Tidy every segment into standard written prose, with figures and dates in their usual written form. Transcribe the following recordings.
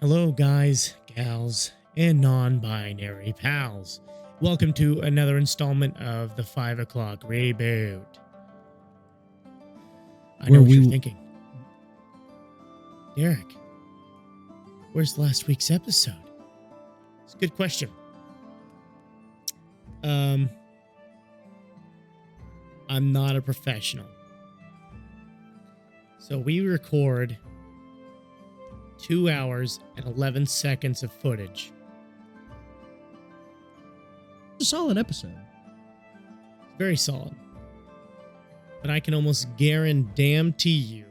Hello, guys, gals, and non-binary pals. Welcome to another installment of the 5 o'clock Reboot. I know what you're thinking. Derek, where's last week's episode? It's a good question. I'm not a professional. So we record 2 hours and 11 seconds of footage. It's a solid episode. Very solid. But I can almost guarantee you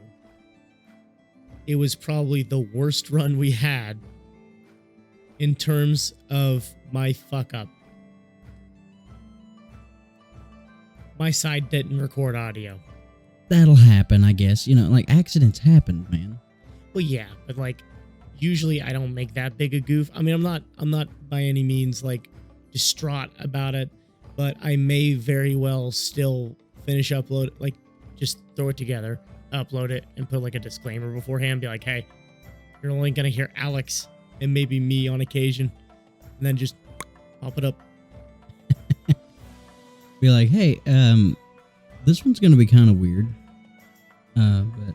it was probably the worst run we had in terms of my fuck up. My side didn't record audio. That'll happen, I guess. You know, like accidents happen, man. Well, yeah, but like usually I don't make that big a goof. I mean, I'm not by any means like distraught about it, but I may very well still finish upload, like just throw it together, upload it, and put like a disclaimer beforehand. Be like, hey, you're only gonna hear Alex and maybe me on occasion, and then just pop it up. Be like, hey, this one's gonna be kind of weird, but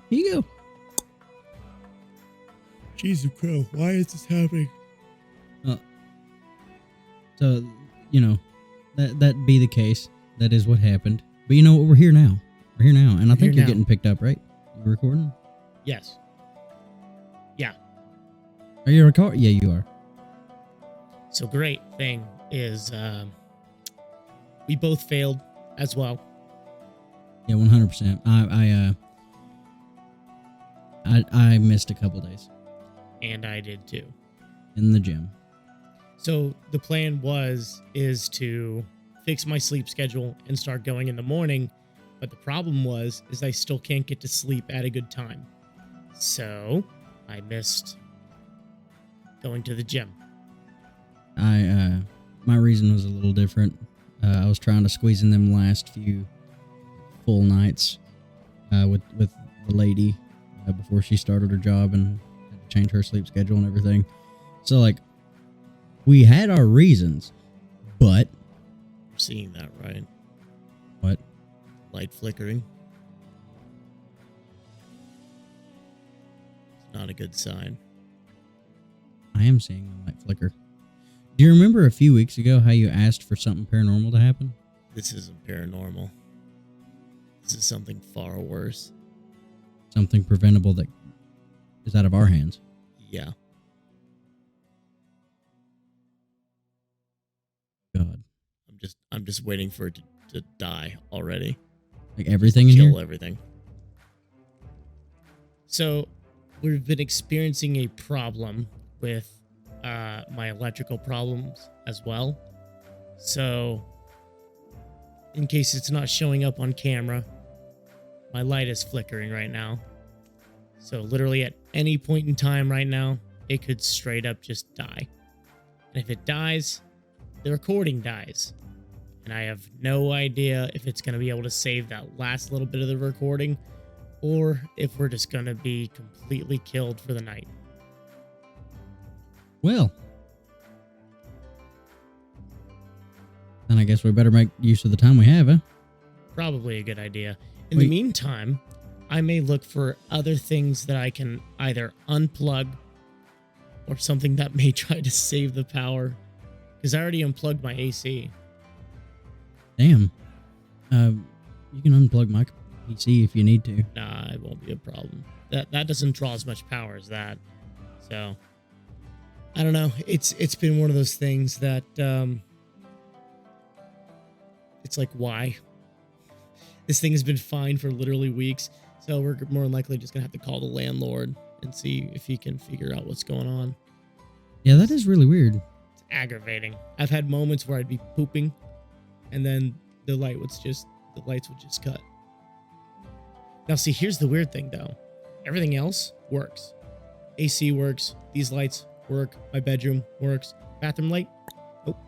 here you go. Jesus Christ, why is this happening? So, you know, that be the case. That is what happened. But you know what? We're here now. We're here now. And I think you're getting picked up, right? You recording? Yes. Yeah. Are you recording? Yeah, you are. So great thing is we both failed as well. Yeah, 100%. I missed a couple days. And I did too. In the gym. So the plan is to fix my sleep schedule and start going in the morning. But the problem is I still can't get to sleep at a good time. So I missed going to the gym. My reason was a little different. I was trying to squeeze in them last few full nights with the lady before she started her job and had to change her sleep schedule and everything. So like we had our reasons, but I'm seeing that, right? What? Light flickering. It's not a good sign. I am seeing the light flicker. Do you remember a few weeks ago how you asked for something paranormal to happen? This isn't paranormal. This is something far worse. Something preventable that is out of our hands. Yeah. God. I'm just waiting for it to die already. Like everything in here? Kill everything. So, we've been experiencing a problem with my electrical problems as well. So, in case it's not showing up on camera, my light is flickering right now. So, literally at any point in time right now, it could straight up just die. And if it dies, the recording dies. And I have no idea if it's going to be able to save that last little bit of the recording or if we're just going to be completely killed for the night. Well, then I guess we better make use of the time we have, huh? Probably a good idea. In the meantime, I may look for other things that I can either unplug or something that may try to save the power. Because I already unplugged my AC. Damn. You can unplug my PC if you need to. Nah, it won't be a problem. That doesn't draw as much power as that. So, I don't know. It's been one of those things that it's like, why? This thing has been fine for literally weeks. So we're more than likely just going to have to call the landlord and see if he can figure out what's going on. Yeah, that is really weird. It's aggravating. I've had moments where I'd be pooping and then the lights would just cut. Now, see, here's the weird thing, though. Everything else works. AC works. These lights work. My bedroom works. Bathroom light? Nope.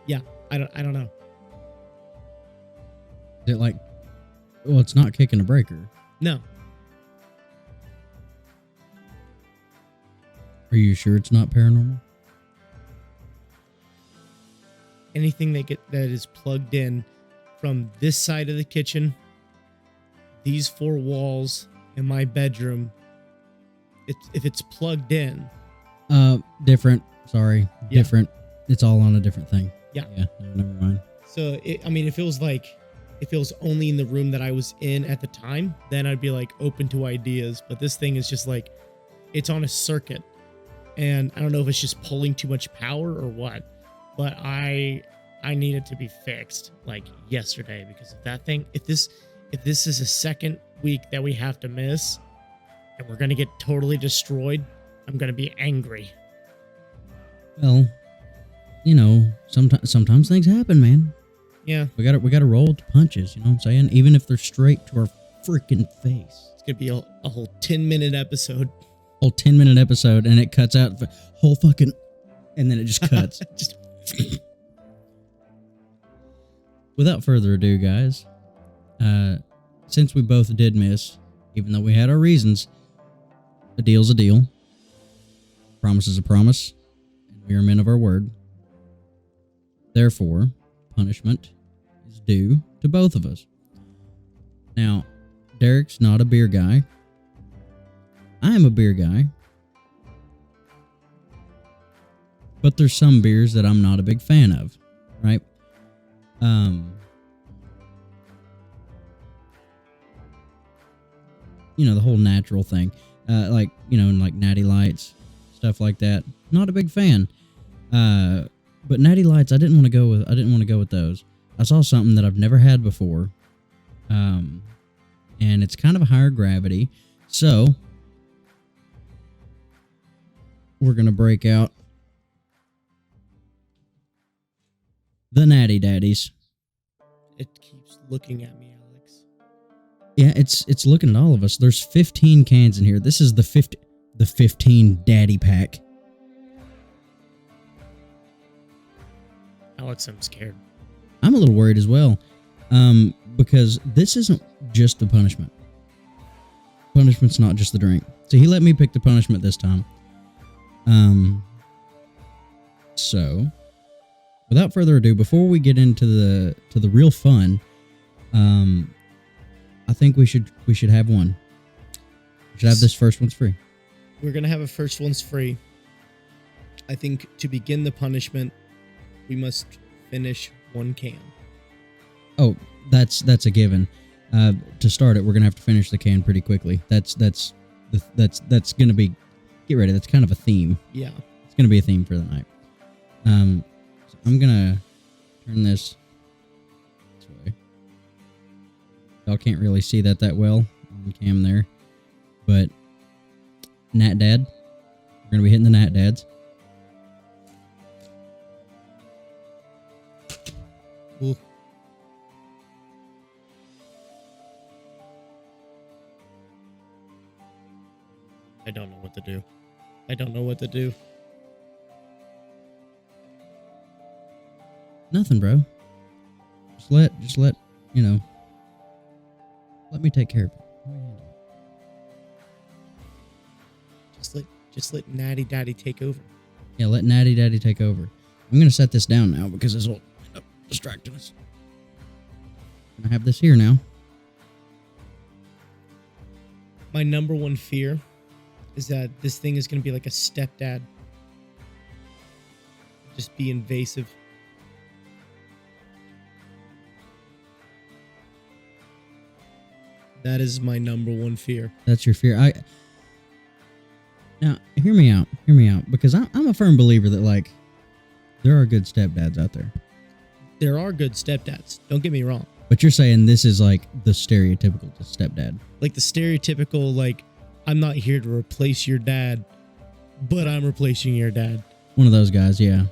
Yeah, I don't know. Is it like, well, it's not kicking a breaker. No. Are you sure it's not paranormal? Anything that is plugged in from this side of the kitchen, these 4 walls, in my bedroom, if it's plugged in. Different. Sorry. Yeah. Different. It's all on a different thing. Yeah. Yeah. No, never mind. So, if it was only in the room that I was in at the time, then I'd be like open to ideas. But this thing is just like, it's on a circuit. And I don't know if it's just pulling too much power or what, but I need it to be fixed like yesterday, because if this is a second week that we have to miss and we're going to get totally destroyed, I'm going to be angry. Well, sometimes things happen, man. Yeah. We gotta roll with the punches, you know what I'm saying? Even if they're straight to our freaking face. It's going to be a whole 10-minute episode. Whole 10-minute episode, and it cuts out the whole fucking, and then it just cuts. Without further ado, guys, since we both did miss, even though we had our reasons, a deal's a deal. Promise is a promise, and we are men of our word. Therefore, punishment is due to both of us. Now, Derek's not a beer guy. I am a beer guy. But there's some beers that I'm not a big fan of, right? The whole natural thing. Like Natty Lights, stuff like that. Not a big fan. But Natty Lights, I didn't want to go with those. I saw something that I've never had before. And it's kind of a higher gravity. So we're going to break out the Natty Daddies. It keeps looking at me, Alex. Yeah, it's looking at all of us. There's 15 cans in here. This is the 15 Daddy pack. Alex, I'm scared. I'm a little worried as well. Because this isn't just the punishment. Punishment's not just the drink. So he let me pick the punishment this time. So without further ado, before we get into the real fun, I think we should have one. We should have this first one's free. We're gonna have a first one's free. I think to begin the punishment, we must finish 1 can. Oh, that's a given. To start it, we're gonna have to finish the can pretty quickly. That's gonna be. Get ready. That's kind of a theme. Yeah. It's going to be a theme for the night. So I'm going to turn this way. Y'all can't really see that well on cam there. But Nat Dad. We're going to be hitting the Nat Dads. Ooh. I don't know what to do. Nothing, bro. Just let let me take care of it. Just let Natty Daddy take over. Yeah, let Natty Daddy take over. I'm going to set this down now because this will end up distracting us. I have this here now. My number one fear is that this thing is going to be like a stepdad. Just be invasive. That is my number one fear. That's your fear. Now, hear me out, because I'm a firm believer that, like, there are good stepdads out there. There are good stepdads. Don't get me wrong. But you're saying this is, like, the stereotypical stepdad. Like the stereotypical, like, I'm not here to replace your dad, but I'm replacing your dad. One of those guys, yeah.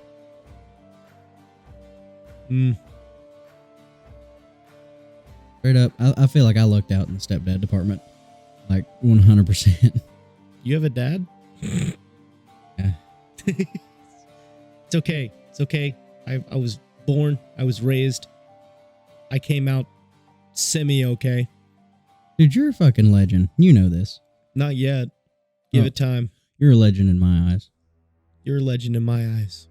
Straight up, I feel like I lucked out in the stepdad department. Like, 100%. You have a dad? Yeah. It's okay. I was born. I was raised. I came out semi-okay. Dude, you're a fucking legend. You know this. Not yet. Give it time. You're a legend in my eyes. You're a legend in my eyes.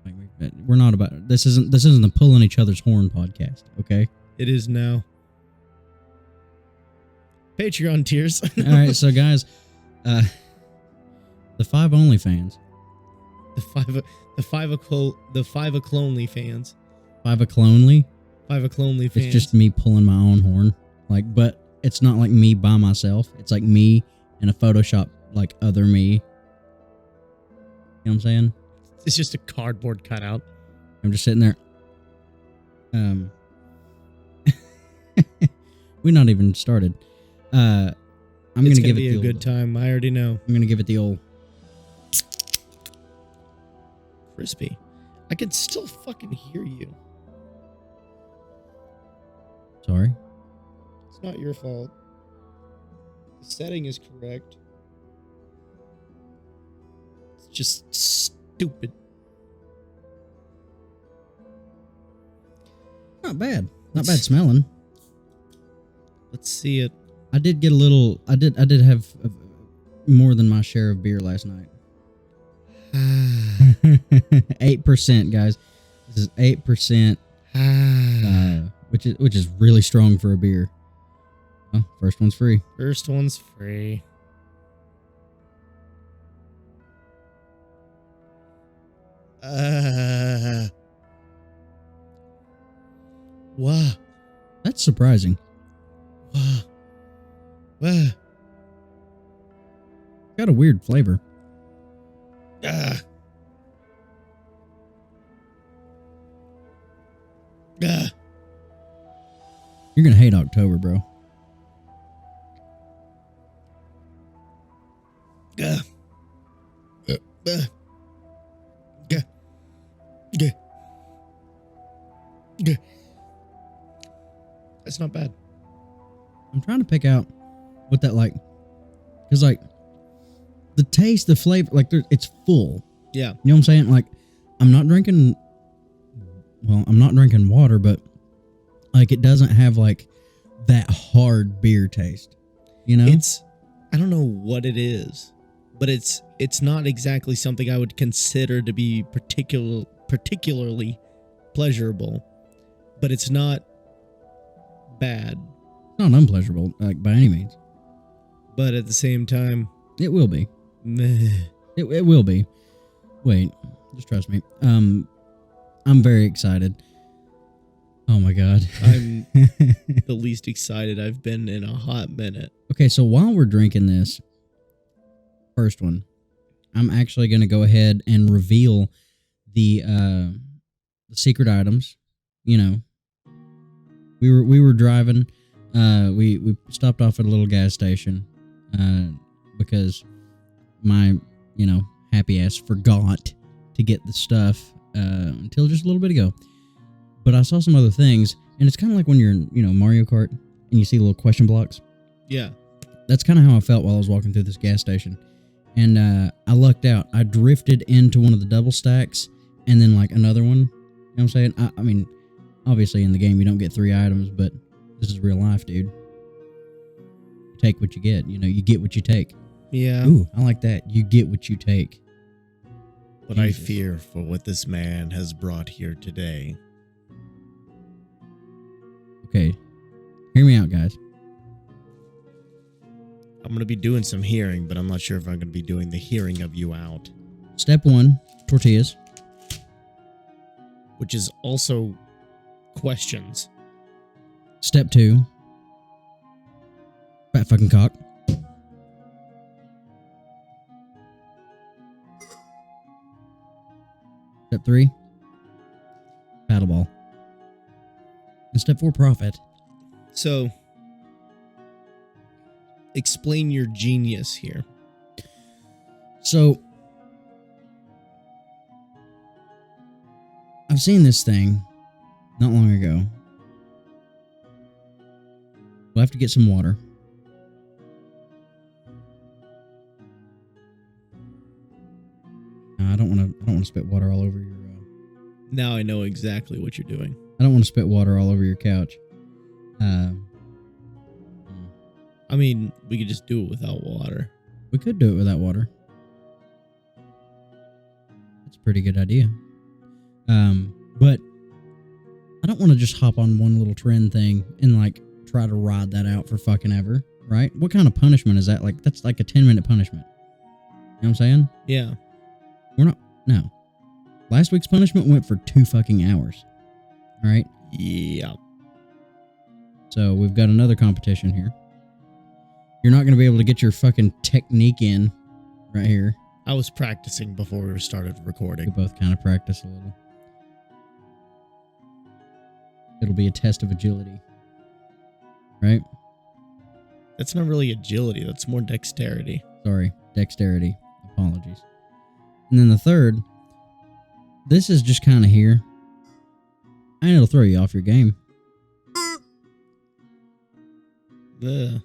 Like, we're not about this. Isn't the pulling each other's horn podcast? Okay. It is now. Patreon tiers. All right, so guys, the 5 OnlyFans. The five a clonely fans. 5 a clonely. 5 a clonely fans. It's just me pulling my own horn. Like, but it's not like me by myself. It's like me and a Photoshop like other me. You know what I'm saying? It's just a cardboard cutout. I'm just sitting there. We're not even started. I'm gonna give it a good time. I already know. I'm gonna give it the old crispy. I can still fucking hear you. Sorry. It's not your fault. The setting is correct. It's just stupid. Not bad. Not bad smelling. Let's see it. I did get a little. I did have more than my share of beer last night. 8%, guys. This is 8%, which is really strong for a beer. Oh, first one's free. First one's free. Wow. That's surprising. Wow. Wow. Got a weird flavor. Ah. You're gonna hate October, bro. That's not bad. I'm trying to pick out what that like, because like the taste, the flavor, like it's full. Yeah. You know what I'm saying? Like I'm not drinking water, but like it doesn't have like that hard beer taste. You know? I don't know what it is, but it's not exactly something I would consider to be particularly pleasurable, but it's not bad. Not unpleasurable, like by any means. But at the same time, it will be. Meh. It will be. Wait, just trust me. I'm very excited. Oh my god. I'm the least excited I've been in a hot minute. Okay, so while we're drinking this first one, I'm actually going to go ahead and reveal the secret items. You know, we were driving. We stopped off at a little gas station because my happy ass forgot to get the stuff until just a little bit ago. But I saw some other things, and it's kind of like when you're in Mario Kart and you see little question blocks. Yeah, that's kind of how I felt while I was walking through this gas station, and I lucked out. I drifted into one of the double stacks, and then like another one. You know what I'm saying? I mean, obviously in the game you don't get 3 items, but this is real life, dude. You take what you get. You get what you take. Yeah. Ooh, I like that. You get what you take. But Jesus. I fear for what this man has brought here today. Okay. Hear me out, guys. I'm going to be doing some hearing, but I'm not sure if I'm going to be doing the hearing of you out. Step 1, tortillas. Which is also questions. Step 2, fat fucking cock. Step 3, paddleball. And step 4, profit. So, explain your genius here. So, I've seen this thing not long ago. We'll have to get some water. I don't want to spit water all over your. Now I know exactly what you're doing. I don't want to spit water all over your couch. I mean, we could just do it without water. We could do it without water. That's a pretty good idea. But I don't want to just hop on one little trend thing and like try to ride that out for fucking ever, right? What kind of punishment is that? Like, that's like a 10-minute punishment. You know what I'm saying? Yeah. No. Last week's punishment went for 2 fucking hours. All right? Yeah. So we've got another competition here. You're not going to be able to get your fucking technique in right here. I was practicing before we started We recording. both kind of practice a little. It'll be a test of agility. Right? That's not really agility. That's more dexterity. Sorry. Dexterity. Apologies. And then the third, this is just kind of here. And it'll throw you off your game. Ugh.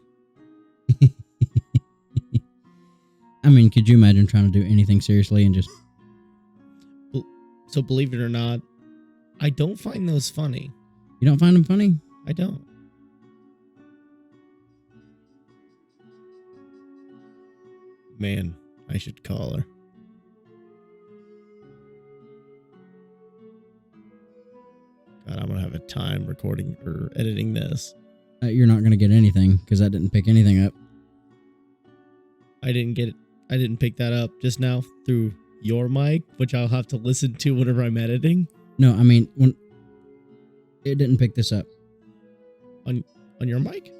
I mean, could you imagine trying to do anything seriously and just... So believe it or not, I don't find those funny. You don't find them funny? I don't. Man, I should call her. God, I'm gonna have a time recording or editing this. You're not going to get anything because that didn't pick anything up. I didn't pick that up just now through your mic, which I'll have to listen to whenever I'm editing. No, I mean, when it didn't pick this up. On your mic?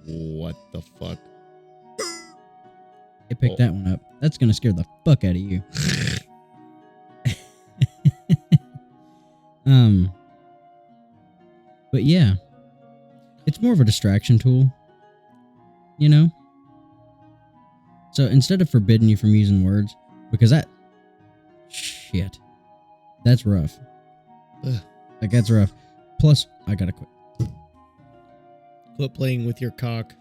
What the fuck? It picked that one up. That's going to scare the fuck out of you. But yeah, it's more of a distraction tool, you know? So instead of forbidding you from using words, because shit, that's rough. Ugh. Like, that's rough. Plus, I gotta quit. Quit playing with your cock.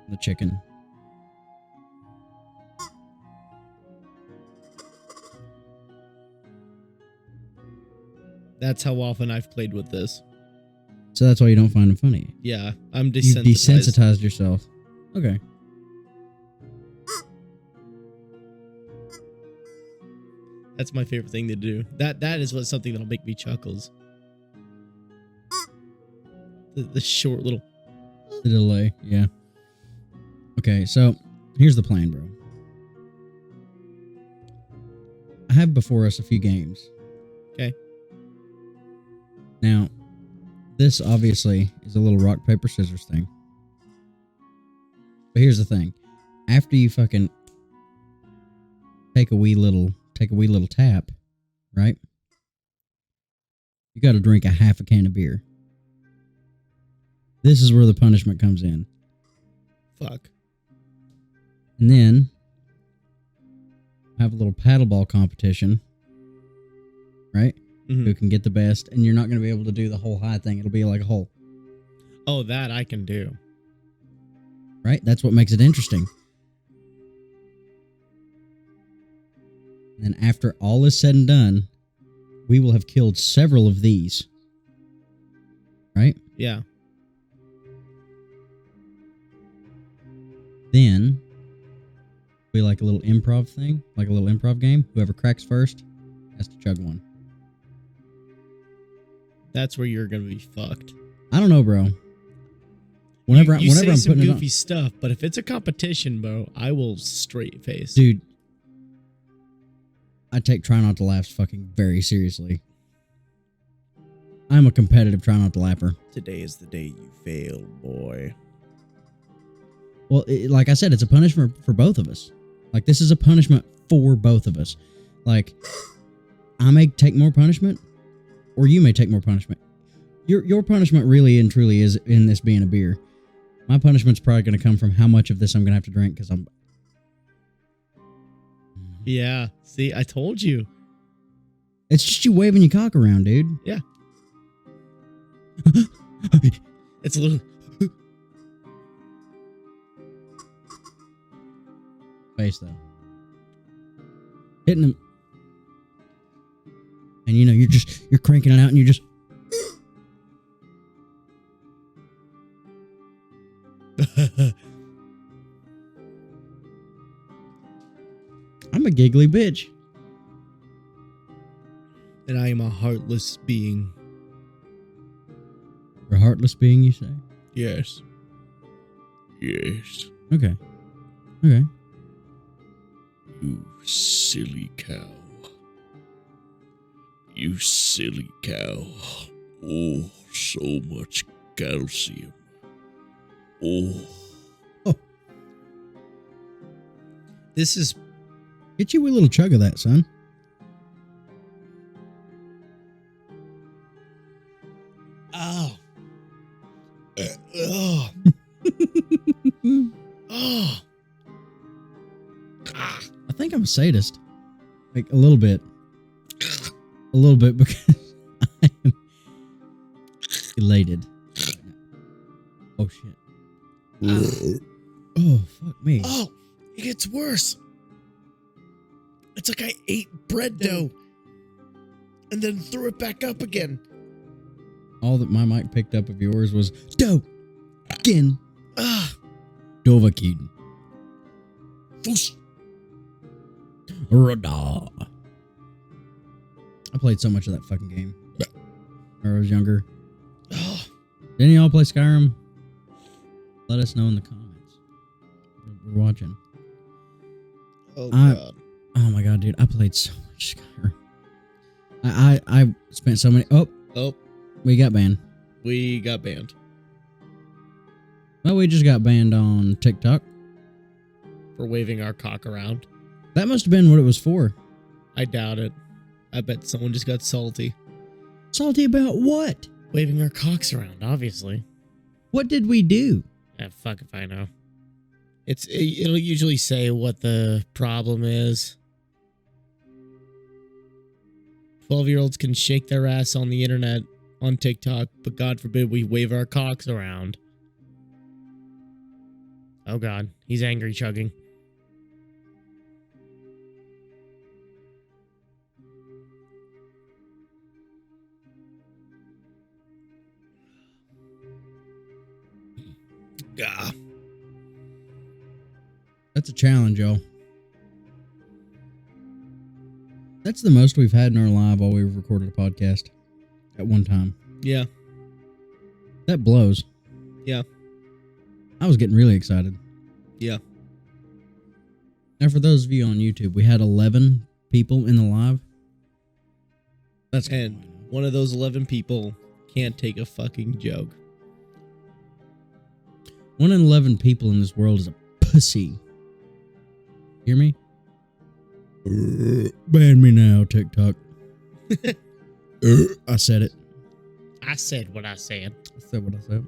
The chicken. That's how often I've played with this. So that's why you don't find them funny. Yeah, I'm You've desensitized. desensitized yourself. Okay. That's my favorite thing to do. That is what something that'll make me chuckles. The short little. The delay, yeah. Okay, so here's the plan, bro. I have before us a few games. Okay. Now, this obviously is a little rock, paper, scissors thing. But here's the thing. After you fucking take a wee little tap, right? You got to drink a half a can of beer. This is where the punishment comes in. Fuck. And then have a little paddleball competition, right? Mm-hmm. Who can get the best, and you're not going to be able to do the whole high thing. It'll be like a hole. Oh, that I can do. Right? That's what makes it interesting. And then after all is said and done, we will have killed several of these. Right? Yeah. Then we like a little improv thing, like a little improv game. Whoever cracks first has to chug one. That's where you're gonna be fucked. I don't know, bro. Whenever you say I'm some putting it on, goofy stuff, but if it's a competition, bro, I will straight face. dude, I take try not to laugh fucking very seriously. I'm a competitive try not to laugher. Today is the day you failed, boy. Well, like I said, it's a punishment for both of us. Like, this is a punishment for both of us. Like, I may take more punishment, or you may take more punishment. Your punishment really and truly is in this being a beer. My punishment's probably going to come from how much of this I'm going to have to drink, because I'm... Yeah. See, I told you. It's just you waving your cock around, dude. Yeah. It's a little... Face, though. Hitting them. And, you know, you're cranking it out, and you just... I'm a giggly bitch. And I am a heartless being. You're a heartless being, you say? Yes. Yes. Okay. Okay. You silly cow. You silly cow. Oh, so much calcium. Oh. This is... Get you a little chug of that, son. Oh. Oh. Oh. Ah. I think I'm a sadist. Like, a little bit. A little bit, because I am elated. Oh, shit. Oh, fuck me. Oh, it gets worse. It's like I ate bread dough and then threw it back up again. All that my mic picked up of yours was dough again. Ah. Dovahkiin. Foosh. Radar. I played so much of that fucking game when I was younger. Oh. Didn't y'all play Skyrim? Let us know in the comments. We're watching. Oh, God. Oh my God, dude. I played so much Skyrim. I spent so many... Oh, we got banned. We got banned. Well, we just got banned on TikTok. For waving our cock around. That must have been what it was for. I doubt it. I bet someone just got salty. Salty about what? Waving our cocks around, obviously. What did we do? Fuck if I know. It'll usually say what the problem is. 12-year-olds can shake their ass on the internet, on TikTok, but God forbid we wave our cocks around. Oh God, he's angry chugging. Gah. That's a challenge, y'all. That's the most we've had in our live while we've recorded a podcast at one time. Yeah. That blows. Yeah. I was getting really excited. Yeah. Now, for those of you on YouTube, we had 11 people in the live. That's cool. And one of those 11 people can't take a fucking joke. 1 in 11 people in this world is a pussy. Hear me? Ban me now, TikTok. I said it. I said what I said. I said what I said.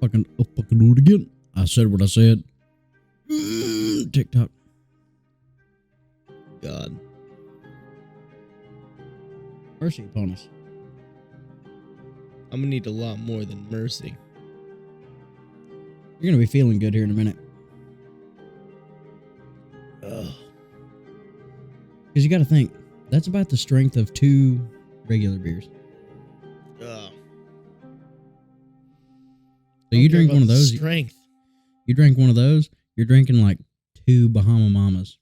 I'll fucking do it again. I said what I said. TikTok. God. Mercy upon us. I'm gonna need a lot more than mercy. You're gonna be feeling good here in a minute. Ugh. Because you gotta think, that's about the strength of 2 regular beers. Ugh. So you drink one of those. Strength. You drink one of those, you're drinking like 2 Bahama Mamas.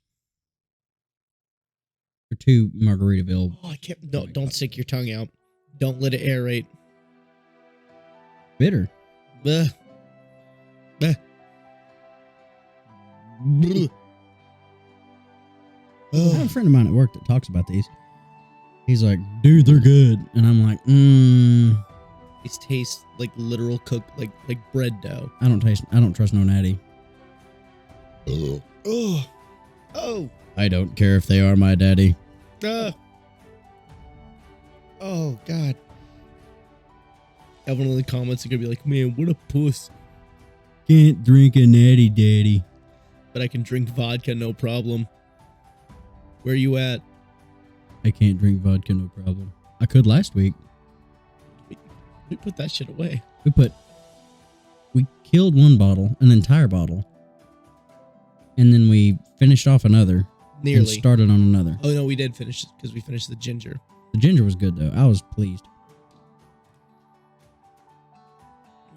Or 2 Margaritaville. Oh, I can't. Don't stick your tongue out. Don't let it aerate. Bitter. Bleh. Bleh. Bleh. I have a friend of mine at work that talks about these. He's like, dude, they're good. And I'm like, These taste like literal cooked, like bread dough. I don't trust no Natty. Oh. Oh. I don't care if they are my daddy. Oh, God. Everyone in the comments are going to be like, man, what a puss. Can't drink a Natty daddy. But I can drink vodka, no problem. Where are you at? I can't drink vodka, no problem. I could last week. We put that shit away. We killed one bottle, an entire bottle. And then we finished off another. Nearly. And started on another. Oh, no, we did finish it because we finished the ginger. The ginger was good, though. I was pleased.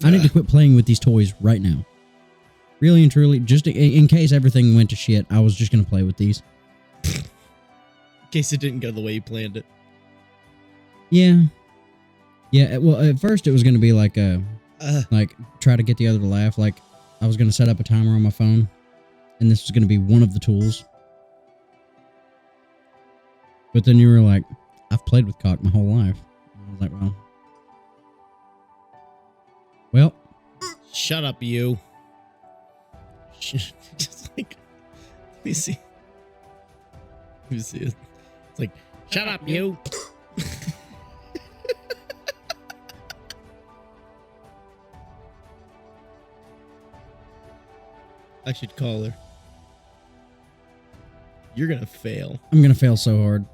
I need to quit playing with these toys right now. Really and truly, just in case everything went to shit, I was just going to play with these. In case it didn't go the way you planned it. Yeah. Yeah, well, at first it was going to be like try to get the other to laugh. Like, I was going to set up a timer on my phone, and this was going to be one of the tools. But then you were like, I've played with cock my whole life. And I was like, well. Shut up, you. Just like, let me see. Let me see it. It's like, shut up, you. I should call her. You're gonna fail. I'm gonna fail so hard.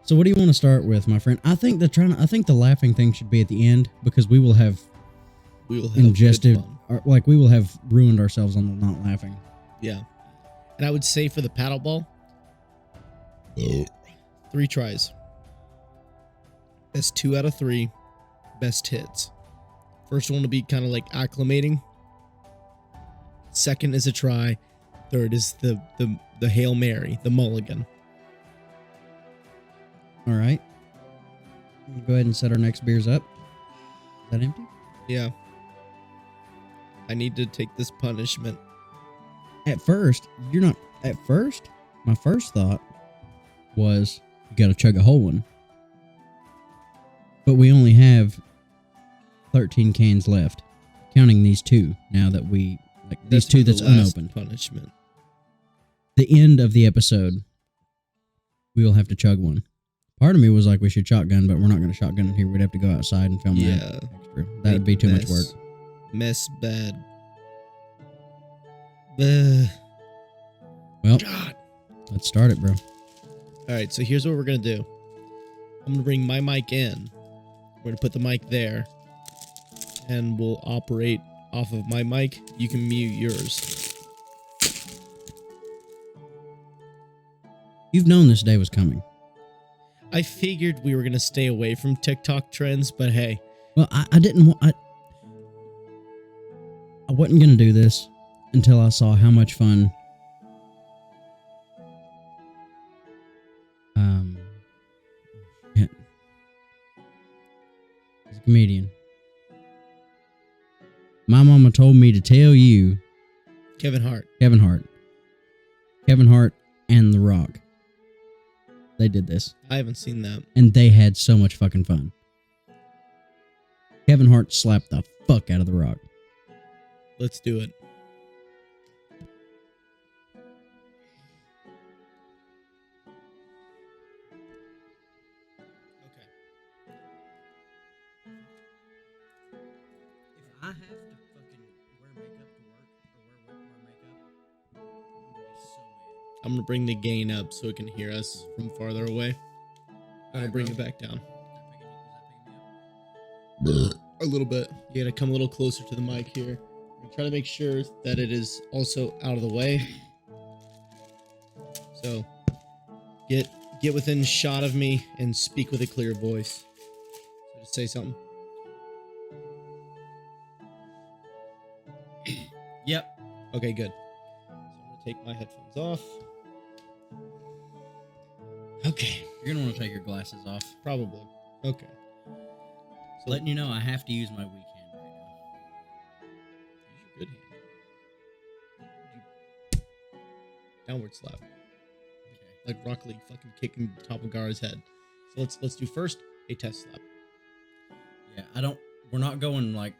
So what do you want to start with, my friend? I think the laughing thing should be at the end, because we will have ingested, like we will have ruined ourselves on the not laughing. Yeah. And I would say for the paddle ball, 3 tries. Best 2 out of 3. Best hits. First one will be kind of like acclimating. Second is a try. Third is the Hail Mary, the mulligan. All right. Go ahead and set our next beers up. Is that empty? Yeah. I need to take this punishment. At first, my first thought was you got to chug a whole one. But we only have 13 cans left, counting these 2 now that we, like these 2 that's unopened. Punishment. The end of the episode, we will have to chug one. Part of me was like, we should shotgun, but we're not going to shotgun it here. We'd have to go outside and film that extra. That would be too much work. Mess bad. Well, God. Let's start it, bro. All right, so here's what we're going to do. I'm going to bring my mic in. We're going to put the mic there. And we'll operate off of my mic. You can mute yours. You've known this day was coming. I figured we were going to stay away from TikTok trends, but hey. Well, I didn't want... I wasn't going to do this until I saw how much fun... He's a comedian. My mama told me to tell you... Kevin Hart and The Rock. They did this. I haven't seen that. And they had so much fucking fun. Kevin Hart slapped the fuck out of The Rock. Let's do it. Okay. If I have to fucking wear makeup to work, or wear makeup, I'm gonna be so mad. I'm going to bring the gain up so it can hear us from farther away. And I'll bring it back down. A little bit. You gotta come a little closer to the mic here. I'm trying to make sure that it is also out of the way. So get within shot of me and speak with a clear voice. So just say something. Yep. Okay, good. So I'm gonna take my headphones off. Okay. You're gonna want to take your glasses off. Probably. Okay. So letting you know, I have to use my weak hand right now. Use your good hand. Downward slap. Okay. Like Rock Lee fucking kicking the top of Gara's head. So let's do first a test slap. Yeah, we're not going like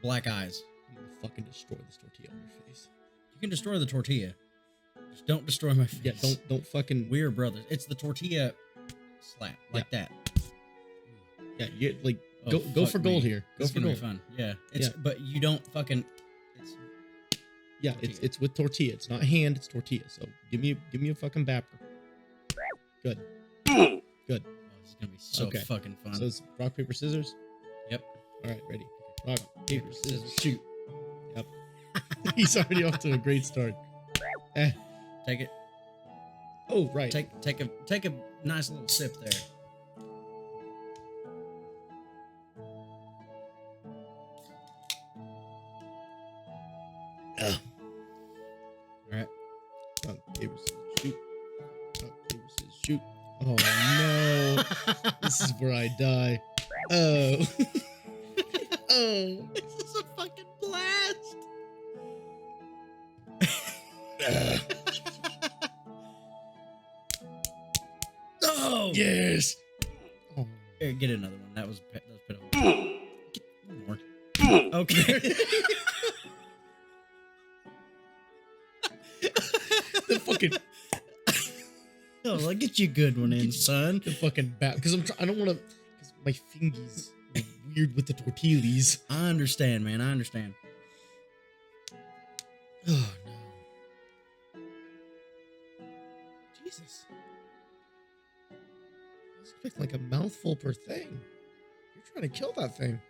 black eyes. I'm gonna fucking destroy this tortilla on your face. You can destroy the tortilla. Just don't destroy my face. Yeah, don't fucking... We're brothers. It's the tortilla slap. Like that. Yeah, you like go for gold here. Go for gold. Fun. Yeah. But you don't fucking it's with tortilla. It's not hand, it's tortilla. So give me a fucking bapper. Good. Good. Oh, this is gonna be so fucking fun. So it's rock, paper, scissors? Yep. Alright, ready. Rock, paper, scissors, shoot. Yep. He's already off to a great start. Take it. Oh, right. Take a nice little sip there. Oh no. This is where I die. Oh. Oh. This is a fucking blast. Oh Yes. Oh. Here, get another one. That was pitiful. Get one more. Okay. The fucking Oh, I'll get you a good one in, son. the fucking bat because I don't want to because my fingies are weird with the tortillas. I understand, man. I understand. Oh no. Jesus. I was expecting like a mouthful per thing. You're trying to kill that thing.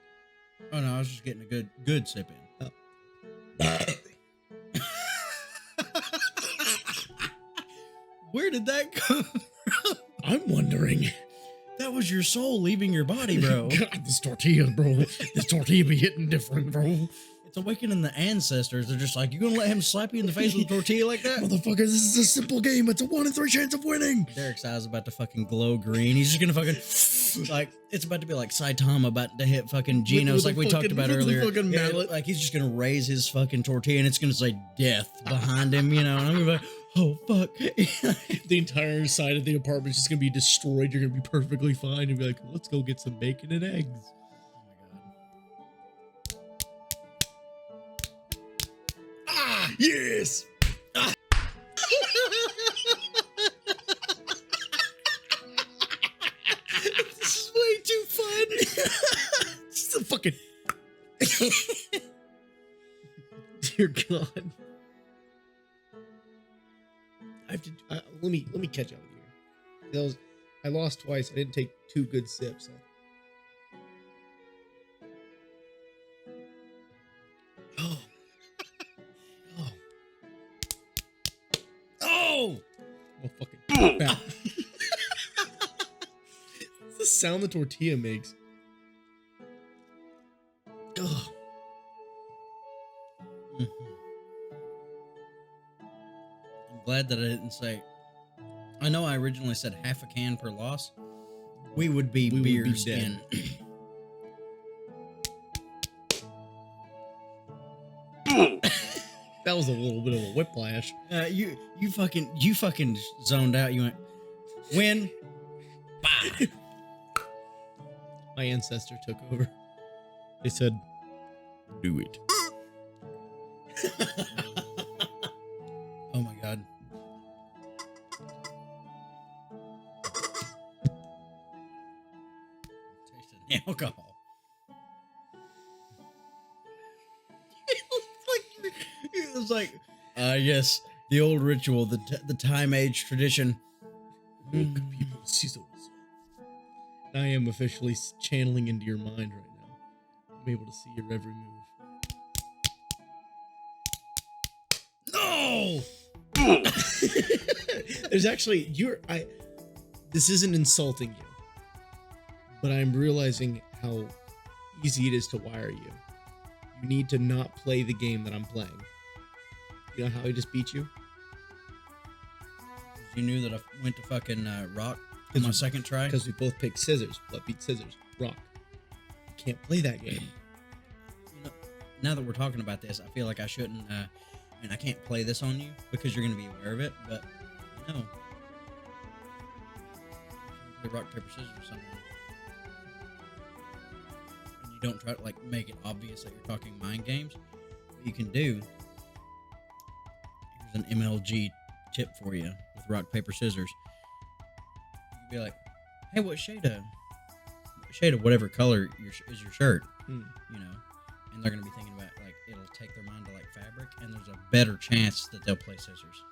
Oh no, I was just getting a good sip in. Oh. Where did that come from? I'm wondering. That was your soul leaving your body, bro. God, this tortilla, bro. This tortilla be hitting different, bro. It's awakening the ancestors. They're just like, you gonna let him slap you in the face with a tortilla like that? Motherfuckers, this is a simple game. It's a 1 in 3 chance of winning. Derek's eyes about to fucking glow green. He's just gonna fucking like it's about to be like Saitama about to hit fucking Genos With like we talked about with the earlier. fucking Yeah, mallet. like he's just gonna raise his fucking tortilla and it's gonna say death behind him, you know. And I'm gonna be like, oh fuck. The entire side of the apartment is just gonna be destroyed. You're gonna be perfectly fine and be like, let's go get some bacon and eggs. Ah, yes. This is way too fun. It's a fucking. Dear God. I have to. Let me catch up with you. I lost twice. I didn't take 2 good sips. Oh. Oh. Oh! Oh, fucking bat. What's the sound the tortilla makes? Ugh. I'm glad that I didn't say. I know I originally said half a can per loss. We would be beers in. That was a little bit of a whiplash. You fucking zoned out. You went win. Bye. My ancestor took over. They said, "Do it." Oh my god. Tasted the alcohol. It was like, yes, the old ritual, the time-age tradition. Good people, Caesar. I am officially channeling into your mind right now. I'm able to see your every move. No! There's actually this isn't insulting you, but I'm realizing how easy it is to wire you. You need to not play the game that I'm playing. You know how I just beat you? You knew that I went to fucking rock in my second try? Because we both picked scissors. What beat scissors? Rock. You can't play that game. You know, now that we're talking about this, I feel like I shouldn't, and I can't play this on you because you're going to be aware of it, but, you know, play rock, paper, scissors or something. And you don't try to, like, make it obvious that you're talking mind games. What you can do, here's an MLG tip for you with rock, paper, scissors. You can be like, hey, what shade of whatever color is your shirt? You know, and they're gonna be thinking about like it'll take their mind to like fabric, and there's a better chance that they'll play scissors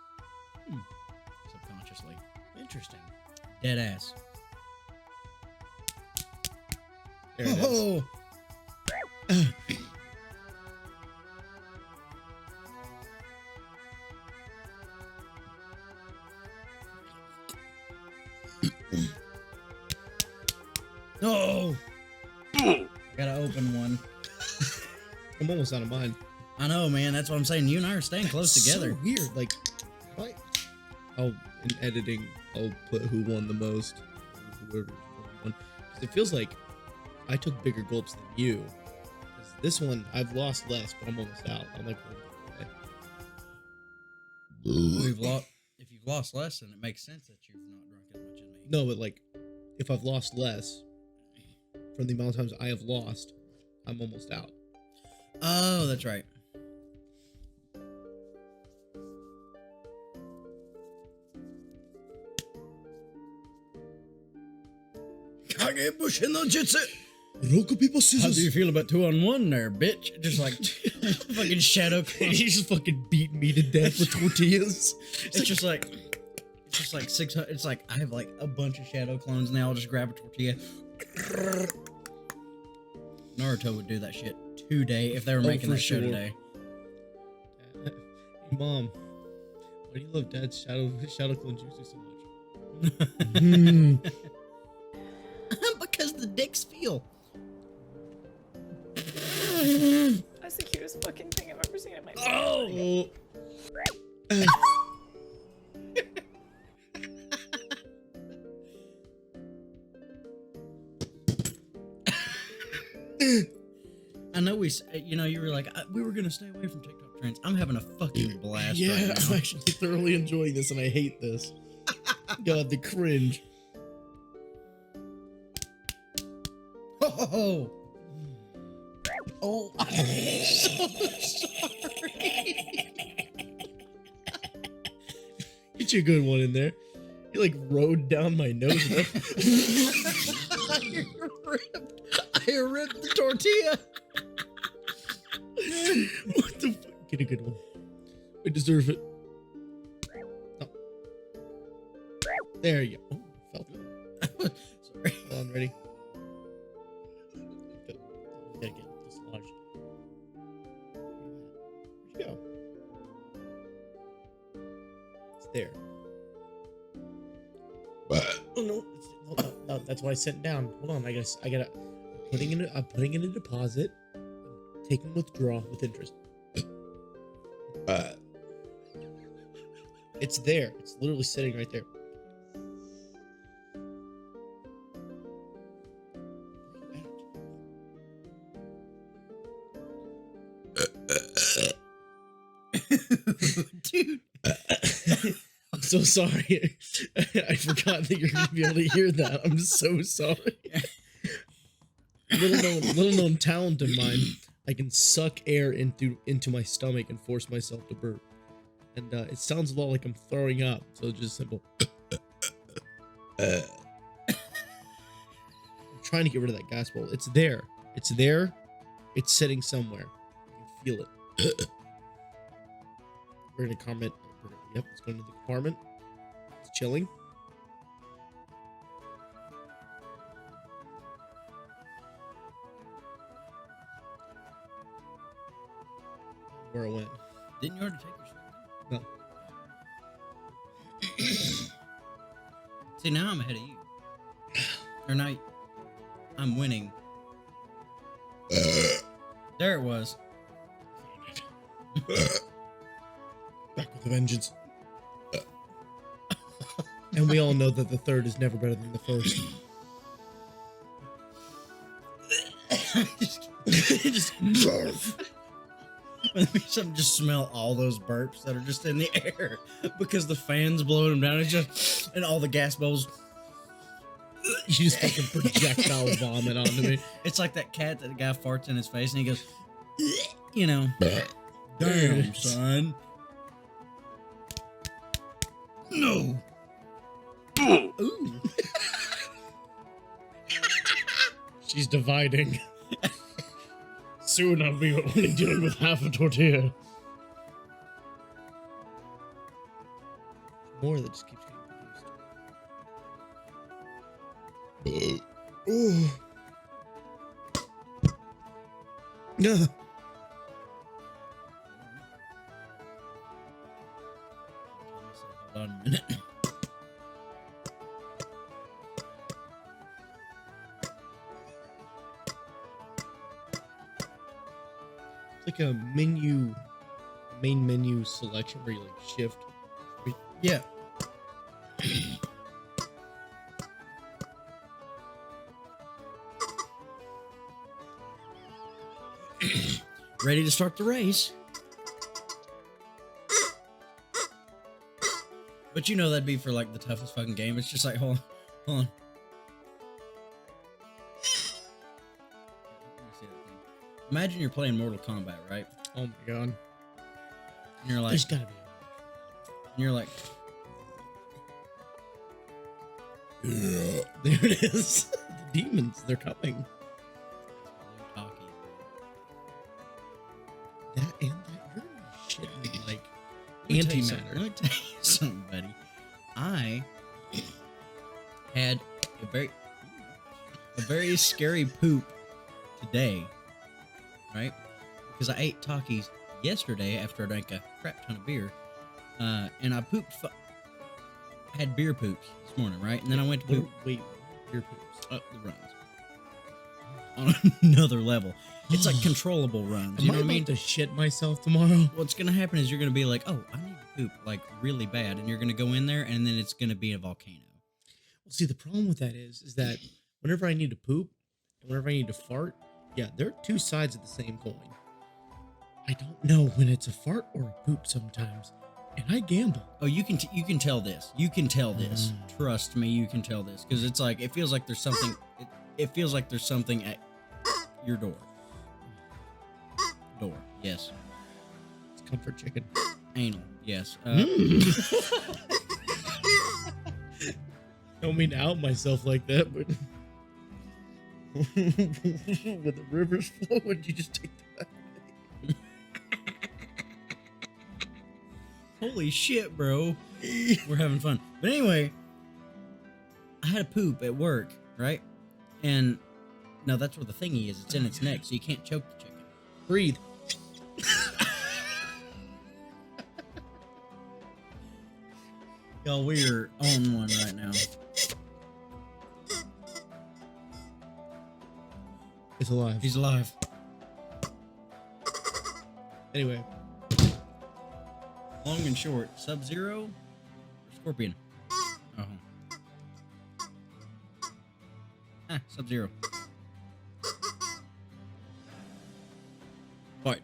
subconsciously. Interesting. Dead ass. There it is. No. I gotta open one. I'm almost out of mine. I know, man. That's what I'm saying. You and I are staying close together. So weird. Like, oh, in editing, I'll put who won the most, whoever won, because it feels like I took bigger gulps than you. Because this one, I've lost less, but I'm almost out. I'm like, If you've lost less, then it makes sense that you've not drunk as much as me. no, but like, if I've lost less from the amount of times I have lost, I'm almost out. Oh, that's right. Kage Bushin no Jutsu. Roku people How do you feel about 2-on-1 there, bitch? Just like fucking shadow clone. He just fucking beat me to death with tortillas. It's just like 600. It's like I have like a bunch of shadow clones now. I'll just grab a tortilla. Naruto would do that shit today if they were making for that show sure. today. Hey, Mom, why do you love Dad's shadow clone jutsu so much? Because the dicks feel. That's the cutest fucking thing I've ever seen in my life. Oh. I know you were like, we were gonna stay away from TikTok trends. I'm having a fucking blast. Yeah, right now. I'm actually thoroughly enjoying this, and I hate this. God, the cringe. Oh, oh, I'm so sorry. Get you a good one in there. You like rode down my nose. I ripped the tortilla. What the fuck? Get a good one. I deserve it. Oh. There you go. Oh, felt it. Sorry. Hold on, ready? Gotta get dislodged. Where'd you go? It's there. Oh no! No, that's why I sent it down. Hold on, I gotta. I'm putting in a deposit. I'm taking withdrawal with interest. It's there. It's literally sitting right there. Dude. I'm so sorry. I forgot that you're gonna be able to hear that. I'm so sorry. Little known talent of mine. I can suck air into my stomach and force myself to burp. And it sounds a lot like I'm throwing up. So it's just simple. I'm trying to get rid of that gas bowl. It's there. It's there. It's sitting somewhere. I can feel it. We're gonna comment. Yep, it's going to the compartment. It's chilling. Where it went. Didn't you already take your shit? No. See, now I'm ahead of you. Or not. I'm winning. There it was. Back with a vengeance. And we all know that the third is never better than the first. Just Some just smell all those burps that are just in the air because the fan's blowing them down. It's just and all the gas bubbles. You just fucking projectile vomit onto me. It's like that cat that the guy farts in his face and he goes, you know, damn son. No. Ooh. She's dividing. Soon I'll be only dealing with half a tortilla. More that just keeps getting produced. Oh. No. Hold on a minute. It's like a main menu selection where you like shift. Yeah. Ready to start the race. But you know that'd be for like the toughest fucking game. It's just like, hold on. Imagine you're playing Mortal Kombat, right? Oh my god. And you're like, There's gotta be. and you're like, There it is. The demons, they're coming. That and that, you're shitting me like antimatter. Let me tell you something, buddy. I had a very scary poop today, right? Because I ate Takis yesterday after I drank a crap ton of beer, and I pooped. I had beer poops this morning, right? And then I went to poop. Wait, beer poops. Up the runs on another level. It's like controllable runs. You know what I mean? To shit myself tomorrow. What's gonna happen is you're gonna be like, oh, I need to poop like really bad, and you're gonna go in there, and then it's gonna be a volcano. Well, see, the problem with that is that whenever I need to poop and whenever I need to fart, yeah, they're two sides of the same coin. I don't know when it's a fart or a poop sometimes, and I gamble. Oh, you can tell this. You can tell this. Trust me, you can tell this because it's like it feels like there's something. It feels like there's something at your door. Yes. It's comfort chicken. Anal. Yes. Don't mean to out myself like that, but with the rivers flowing, you just take that. Holy shit, bro. We're having fun. But anyway, I had a poop at work, right? And no, that's where the thingy is. It's in its neck, so you can't choke the chicken. Breathe. Y'all, we're on one right now. It's alive. He's alive. Anyway. Long and short. Sub-Zero or Scorpion? Oh. Sub-Zero. Fight.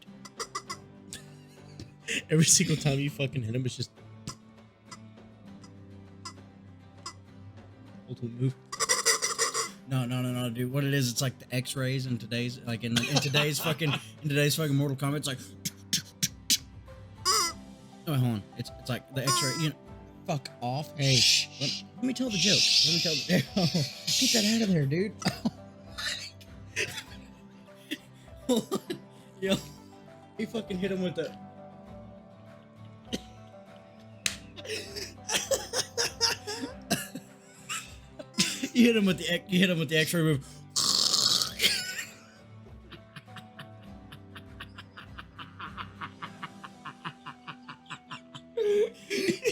Every single time you fucking hit him, it's just ultimate move. No, dude. What it is, it's like the X-rays in today's, like in today's fucking Mortal Kombat. It's like, oh, hold on. It's like the X-ray. You know, fuck off. Hey, shh. Let me tell the joke. Get that out of there, dude. Hold on. Yo, he fucking hit him with the. You hit him with the X-ray move.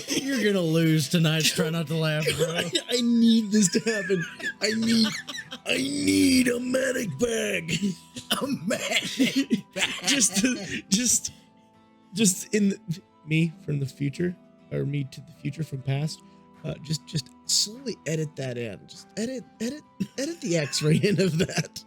You're gonna lose tonight. Try not to laugh, bro. I need this to happen. I need a medic bag. A medic bag. just in me from the future, or me to the future from past. Just slowly edit that in. Just edit the X-ray in of that.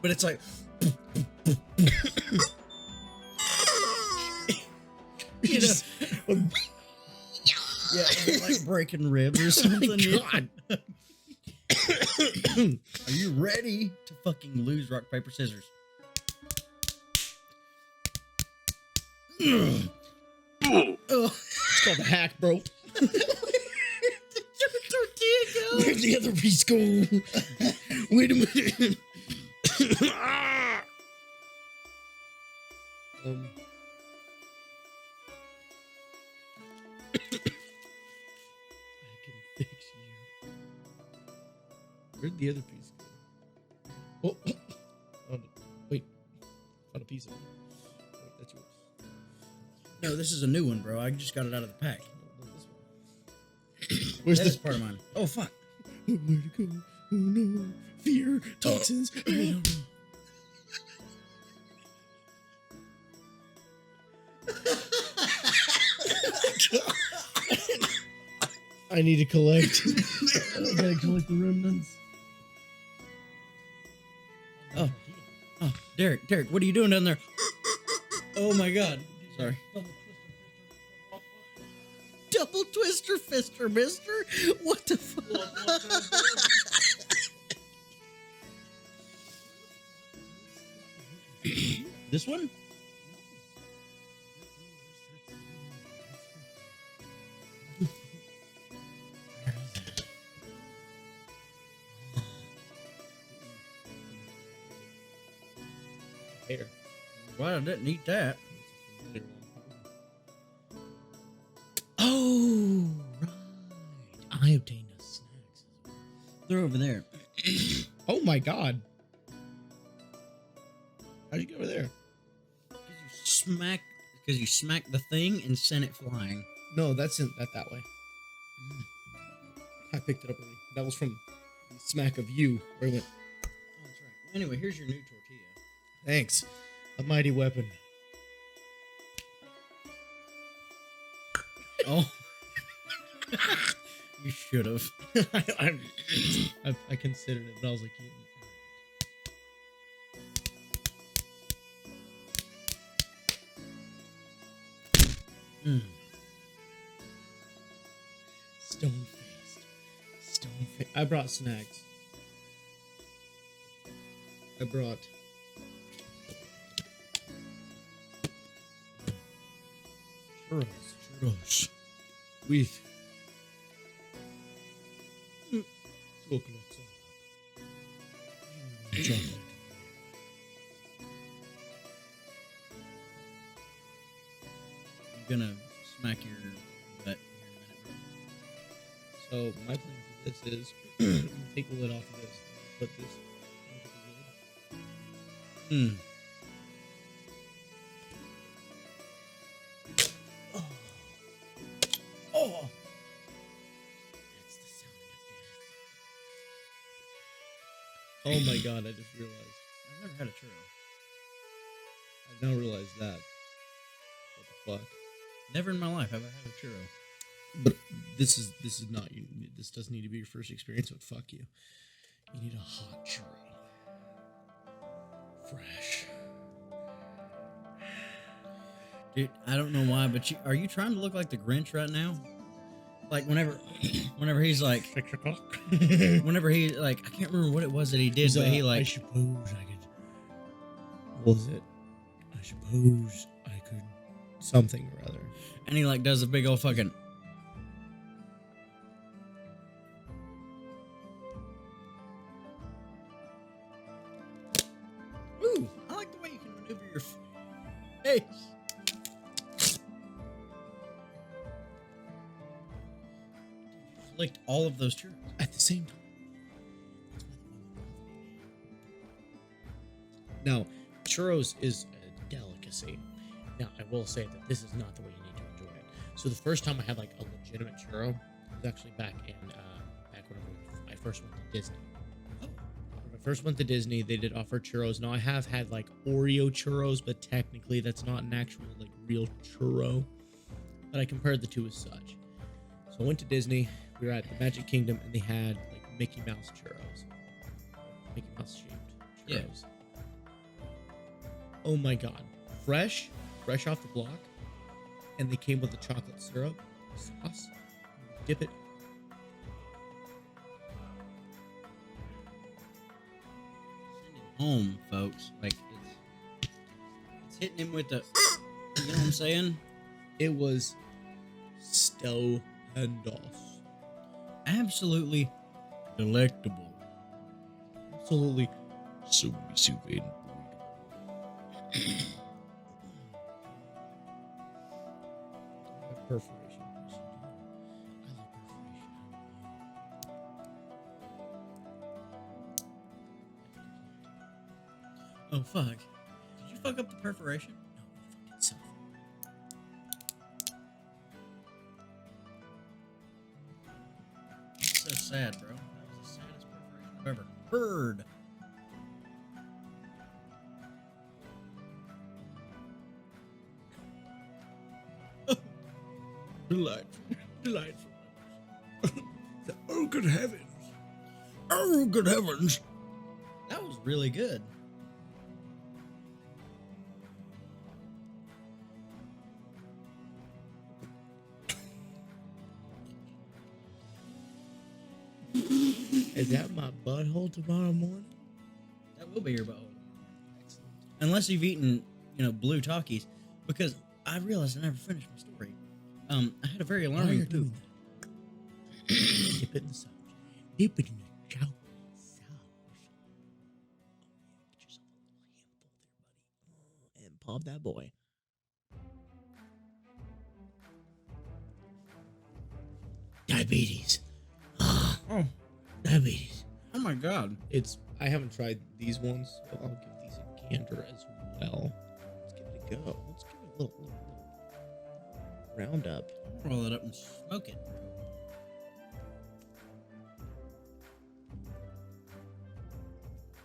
But it's like, you know, yeah, it's like breaking ribs or something. God. Are you ready to fucking lose? Rock, paper, scissors. Oh, it's called a hack, bro. Where'd the other piece go? Wait a minute. I can fix you. Where'd the other piece go? Oh, found it. Wait, found a piece of it. Wait, that's yours. No, this is a new one, bro. I just got it out of the pack. No, this one. Where's That this is part of mine? Oh, fuck. Where'd it go? Oh no. Fear, toxins. I don't know. I need to collect. I gotta collect the remnants. Oh, Derek, what are you doing down there? Oh my God. Sorry. Double twister fister, mister? What the fuck? This one? Hair. Well, I didn't eat that. Oh, right. I obtained a snacks. They're over there. Oh my god. How'd you get over there? Because you smacked the thing and sent it flying. No, that's in that way. I picked it up early. That was from the smack of you. Where it went. Oh, that's right. Anyway, here's your new tortilla. Thanks. A mighty weapon. Oh. You should have. I considered it, but I was like, Stone faced. I brought snacks. I brought churros with chocolate syrup. Chocolate. I'm gonna smack your butt here in a minute. So my plan for this is I'm gonna take the lid off of this. Put this into the lid. Oh. That's the sound of death. Oh my god! I just realized. I've never had a churro. I've now realized that. What the fuck? Never in my life have I had a churro. But this is not you. This doesn't need to be your first experience. But fuck you. You need a hot churro. Fresh. Dude, I don't know why, but are you trying to look like the Grinch right now? Like whenever he's like, Fix your cock. whenever he like, I can't remember what it was that he did, but he I like, suppose I could. What was it? I suppose I could. Something or other. and he like does a big old fucking. Ooh, I like the way you can maneuver your face. Licked all of those churros. At the same time. Now, churros is a delicacy. Now, I will say that this is not the way you need to enjoy it. So the first time I had like a legitimate churro was actually back whenever I first went to Disney. When I first went to Disney, they did offer churros. Now I have had like Oreo churros, but technically that's not an actual like real churro. But I compared the two as such. So I went to Disney. We were at the Magic Kingdom, and they had like Mickey Mouse churros, Mickey Mouse shaped churros. Yeah. Oh my god, fresh off the block, and they came with the chocolate syrup sauce. Dip it. Send it home, folks. Like it's hitting him with the. You know what I'm saying? It was stupendous. Absolutely delectable. Absolutely so soothing. Perforation. I like perforation. Oh fuck! Did you fuck up the perforation? No, fucking self. That's so sad, bro. That was the saddest perforation I've ever heard. Delightful. Delightful. Oh, good heavens. Oh, good heavens. That was really good. Is that my butthole tomorrow morning? That will be your butthole. Unless you've eaten, blue Takis. Because I realized I never finished my story. I had a very alarming poop. Dip it in the sauce. Dip it in the chow sauce. Get yourself a little handful there, buddy. And pop that boy. Diabetes. Oh. Diabetes. Oh my god. I haven't tried these ones, so I'll give these a gander as well. Let's give it a go. Let's give it a little roundup. Roll it up and smoke it.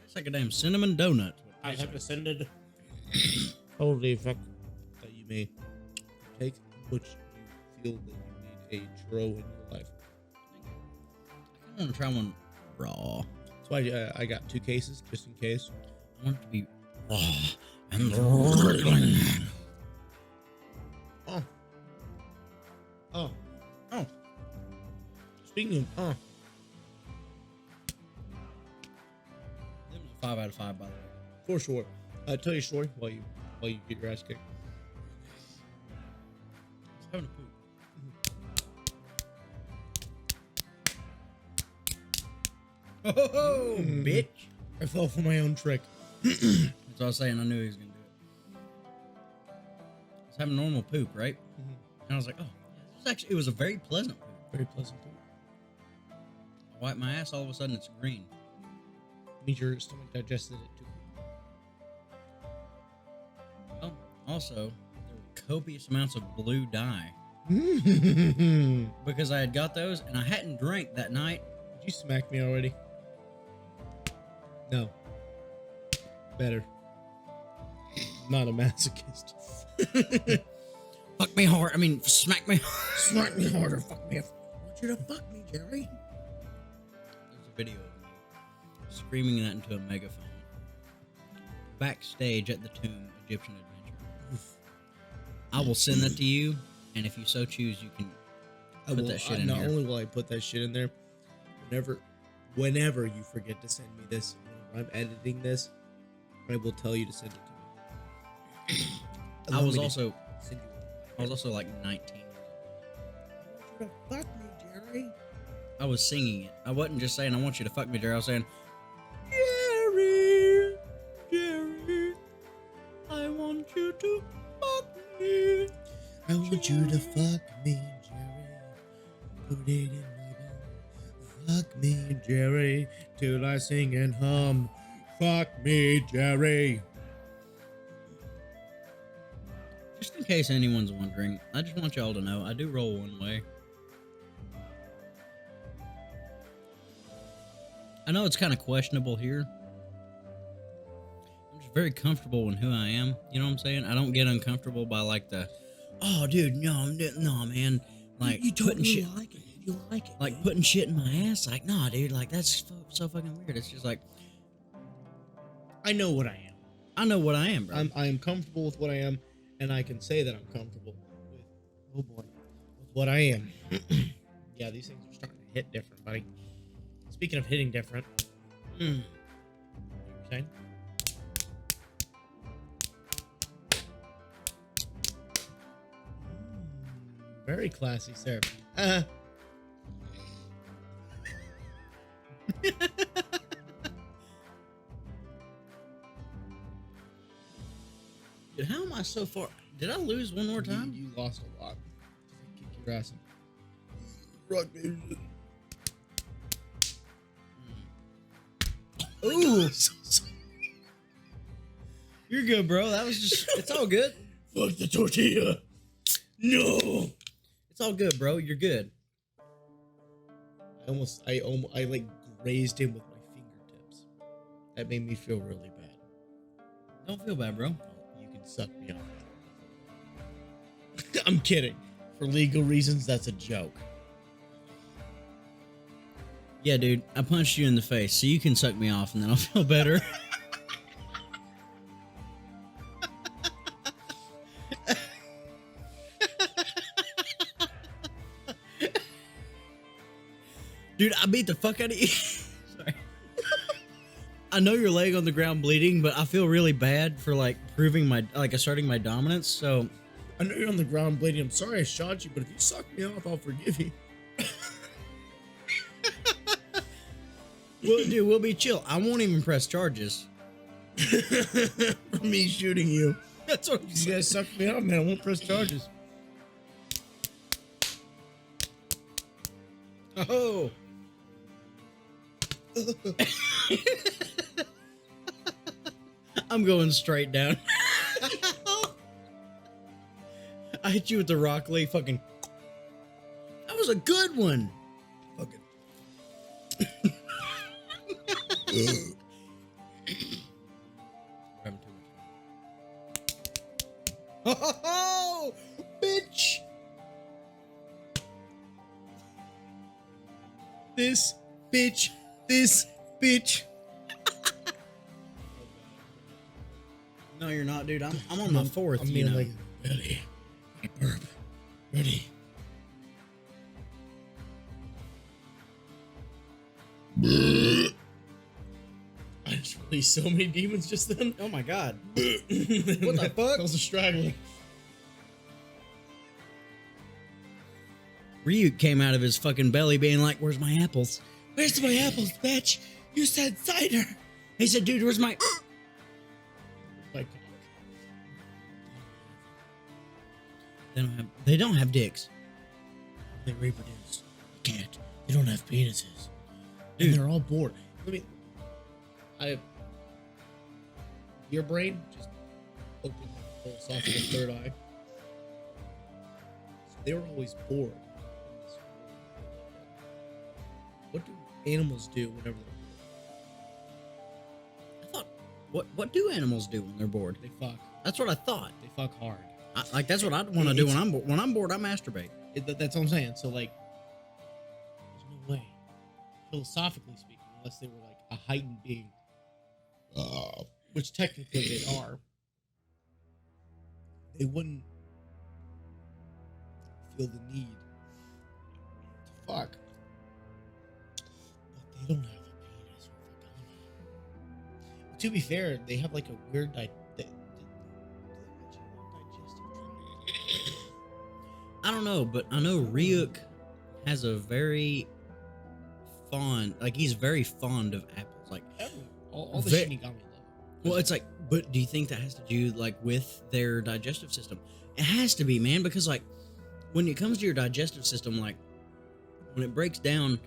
It's like a damn cinnamon donut. I have ascended. Holy fuck. That you may take which you feel that you need a churro in your life. I want to try one raw. That's why I got 2 cases, just in case. I want it to be raw and gurgling. Oh. Oh. Oh. Speaking of, It was a 5 out of 5, by the way. for sure. Tell your story while you get your ass kicked. I was having a poop. Oh, bitch. I fell for my own trick. That's what I was saying. I knew he was going to do it. I was having normal poop, right? And I was like, oh, it was a very pleasant poop. Very pleasant poop. I wipe my ass, all of a sudden it's green. Means your stomach digested it too. Well, also, there were copious amounts of blue dye. Because I had got those and I hadn't drank that night. Did you smack me already? No. Better. Not a masochist. Fuck me hard. I mean, smack me. Smack me harder. Fuck me. I want you to fuck me, Jerry. There's a video of me screaming that into a megaphone. Backstage at the Tomb Egyptian Adventure. I will send that to you, and if you so choose, you can put that shit in Not here. only will I put that shit in there, whenever you forget to send me this, when I'm editing this, I will tell you to send it to me. I was also Send you like 19. I want you to fuck me, Jerry. I was singing it. I wasn't just saying I want you to fuck me, Jerry. I was saying, Jerry, Jerry, I want you to fuck me. I want you to fuck me, Jerry. Put it in my mouth. Fuck me, Jerry, till I sing and hum. Fuck me, Jerry. just in case anyone's wondering, I just want y'all to know I do roll one way. I know it's kind of questionable here. I'm just very comfortable in who I am. You know what I'm saying? I don't get uncomfortable by like the, oh, dude, no, man. Like You don't putting really shit, like it. You like it. like putting shit in my ass. Like, nah, dude, like that's so fucking weird. It's just like, I know what I am. I know what I am, bro. I am comfortable with what I am, and I can say that I'm comfortable with, oh boy, with what I am. Yeah, these things are starting to hit different, buddy. Speaking of hitting different, okay. Very classy, sir. Dude, how am I so far? Did I lose one more time? You lost a lot. Kick your ass. Rock music. Ooh. You're good, bro. That was just, it's all good. Fuck the tortilla. No. It's all good, bro. You're good. I like grazed him with my finger. That made me feel really bad. Don't feel bad, bro. You can suck me off. I'm kidding. For legal reasons, that's a joke. Yeah, dude, I punched you in the face, so you can suck me off, and then I'll feel better. Dude, I beat the fuck out of you. Sorry. I know you're laying on the ground bleeding, but I feel really bad for like asserting my dominance. So I know you're on the ground bleeding. I'm sorry I shot you, but if you suck me off, I'll forgive you. well, dude, we'll be chill. I won't even press charges For me shooting you. That's what You guys suck me off, man. I won't press charges. Oh. I'm going straight down. I hit you with the Rock Lee fucking. That was a good one. Fucking. Oh, bitch. This bitch. This bitch. No, you're not, dude. I'm on my fourth. I'm you being know. like, ready. I burp. Ready. I just released so many demons just then. Oh my god. What the fuck? I was straggling. Ryuk came out of his fucking belly being like, "Where's my apples? Where's my apples, bitch? You said cider." He said, "Dude, where's my?" Like, They don't have dicks. they reproduce. You can't. They don't have penises. Dude. And they're all bored. Your brain just opened my philosophical third eye. So they were always bored. What do animals do whenever they're I thought, what do animals do when they're bored? bored? They fuck. That's what I thought. They fuck hard. Like that's what I want to do when I'm bored. When I'm bored, I masturbate. That's what I'm saying. So like, there's no way, philosophically speaking, unless they were like a heightened being, which technically they are, they wouldn't feel the need to fuck. But they don't have a penis or vagina. To be fair, they have like a weird I don't know, but I know Ryuk has a very fond, like he's very fond of apples. Like, all the Ve- Shinigami love. well, it's like, but do you think that has to do like with their digestive system? It has to be, man, because like when it comes to your digestive system, like when it breaks down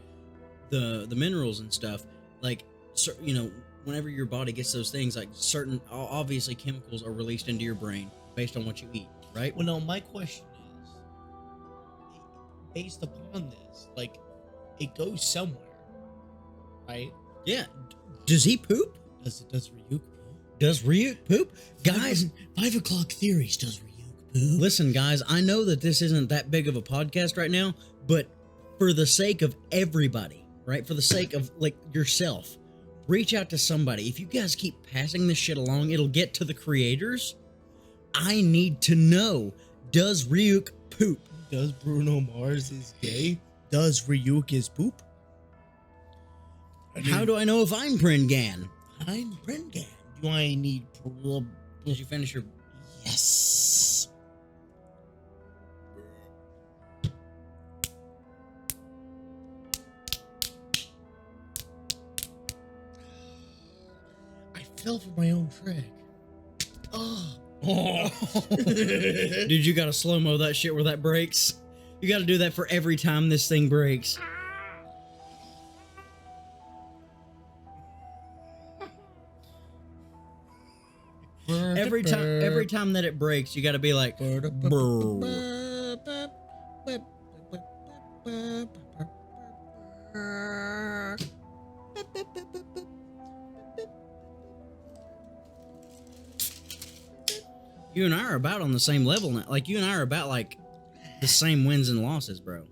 the minerals and stuff, like you know, whenever your body gets those things, like certain obviously chemicals are released into your brain based on what you eat, right? Well, no, my question is, based upon this, like, it goes somewhere, right? Yeah. Does he poop? Does Ryuk poop? Does Ryuk poop? Guys, 5 o'clock theories. Does Ryuk poop? listen, guys, I know that this isn't that big of a podcast right now, but for the sake of everybody, right? For the sake of like yourself, reach out to somebody. If you guys keep passing this shit along, it'll get to the creators. I need to know, does Ryuk poop? Does Bruno Mars is gay? Does Ryuk is poop? How do I know if I'm Pringan? I'm Brendan. Do I need Did you finish your... Yes. I fell for my own trick. Oh. Dude, you gotta slow-mo that shit where that breaks. You gotta do that for every time this thing breaks. Every time that it breaks, you gotta be like, brr. You and I are about on the same level now. Like, you and I are about, like, the same wins and losses, bro.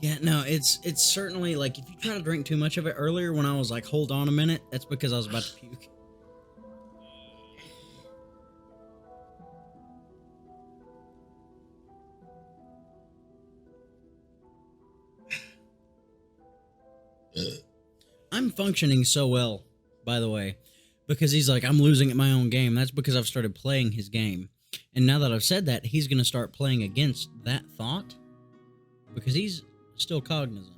Yeah, no, it's certainly, like, if you try to drink too much of it earlier when I was like, hold on a minute, that's because I was about to puke. I'm functioning so well, by the way, because he's like, I'm losing at my own game. That's because I've started playing his game. And now that I've said that, he's going to start playing against that thought because he's still cognizant.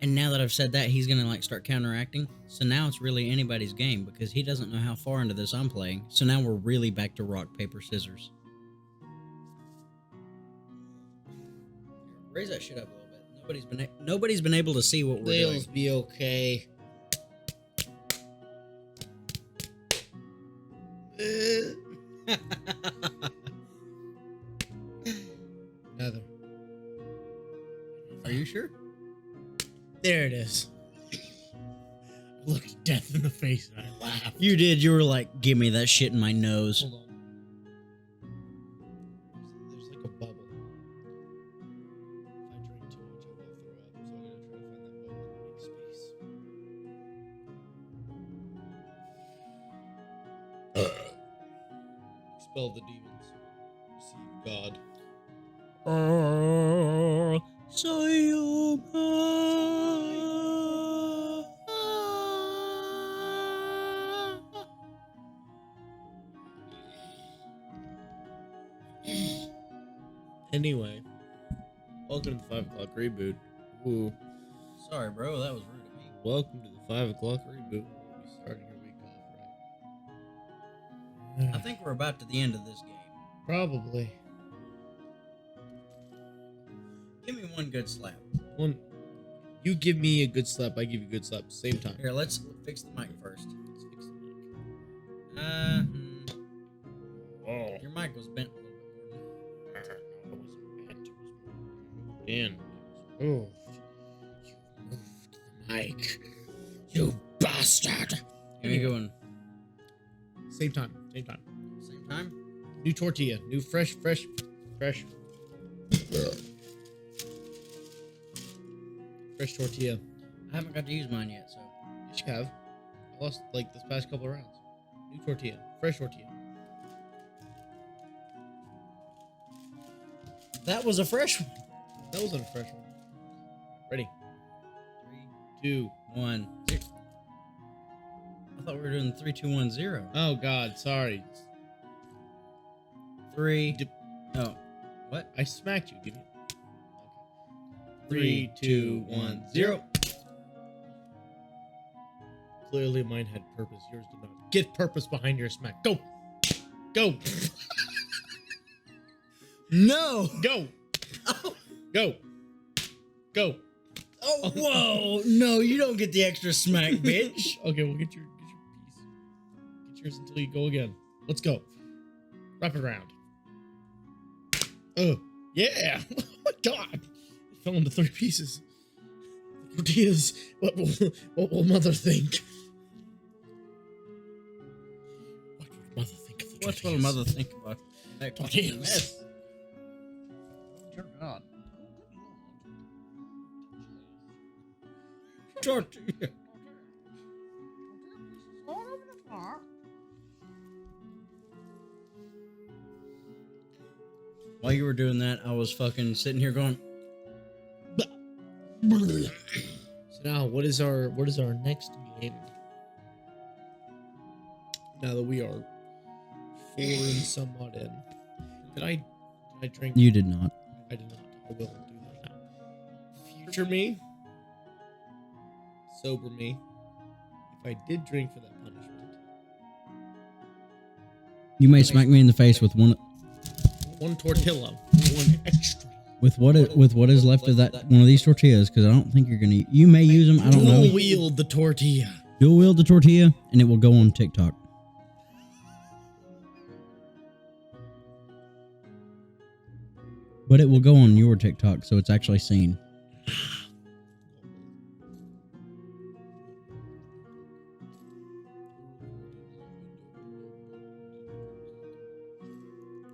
And now that I've said that, he's going to like start counteracting. So now it's really anybody's game because he doesn't know how far into this I'm playing. So now we're really back to rock, paper, scissors. Raise that shit up a little bit. Nobody's been able to see what we're doing. They'll be okay. Another. Are you sure? There it is. I looked death in the face and I laughed. You did. You were like, give me that shit in my nose. Hold on. There's like a bubble. If I drink too much, I will throw up. So I'm gonna try to find that bubble and make space. Expel the demons. Receive God. Anyway, welcome to the 5 o'clock reboot. Ooh. Sorry, bro. That was rude of me. Welcome to the 5 o'clock reboot. We'll be starting your week off, right? I think we're about to the end of this game. Probably. Give me one good slap. One. You give me a good slap, I give you a good slap. Same time. Here, let's fix the mic first. Let's fix the mic. Oh. Your mic was bent a little bit more. It wasn't bent. It was moved in. It was moved. You moved the mic. You bastard. Here you going. Same time. Same time. Same time? New tortilla. New fresh. Fresh tortilla. I haven't got to use mine yet, so. You should have. I lost like this past couple of rounds. New tortilla. Fresh tortilla. That was a fresh one. That wasn't a fresh one. Ready? 3, 2, 1, 0. I thought we were doing 3, 2, 1, 0. Oh God, sorry. 3. Oh, what? I smacked you. Give me. Okay. 3, 2, 1, 0. Clearly, mine had purpose. Yours did not. Get purpose behind your smack. Go. Go. No. Go. Go. Go. Oh, whoa. No, you don't get the extra smack, bitch. Okay, we'll get your piece. Get yours until you go again. Let's go. Wrap it around. Oh, yeah. Oh my God. It fell into 3 pieces. The tortillas. What will mother think? What would mother think of the What tortillas? will mother think about that Tortillas. mess? Dear God. Tortilla. While you were doing that, I was fucking sitting here going. So now, what is our next game? Now that we are 4 and somewhat in, did I drink? You did not. I did not. I will do that now. Future me, sober me. If I did drink for that punishment, You may smack me in the face with one tortilla, 1 extra. with what is left of that one of these tortillas, because I don't think you're gonna. You may use them. I don't know. Dual wield the tortilla. Dual wield the tortilla, and it will go on TikTok. But it will go on your TikTok, so it's actually seen.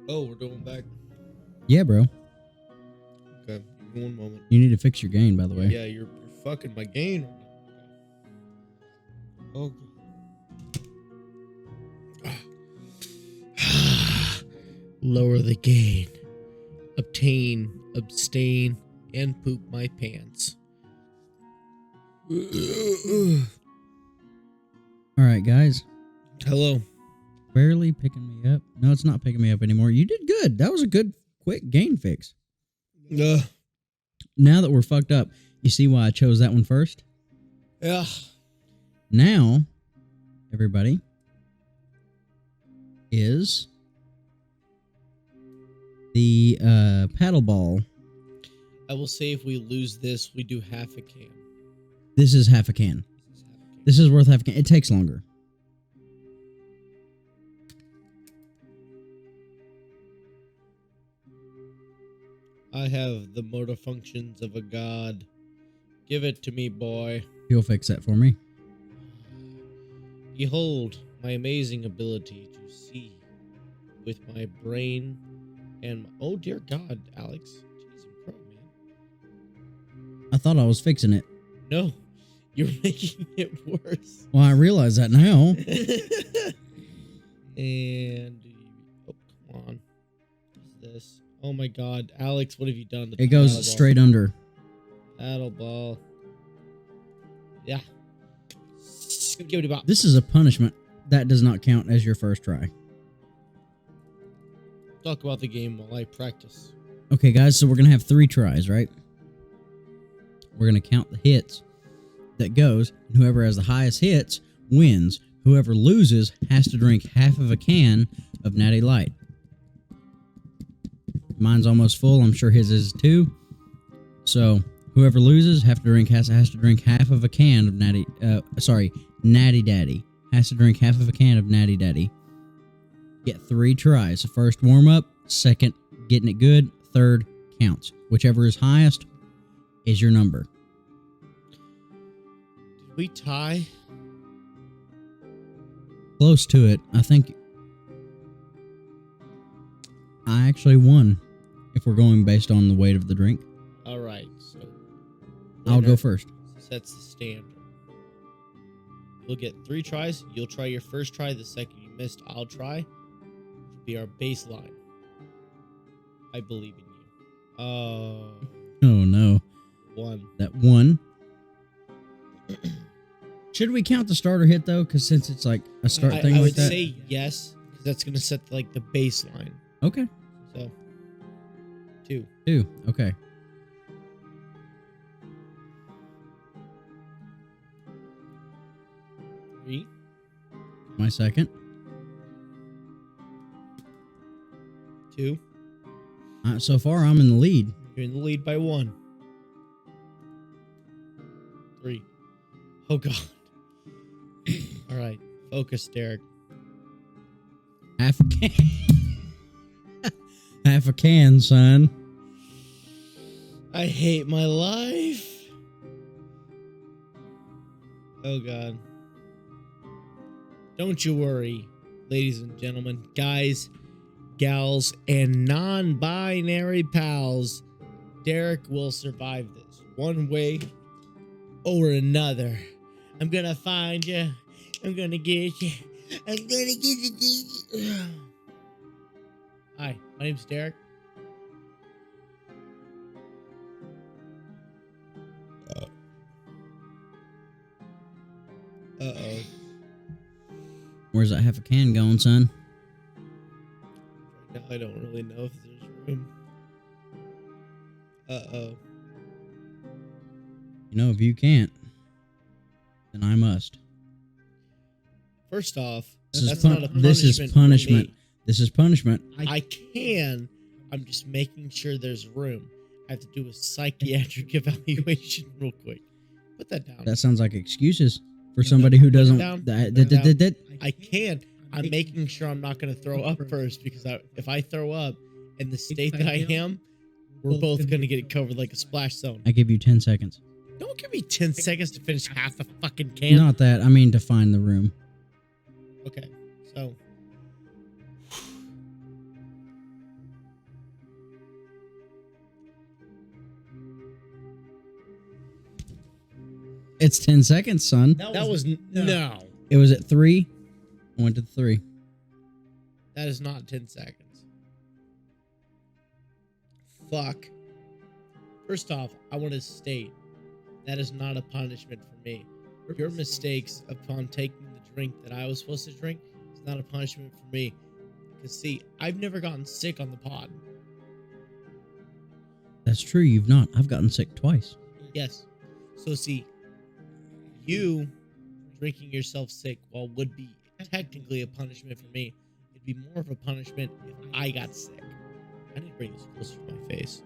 Oh, we're going back. Yeah, bro. Okay, give me 1 moment. You need to fix your gain, by the way. Yeah, you're fucking my gain. Oh. Lower the gain. Obtain, abstain, and poop my pants. All right, guys. Hello. Barely picking me up. No, it's not picking me up anymore. You did good. That was a good, quick gain fix. Now that we're fucked up, you see why I chose that one first? Yeah. Now, everybody, is the paddle ball. I will say if we lose this, we do half a can. This is half a can. This is worth half a can. It takes longer. I have the motor functions of a god. Give it to me, boy. You'll fix that for me. Behold my amazing ability to see with my brain and... Oh, dear God, Alex. Jeez, I'm pro, man. I thought I was fixing it. No, you're making it worse. Well, I realize that now. And... Oh, come on. What is this? Oh, my God. Alex, what have you done? It goes straight under. Paddle ball. Yeah. Give it a bop. This is a punishment. That does not count as your first try. Talk about the game while I practice. Okay, guys, so we're going to have 3 tries, right? We're going to count the hits that goes, and whoever has the highest hits wins. Whoever loses has to drink half of a can of Natty Light. Mine's almost full. I'm sure his is too. So whoever loses has to drink half of a can of Natty Daddy. Has to drink half of a can of Natty Daddy. Get 3 tries. The first warm up, second getting it good, third counts. Whichever is highest is your number. Did we tie? Close to it. I think I actually won. If we're going based on the weight of the drink. All right, so I'll go first. Sets the standard. You'll get 3 tries. You'll try your first try. The second you missed, I'll try. Which will be our baseline. I believe in you. Oh no. 1. That 1. Should we count the starter hit though? Because since it's like a start thing I like that. would say yes, because that's gonna set like the baseline. Okay. So 2. 2. Okay. Three. My second. 2. So far, I'm in the lead. You're in the lead by 1. 3. Oh God. All right, focus, Derek. Half a can. Half a can, son. I hate my life. Oh God. Don't you worry, ladies and gentlemen, guys, gals, and non-binary pals. Derek will survive this one way or another. I'm gonna find you. I'm gonna get you. I'm gonna get you. Hi, my name's Derek. Uh-oh. Where's that half a can going, son? Right now, I don't really know if there's room. Uh-oh. You know, if you can't, then I must. First off, This is that's not a punishment. This is for punishment. me. This is punishment. I can. I'm just making sure there's room. I have to do a psychiatric evaluation real quick. Put that down. That sounds like excuses. For somebody who doesn't. Down. I can. I'm making sure I'm not going to throw up first because if I throw up in the state that I am, we're both going to get covered like a splash zone. I give you 10 seconds. Don't give me 10 seconds to finish half the fucking can. Not that. I mean to find the room. Okay, so. It's 10 seconds, son. That was no. It was at 3. I went to 3. That is not 10 seconds. Fuck. First off, I want to state that is not a punishment for me. Your mistakes upon taking the drink that I was supposed to drink is not a punishment for me. Because, see, I've never gotten sick on the pod. That's true. You've not. I've gotten sick twice. Yes. So, see, you drinking yourself sick, while would be technically a punishment for me, it'd be more of a punishment if I got sick. I need to bring this closer to my face.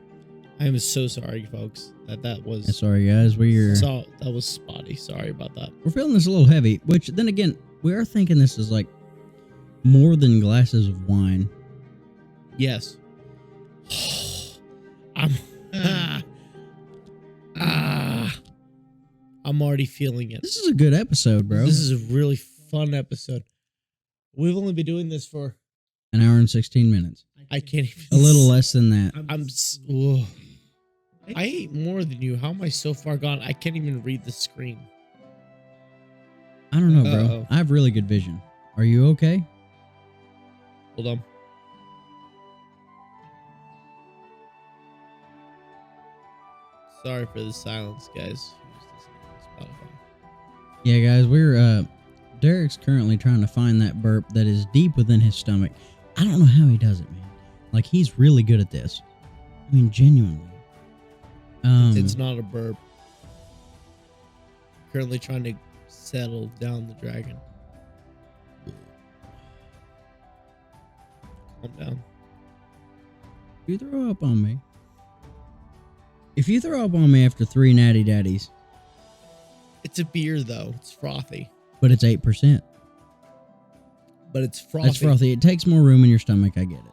I am so sorry, folks. That was. Yeah, sorry, guys. That was spotty. Sorry about that. We're feeling this a little heavy. Which then again, we are thinking this is like more than glasses of wine. Yes. I'm already feeling it. This is a good episode, bro. This is a really fun episode. We've only been doing this for an hour and 16 minutes. I can't even. A little less than that. I ate more than you. How am I so far gone? I can't even read the screen. I don't know, bro. Uh-oh. I have really good vision. Are you okay? Hold on. Sorry for the silence, guys. Yeah, guys, we're Derek's currently trying to find that burp that is deep within his stomach. I don't know how he does it, man. Like, he's really good at this. I mean, genuinely. It's not a burp. Currently trying to settle down the dragon. Calm down. You throw up on me. If you throw up on me after 3 Natty Daddies. It's a beer, though. It's frothy. But it's 8%. But it's frothy. That's frothy. It takes more room in your stomach. I get it.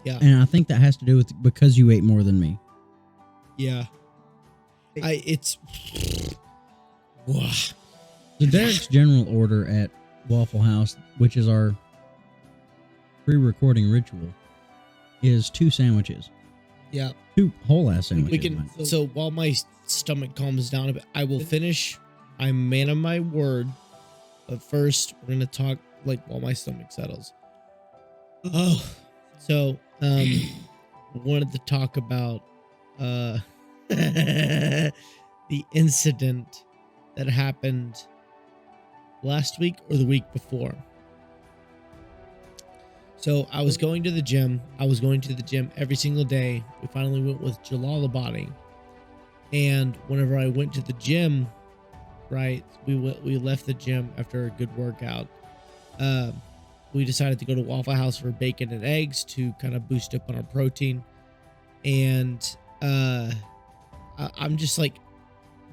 Yeah. And I think that has to do with because you ate more than me. Yeah. It's. So Derek's general order at Waffle House, which is our pre-recording ritual, is 2 sandwiches. Yeah. 2 whole ass sandwiches. We can. So while my stomach calms down a bit, I will finish. I'm a man of my word. But first, we're gonna talk like while my stomach settles. Oh, so wanted to talk about the incident that happened last week or the week before. So I was going to the gym. I was going to the gym every single day. We finally went with Jalalabadi. And whenever I went to the gym, right, we left the gym after a good workout. We decided to go to Waffle House for bacon and eggs to kind of boost up on our protein. And I'm just like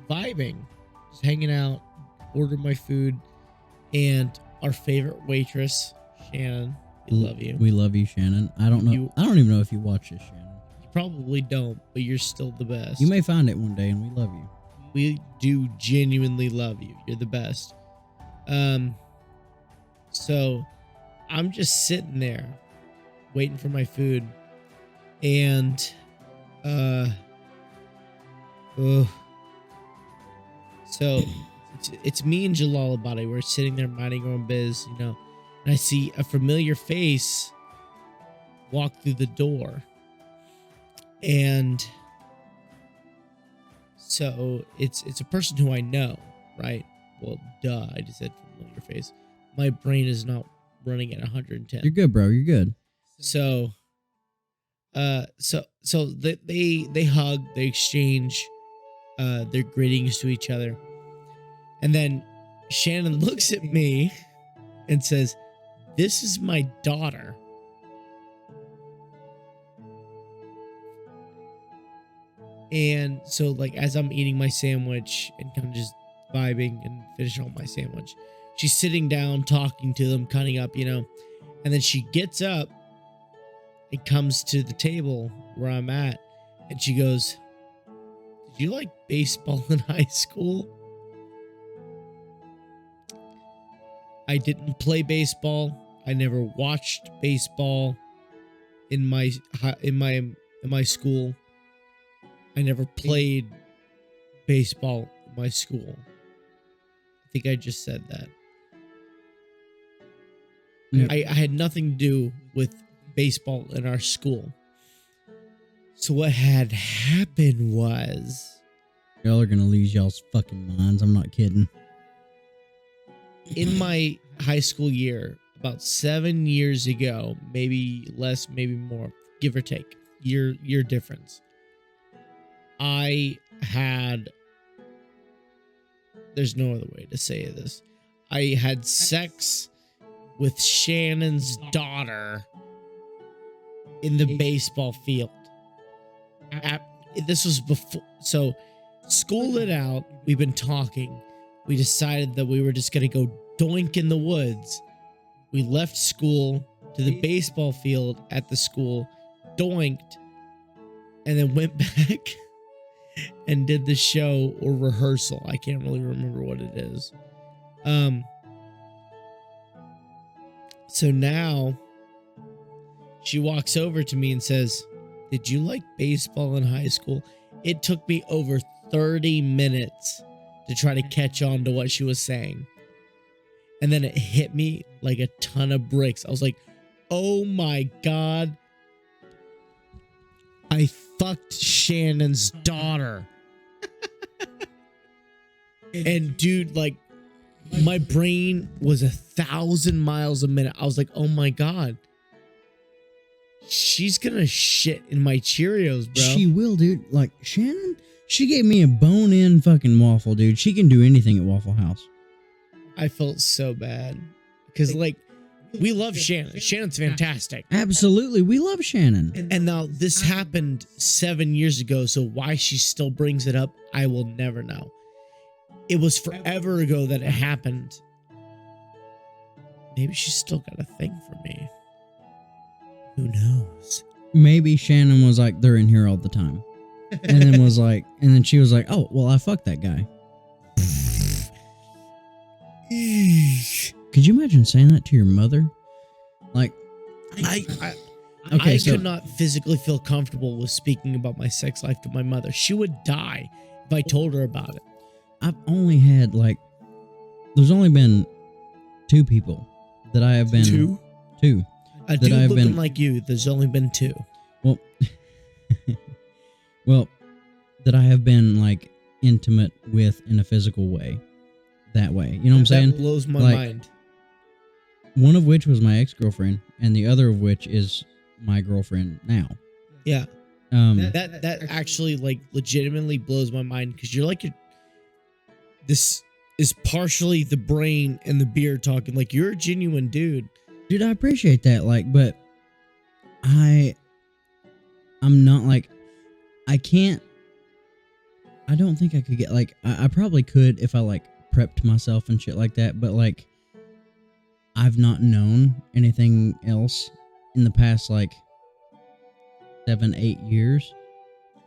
vibing, just hanging out, ordered my food, and our favorite waitress, Shannon. We love you. We love you, Shannon. I don't know. I don't even know if you watch this, Shannon. You probably don't, but you're still the best. You may find it one day, and we love you. We do genuinely love you. You're the best. So I'm just sitting there waiting for my food, and so it's me and Jalalabadi. We're sitting there minding our own biz, you know, and I see a familiar face walk through the door, and so it's a person who I know, right? Well, duh, I just said familiar face. My brain is not running at 110. You're good, bro. You're good. So they hug, they exchange their greetings to each other. And then Shannon looks at me and says, "This is my daughter." And so, like, as I'm eating my sandwich and kind of just vibing and finishing all my sandwich. She's sitting down, talking to them, cutting up, and then she gets up and comes to the table where I'm at, and she goes, "Did you like baseball in high school?" I didn't play baseball. I never watched baseball in my school. I never played baseball in my school. I think I just said that. Yeah. I had nothing to do with baseball in our school. So what had happened was, Y'all are gonna lose y'all's fucking minds. I'm not kidding. in my high school year, about 7 years ago, maybe less, maybe more, give or take, year difference, I had, there's no other way to say this, I had sex with Shannon's daughter in the baseball field. This was before, so school lit out, we've been talking, we decided that we were just going to go doink in the woods. We left school to the baseball field at the school, doinked, and then went back and did the show or rehearsal. I can't really remember what it is. So now she walks over to me and says, "Did you like baseball in high school?" It took me over 30 minutes to try to catch on to what she was saying. And then it hit me like a ton of bricks. I was like, oh my God. I fucked Shannon's daughter. And dude, like, my brain was 1,000 miles a minute. I was like, oh my God. She's gonna shit in my Cheerios, bro. She will, dude. Like, Shannon, she gave me a bone-in fucking waffle, dude. She can do anything at Waffle House. I felt so bad. Because, like, we love Shannon. Shannon's fantastic. Absolutely. We love Shannon. And now this happened 7 years ago, so why she still brings it up, I will never know. It was forever ago that it happened. Maybe she's still got a thing for me. Who knows? Maybe Shannon was like, they're in here all the time. And then was like, and then she was like, oh, well, I fucked that guy. Could you imagine saying that to your mother? Like, I okay, so could not physically feel comfortable with speaking about my sex life to my mother. She would die if I told her about it. I've only had like, there's only been 2 people that I have been. Two? A That dude I've looking been- like you, there's only been 2. Well, well, that I have been like intimate with in a physical way. That way. You know what I'm saying? That blows my Like, mind. One of which was my ex-girlfriend, and the other of which is my girlfriend now. Yeah. Um, That actually, like, legitimately blows my mind, because you're like, this is partially the brain and the beer talking. Like, you're a genuine dude. dude, I appreciate that. Like, but I'm not like, I don't think I could get like, I probably could if I like prepped myself and shit like that. But like, I've not known anything else in the past like 7-8 years.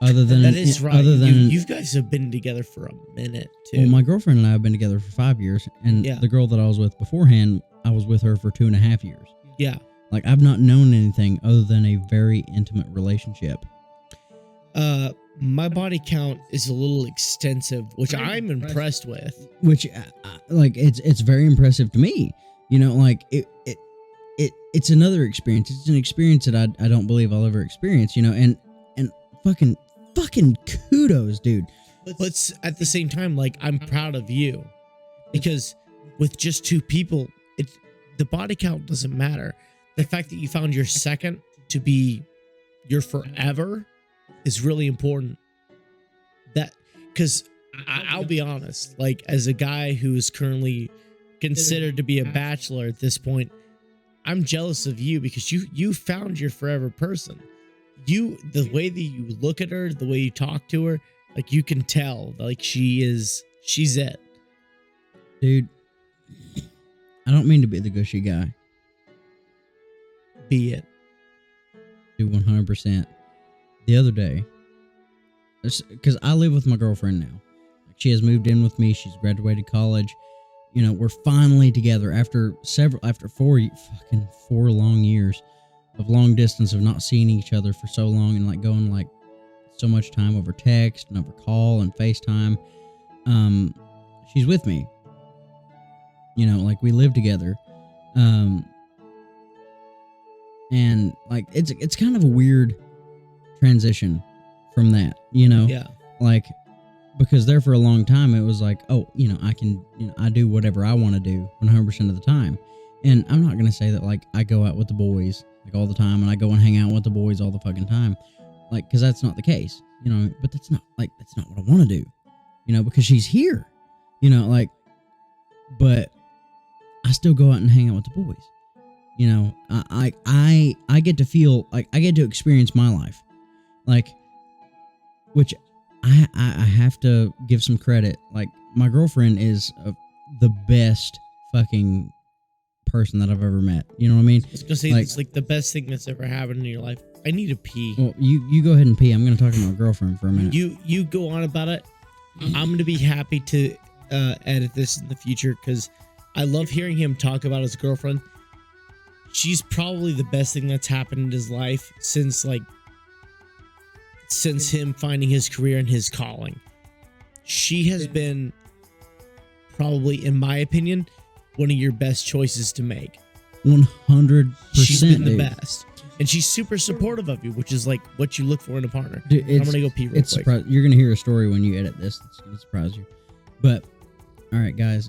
Other than That is right. Other than you guys have been together for a minute, too. well, my girlfriend and I have been together for 5 years, and Yeah. the girl that I was with beforehand, I was with her for 2.5 years. Yeah. Like, I've not known anything other than a very intimate relationship. My body count is a little extensive, which I'm impressed with. Which, like, it's very impressive to me. You know, like it's another experience. It's an experience that I don't believe I'll ever experience. You know, and fucking kudos, dude. But at the same time, like, I'm proud of you, because with just 2 people, the body count doesn't matter. The fact that you found your second to be your forever is really important. That, because I'll be honest, like, as a guy who is currently considered to be a bachelor at this point, I'm jealous of you, because you found your forever person. The way that you look at her, the way you talk to her, like, you can tell, like, she's it. Dude, I don't mean to be the gushy guy. Be it. Dude, 100%. The other day, because I live with my girlfriend now. She has moved in with me. She's graduated college. You know, we're finally together after 4 long years of long distance of not seeing each other for so long and like going like so much time over text and over call and FaceTime. She's with me. You know, like we live together. And like it's kind of a weird transition from that, you know? Yeah. Like, because there for a long time it was like, oh, you know, I do whatever I want to do 100% of the time. And I'm not going to say that like I go out with the boys like all the time and I go and hang out with the boys all the fucking time. Like, because that's not the case, you know, but that's not what I want to do, you know, because she's here, you know, like, but I still go out and hang out with the boys. You know, I get to feel like I get to experience my life, like, which I have to give some credit. Like, my girlfriend is the best fucking person that I've ever met. You know what I mean? I was gonna say, like, it's like the best thing that's ever happened in your life. I need to pee. Well, you go ahead and pee. I'm gonna talk to my girlfriend for a minute. You go on about it. I'm gonna be happy to edit this in the future because I love hearing him talk about his girlfriend. She's probably the best thing that's happened in his life since him finding his career and his calling. She has been probably, in my opinion, one of your best choices to make. 100%. She's been the dude. best. And she's super supportive of you, which is like what you look for in a partner. Dude, I'm going to go pee real quick. You're going to hear a story when you edit this. It's going to surprise you. But, all right, guys.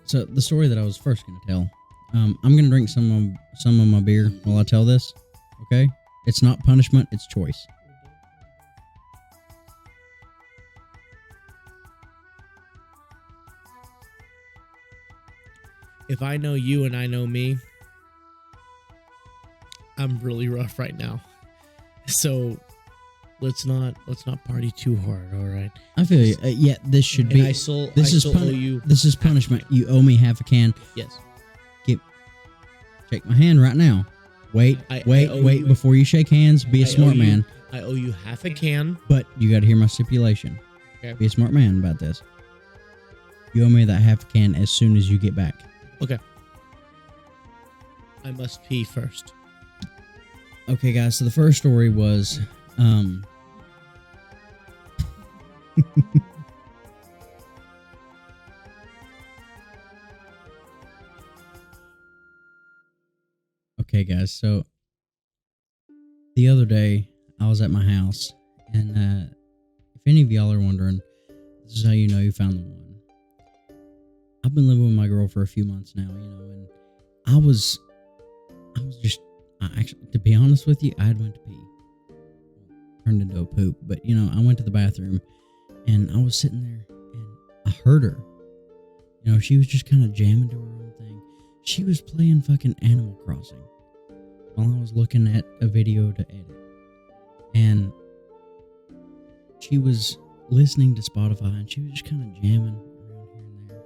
So, the story that I was first going to tell, I'm going to drink some of my beer while I tell this, okay? It's not punishment, it's choice. If I know you and I know me, I'm really rough right now. So let's not party too hard, all right? I feel you. Yeah, this should be. This owe you. This is punishment. You owe me half a can. Yes. Shake my hand right now. Wait before you shake hands. Be a smart man. I owe you half a can. But you got to hear my stipulation. Okay. Be a smart man about this. You owe me that half a can as soon as you get back. Okay. I must pee first. Okay, guys. So the first story was, okay, guys. So the other day I was at my house, and if any of y'all are wondering, this is how you know you found the one. I've been living with my girl for a few months now, you know, and I was just, actually, to be honest with you, I had went to pee. Turned into a poop, but, you know, I went to the bathroom, and I was sitting there, and I heard her. You know, she was just kind of jamming to her own thing. She was playing fucking Animal Crossing while I was looking at a video to edit. And she was listening to Spotify, and she was just kind of jamming around here and there.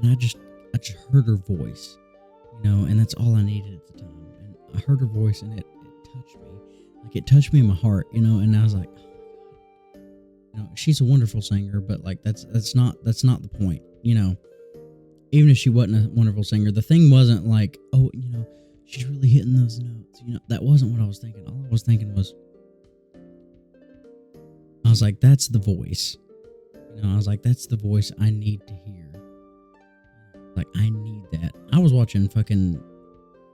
And I just heard her voice, you know, and that's all I needed at the time. And I heard her voice, and it touched me. Like, it touched me in my heart, you know, and I was like, oh, you know, she's a wonderful singer, but like, that's not the point, you know. Even if she wasn't a wonderful singer, the thing wasn't like, oh, you know, she's really hitting those notes, you know. That wasn't what I was thinking. All I was thinking was, I was like, that's the voice. You know, I was like, that's the voice I need to hear. Like, I need that. I was watching fucking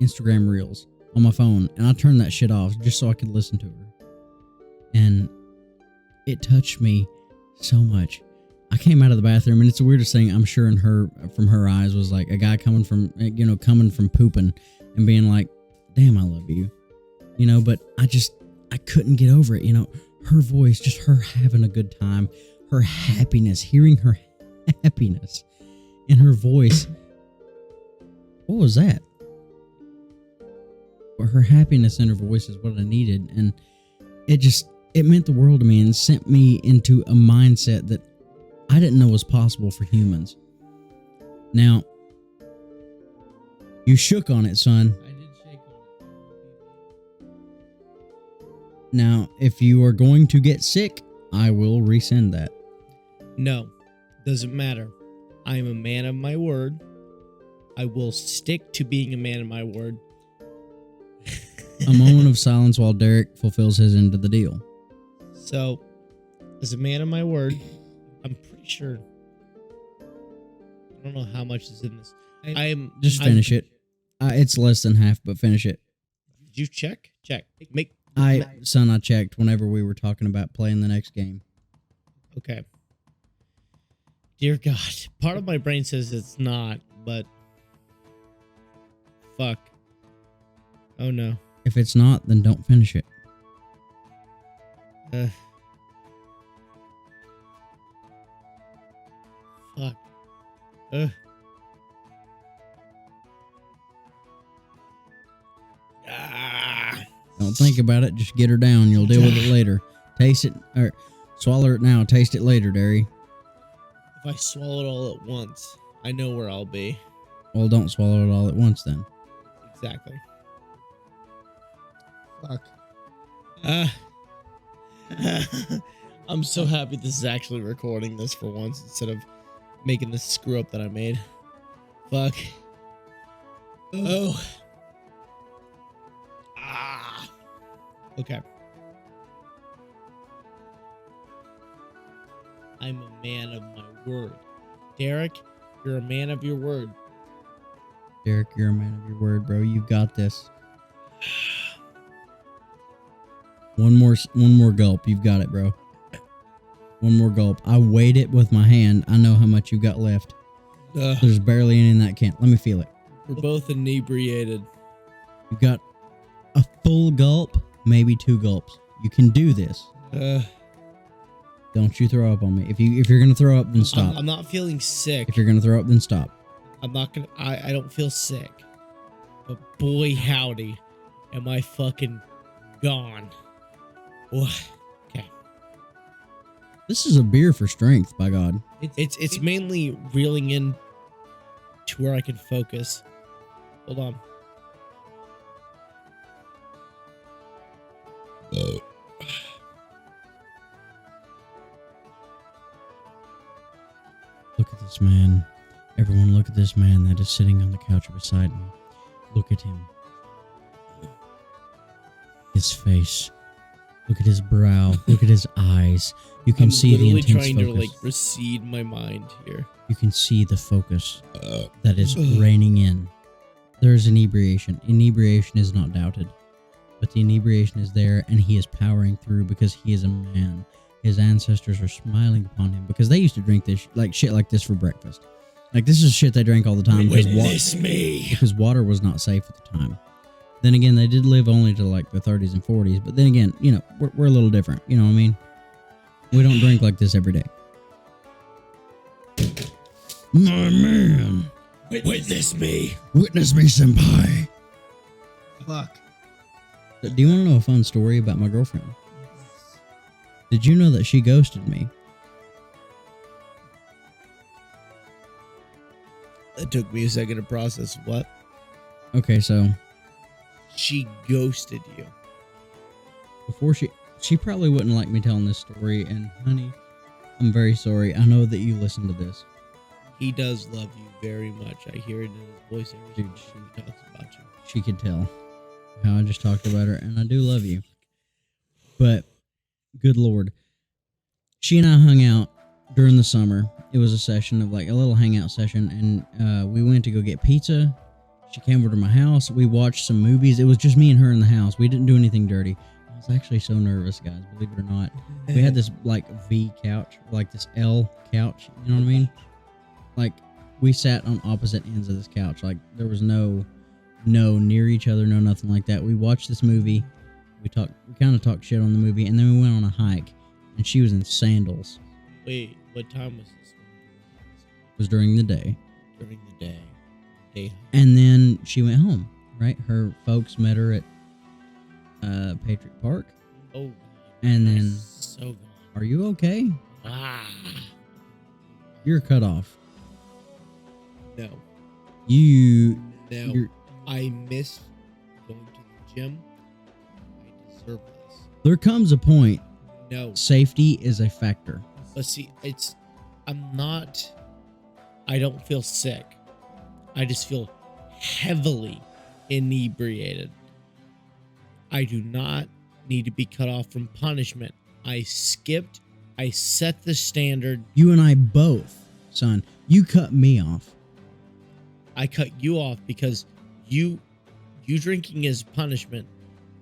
Instagram Reels on my phone, and I turned that shit off just so I could listen to her. And it touched me so much. I came out of the bathroom, and it's the weirdest thing, I'm sure, from her eyes was like a guy coming from pooping and being like, damn, I love you. You know, but I couldn't get over it. You know, her voice, just her having a good time, her happiness, hearing her happiness in her voice. What was that? But her happiness in her voice is what I needed. And it meant the world to me and sent me into a mindset that I didn't know was possible for humans. Now, you shook on it, son. I did shake on it. Now, if you are going to get sick, I will resend that. No, doesn't matter. I am a man of my word. I will stick to being a man of my word. A moment of silence while Derek fulfills his end of the deal. So, as a man of my word, I'm pretty sure. I don't know how much is in this. Just finish it. It's less than half, but finish it. Did you check? Check. I checked whenever we were talking about playing the next game. Okay. Dear God, part of my brain says it's not, but fuck. Oh no. If it's not, then don't finish it. Fuck. Don't think about it. Just get her down. You'll deal with it later. Taste it, or swallow it now. Taste it later, Derry. If I swallow it all at once, I know where I'll be. Well, don't swallow it all at once then. Exactly. Fuck. I'm so happy this is actually recording this for once instead of making this screw up that I made. Fuck. Oh. Ah. Okay. I'm a man of my word. Derek, you're a man of your word. Derek, you're a man of your word, bro. You got this. One more gulp. You've got it, bro. One more gulp. I weighed it with my hand. I know how much you got left. There's barely any in that can. Let me feel it. We're both inebriated. You got a full gulp, maybe 2 gulps. You can do this. Don't you throw up on me. If you're gonna throw up, then stop. I'm not feeling sick. If you're gonna throw up, then stop. I'm not gonna. I don't feel sick. But boy, howdy, am I fucking gone. Okay. This is a beer for strength, by God. It's mainly reeling in to where I can focus. Hold on. Look at this man. Everyone look at this man that is sitting on the couch beside me. Look at him. His face. Look at his brow. Look at his eyes. You can see the intense focus. I'm literally trying to recede my mind here. You can see the focus that is reigning in. There's inebriation. Inebriation is not doubted. But the inebriation is there, and he is powering through because he is a man. His ancestors are smiling upon him because they used to drink this shit like this for breakfast. Like, this is shit they drank all the time because water was not safe at the time. Then again, they did live only to like the 30s and 40s. But then again, you know, we're a little different. You know what I mean? We don't drink like this every day. My man. Witness me. Witness me, senpai. Fuck. Do you want to know a fun story about my girlfriend? Did you know that she ghosted me? It took me a second to process. What? Okay, so She ghosted you. before she probably wouldn't like me telling this story, and honey, I'm very sorry. I know that you listen to this. He does love you very much. I hear it in his voice every time he talks about you. She could tell how I just talked about her, and I do love you. But, good Lord. She and I hung out during the summer. It was a session of like a little hangout session, and we went to go get pizza. She came over to my house. We watched some movies. It was just me and her in the house. We didn't do anything dirty. I was actually so nervous, guys, believe it or not. We had this like V couch, like this L couch, you know what I mean? Like, we sat on opposite ends of this couch. Like, there was no near each other, no nothing like that. We watched this movie. We kind of talked shit on the movie, and then we went on a hike, and she was in sandals. Wait, what time was this? It was during the day. During the day. Day. And then she went home, right? Her folks met her at Patriot Park. Oh. And then, So gone. are you okay? Ah. You're cut off. No. You. No. You're, I miss going to the gym. I deserve this. there comes a point. No. Safety is a factor. But see, I don't feel sick. I just feel heavily inebriated. I do not need to be cut off from punishment. I skipped. I set the standard. You and I both, son. You cut me off. I cut you off because you drinking is punishment,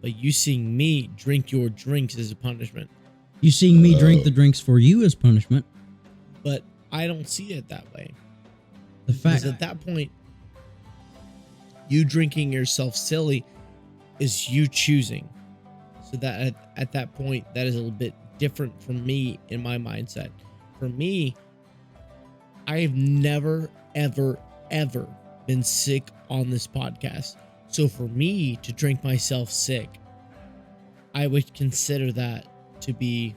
but you seeing me drink your drinks is a punishment. You seeing me drink the drinks for you as punishment. But I don't see it that way. The fact Because at that point, you drinking yourself silly is you choosing. So that at that point, that is a little bit different from me in my mindset. For me, I have never, ever, ever been sick on this podcast. So for me to drink myself sick, I would consider that to be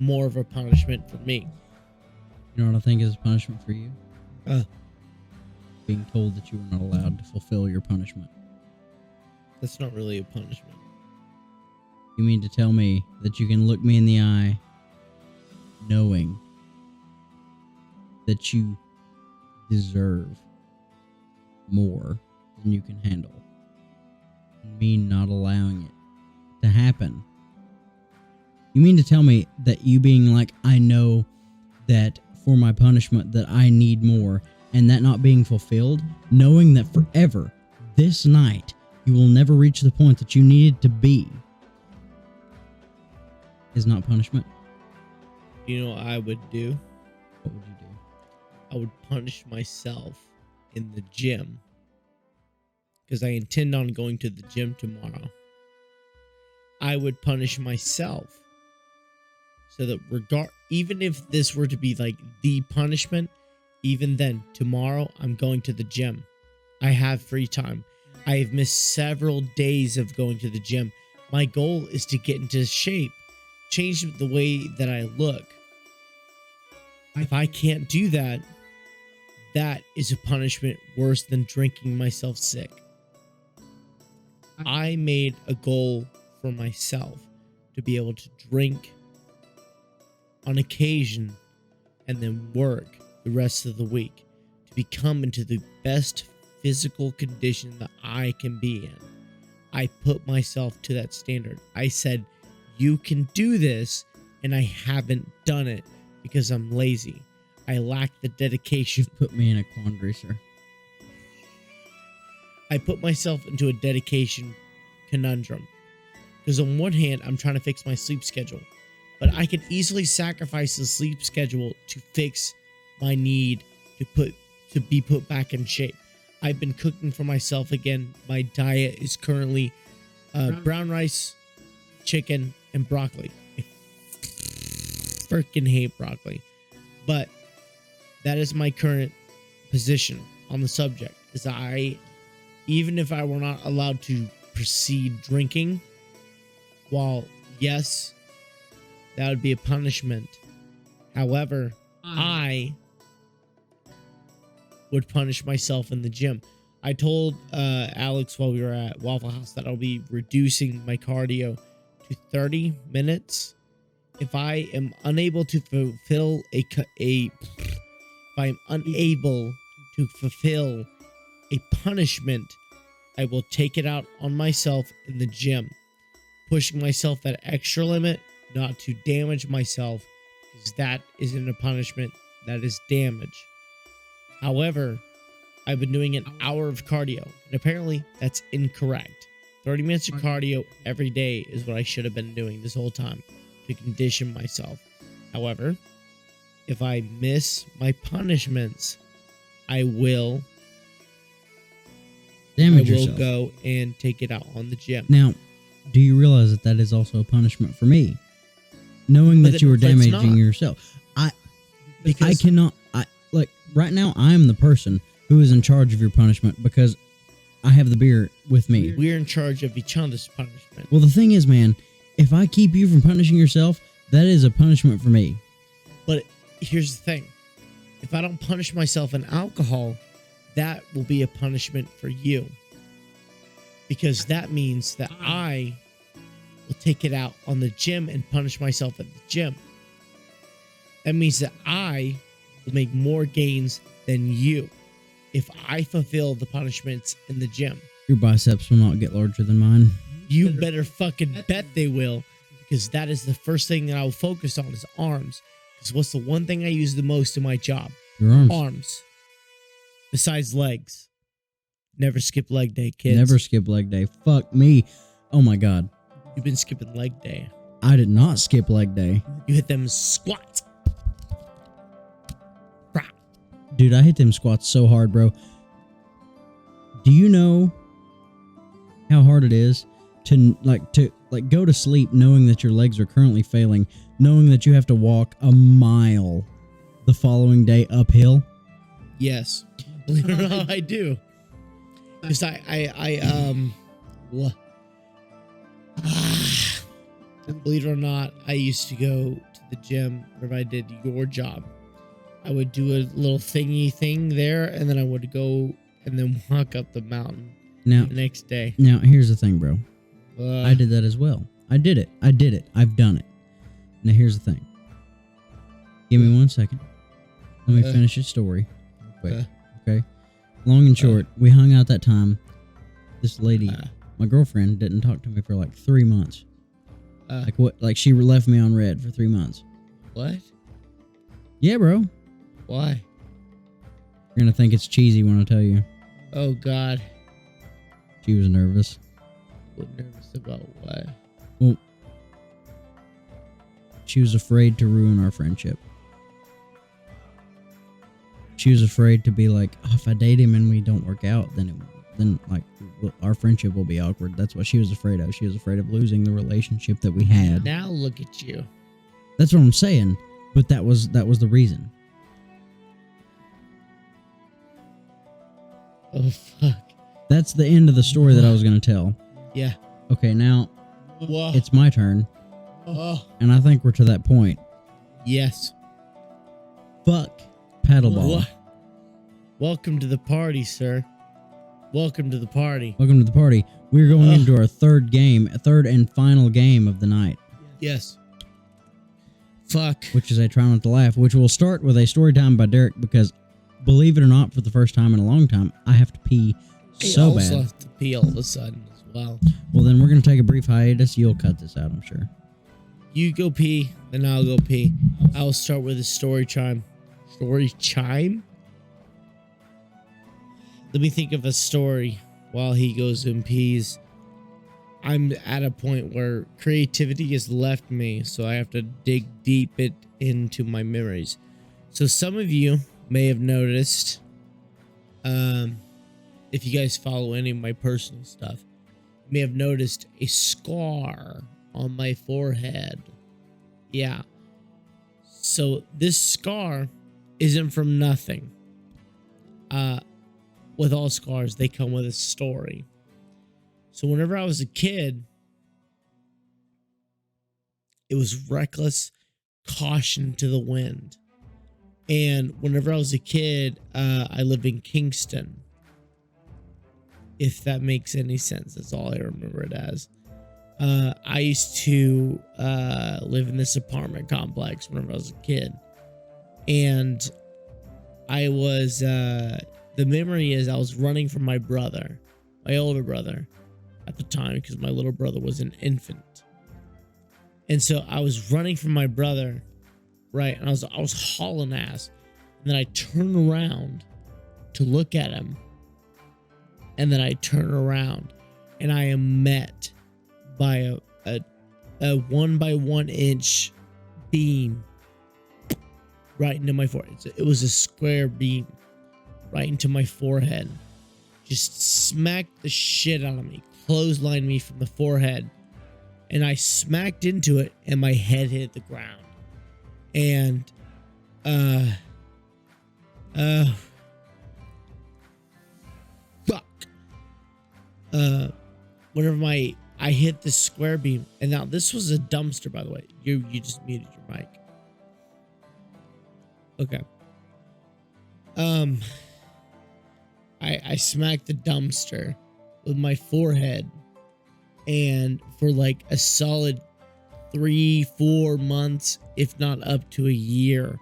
more of a punishment for me. You know what I think is a punishment for you? Uh. Being told that you were not allowed to fulfill your punishment. That's not really a punishment. You mean to tell me that you can look me in the eye knowing that you deserve more than you can handle, and me not allowing it to happen? You mean to tell me that you being like, I know that for my punishment that I need more, and that not being fulfilled, knowing that forever, this night, you will never reach the point that you needed to be, is not punishment? You know what I would do? What would you do? I would punish myself in the gym because I intend on going to the gym tomorrow. I would punish myself so that even if this were to be like the punishment, even then, tomorrow I'm going to the gym. I have free time. I have missed several days of going to the gym. My goal is to get into shape, change the way that I look. If I can't do that, that is a punishment worse than drinking myself sick. I made a goal for myself to be able to drink on occasion and then work the rest of the week to become into the best physical condition that I can be in. I put myself to that standard. I said, you can do this, and I haven't done it because I'm lazy. I lack the dedication. Put me in a quandary, sir. I put myself into a dedication conundrum because on one hand, I'm trying to fix my sleep schedule, but I could easily sacrifice the sleep schedule to fix my need to be put back in shape. I've been cooking for myself again. My diet is currently brown rice, chicken, and broccoli. I freaking hate broccoli. But that is my current position on the subject. Is even if I were not allowed to proceed drinking, while yes, that would be a punishment. However, I would punish myself in the gym. I told Alex while we were at Waffle House that I'll be reducing my cardio to 30 minutes. If I am unable to fulfill if I'm unable to fulfill a punishment, I will take it out on myself in the gym, pushing myself that extra limit, not to damage myself, because that isn't a punishment, that is damage. However, I've been doing an hour of cardio, and apparently that's incorrect. 30 minutes of cardio every day is what I should have been doing this whole time to condition myself. However, if I miss my punishments, I will damage yourself. Go and take it out on the gym. Now, do you realize that is also a punishment for me? Knowing that you were damaging yourself. I cannot, like, right now, I am the person who is in charge of your punishment because I have the beer with me. We're in charge of each other's punishment. Well, the thing is, man, if I keep you from punishing yourself, that is a punishment for me. But here's the thing. If I don't punish myself in alcohol, that will be a punishment for you. Because that means that I will take it out on the gym and punish myself at the gym. That means that I will make more gains than you if I fulfill the punishments in the gym. Your biceps will not get larger than mine. You better fucking bet they will, because that is the first thing that I will focus on is arms. Because what's the one thing I use the most in my job? Your arms. Arms. Besides legs. Never skip leg day, kids. Never skip leg day. Fuck me. Oh my God. You've been skipping leg day. I did not skip leg day. You hit them squats. Rah. Dude, I hit them squats so hard, bro. Do you know how hard it is to go to sleep knowing that your legs are currently failing, knowing that you have to walk a mile the following day uphill? Yes. Believe it or not, I do. Because believe it or not, I used to go to the gym whenever I did your job. I would do a little thingy thing there, and then I would go and then walk up the mountain Now, the next day. Now, here's the thing, bro. I did that as well. I did it. I've done it. Now, here's the thing. Give me 1 second. Let me finish your story real quick. Okay? Long and short, we hung out that time. This lady, my girlfriend, didn't talk to me for like 3 months. Like she left me on red for 3 months. What? Yeah, bro. Why? You're gonna think it's cheesy when I tell you. Oh, God. She was nervous. What nervous about what? Well, she was afraid to ruin our friendship. She was afraid to be like, oh, if I date him and we don't work out, then our friendship will be awkward. That's what she was afraid of. She was afraid of losing the relationship that we had. Now look at you. That's what I'm saying. But that was the reason. Oh, fuck. That's the end of the story that I was going to tell. Yeah. Okay, now Whoa. it's my turn. Oh. And I think we're to that point. Yes. Fuck paddleball. What? Welcome to the party, sir. Welcome to the party. Welcome to the party. We're going into our third and final game of the night. Yes. Fuck. Which is I Try Not to Laugh, which will start with a story time by Derek because, believe it or not, for the first time in a long time, I have to pee so I also bad. have to pee all of a sudden as well. Well, then we're going to take a brief hiatus. You'll cut this out, I'm sure. You go pee, then I'll go pee. I'll start with a story chime. Story chime? Let me think of a story while he goes and pees. I'm at a point where creativity has left me, so I have to dig deep into my memories. So some of you may have noticed, if you guys follow any of my personal stuff, you may have noticed a scar on my forehead. Yeah. So this scar isn't from nothing. With all scars, they come with a story. So whenever I was a kid, it was reckless caution to the wind. And whenever I was a kid, I lived in Kingston. If that makes any sense, that's all I remember it as. I used to live in this apartment complex whenever I was a kid. And I was, the memory is I was running from my brother, my older brother at the time, because my little brother was an infant. And so I was running from my brother, right? And I was hauling ass. And then I turn around to look at him. And then I turn around and I am met by a 1 by 1 inch beam right into my forehead. It was a square beam right into my forehead. Just smacked the shit out of me, clotheslined me from the forehead, and I smacked into it, and my head hit the ground. And fuck. Whenever I hit this square beam, and now this was a dumpster, by the way. You just muted your mic. Okay. I smacked the dumpster with my forehead, and for like a solid 3-4 months, if not up to a year,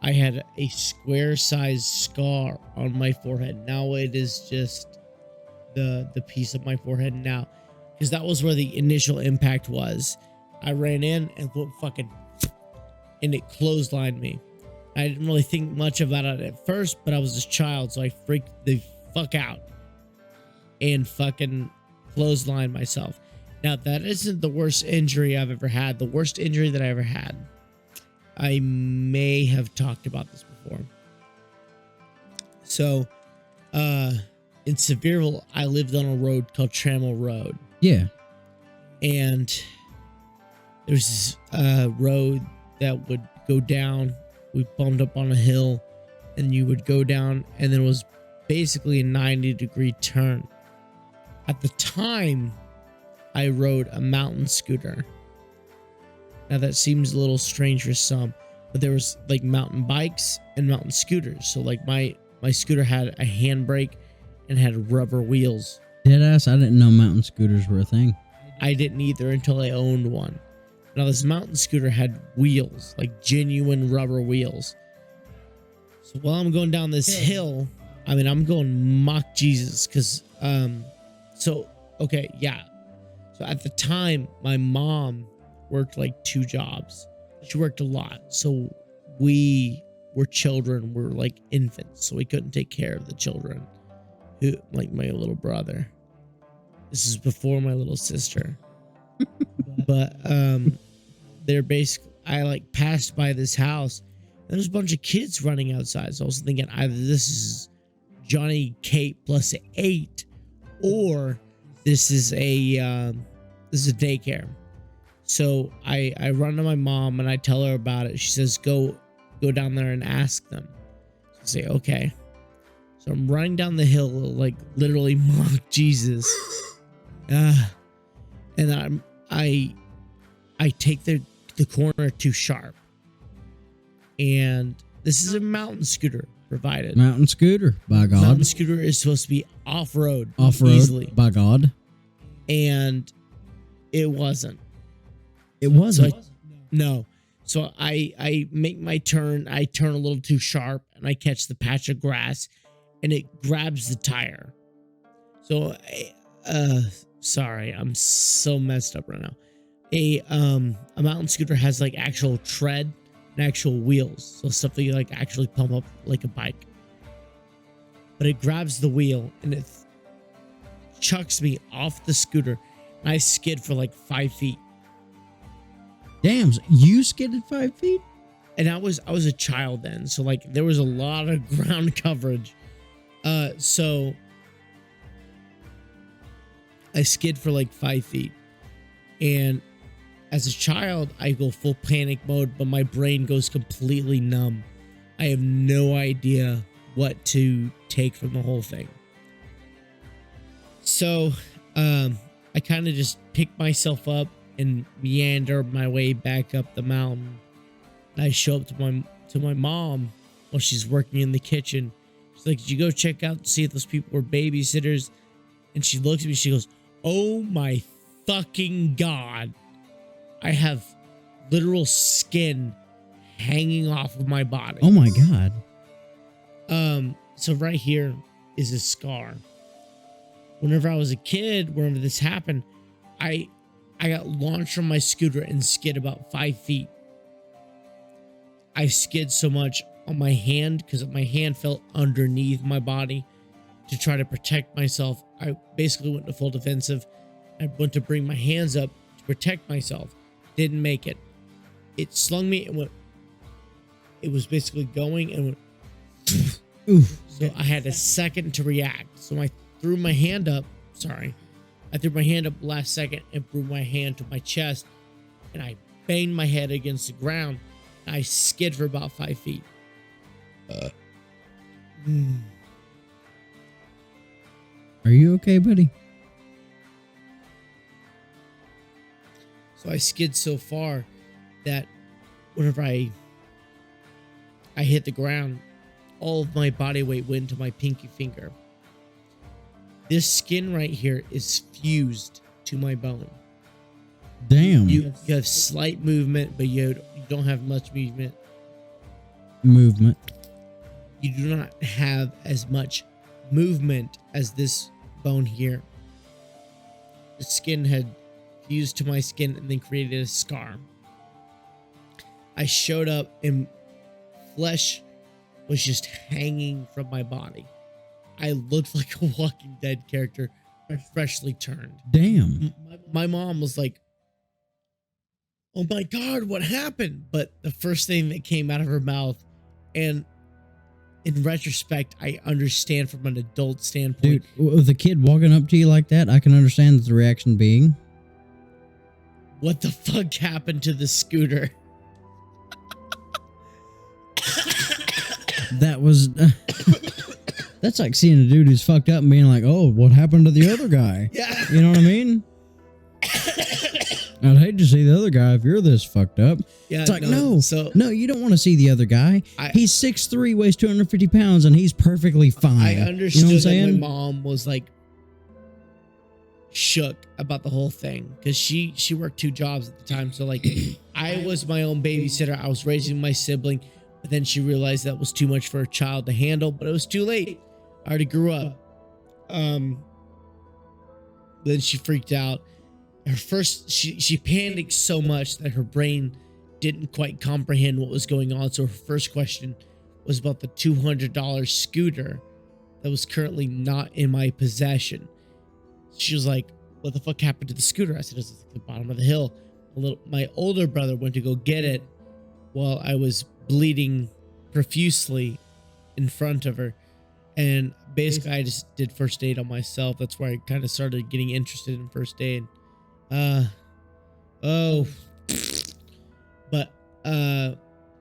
I had a square sized scar on my forehead. Now it is just the piece of my forehead now, because that was where the initial impact was. I ran in and and it clotheslined me. I didn't really think much about it at first, but I was a child, so I freaked the fuck out and fucking clotheslined myself. Now, that isn't the worst injury I've ever had. The worst injury that I ever had, I may have talked about this before. So, in Sevierville, I lived on a road called Trammell Road. Yeah. And there's this road that would go down. We bumped up on a hill, and you would go down, and then it was basically a 90-degree turn. At the time, I rode a mountain scooter. Now that seems a little strange for some, but there was like mountain bikes and mountain scooters. So like my scooter had a handbrake and had rubber wheels. Deadass, I didn't know mountain scooters were a thing. I didn't either until I owned one. Now this mountain scooter had wheels, like genuine rubber wheels. So while I'm going down this hill, I mean, I'm going mock Jesus, because so at the time my mom worked like 2 jobs. She worked a lot, so we were children. We're like infants, so we couldn't take care of the children, who like my little brother. This is before my little sister. But they're basically, I like passed by this house and there's a bunch of kids running outside. So I was thinking either this is Johnny Kate plus 8, or this is a daycare. So I run to my mom and I tell her about it. She says, go down there and ask them. So I say, okay. So I'm running down the hill, like literally mock Jesus. And I take the corner too sharp. And this is a mountain scooter provided. Mountain scooter, by God. Mountain scooter is supposed to be off-road. Off-road, easily. by God. And it wasn't. It wasn't. No. So I make my turn. I turn a little too sharp and I catch the patch of grass and it grabs the tire. So, sorry, I'm so messed up right now. A mountain scooter has like actual tread and actual wheels. So stuff that you like actually pump up like a bike. But it grabs the wheel and it chucks me off the scooter. And I skid for like 5 feet. Damn, you skidded 5 feet? And I was a child then, so like there was a lot of ground coverage. So I skid for like 5 feet. And as a child, I go full panic mode, but my brain goes completely numb. I have no idea what to take from the whole thing. So I kind of just pick myself up and meander my way back up the mountain. And I show up to my mom while she's working in the kitchen. She's like, "Did you go check out to see if those people were babysitters?" And she looks at me, she goes, "Oh my fucking God. I have literal skin hanging off of my body." Oh my God. So right here is a scar. Whenever I was a kid, whenever this happened, I got launched from my scooter and skid about 5 feet. I skid so much on my hand because my hand fell underneath my body to try to protect myself. I basically went to full defensive. I went to bring my hands up to protect myself. Didn't make it. It slung me and went. It was basically going and went. Oof. So I had a second to react. So I threw my hand up. Sorry. I threw my hand up last second and threw my hand to my chest. And I banged my head against the ground. And I skid for about 5 feet. Are you okay, buddy? So I skid so far that whenever I hit the ground, all of my body weight went to my pinky finger. This skin right here is fused to my bone. Damn. You have slight movement, but you don't have much movement. You do not have as much movement as this bone here. The skin had fused to my skin and then created a scar. I showed up and flesh was just hanging from my body. I looked like a Walking Dead character, freshly turned. Damn. My mom was like, "Oh my God, what happened?" But the first thing that came out of her mouth, and in retrospect, I understand from an adult standpoint. Dude, with a kid walking up to you like that, I can understand the reaction being, What the fuck happened to the scooter? that was... that's like seeing a dude who's fucked up and being like, oh, what happened to the other guy? Yeah. You know what I mean? I'd hate to see the other guy if you're this fucked up. Yeah, It's like, no, you don't want to see the other guy. He's 6'3", weighs 250 pounds, and he's perfectly fine. I understood you know what I'm that saying? my mom was like shook about the whole thing because she worked 2 jobs at the time. So like I was my own babysitter. I was raising my sibling, but then she realized that was too much for a child to handle, but it was too late. I already grew up. Then she freaked out. She panicked so much that her brain didn't quite comprehend what was going on. So her first question was about the $200 scooter that was currently not in my possession. She was like, "What the fuck happened to the scooter?" I said, "It was at the bottom of the hill." My older brother went to go get it while I was bleeding profusely in front of her. And basically, I just did first aid on myself. That's where I kind of started getting interested in first aid.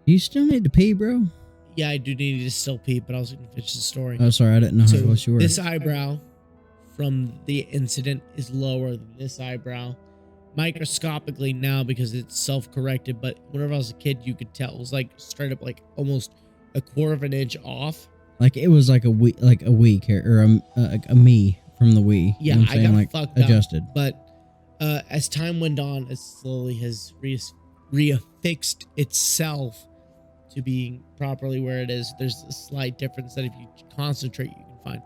You still need to pee, bro? Yeah, I do need to still pee, but I was going to finish the story. Oh, sorry, I didn't know how close you were. This eyebrow from the incident is lower than this eyebrow. Microscopically now because it's self-corrected, but whenever I was a kid, you could tell. It was like straight up like almost a quarter of an inch off. Like it was like a Wii character, or a me from the Wii. Yeah, you know what I'm I saying? got like fucked adjusted. up. But as time went on, it slowly has reaffixed itself to being properly where it is. There's a slight difference that if you concentrate, you can find.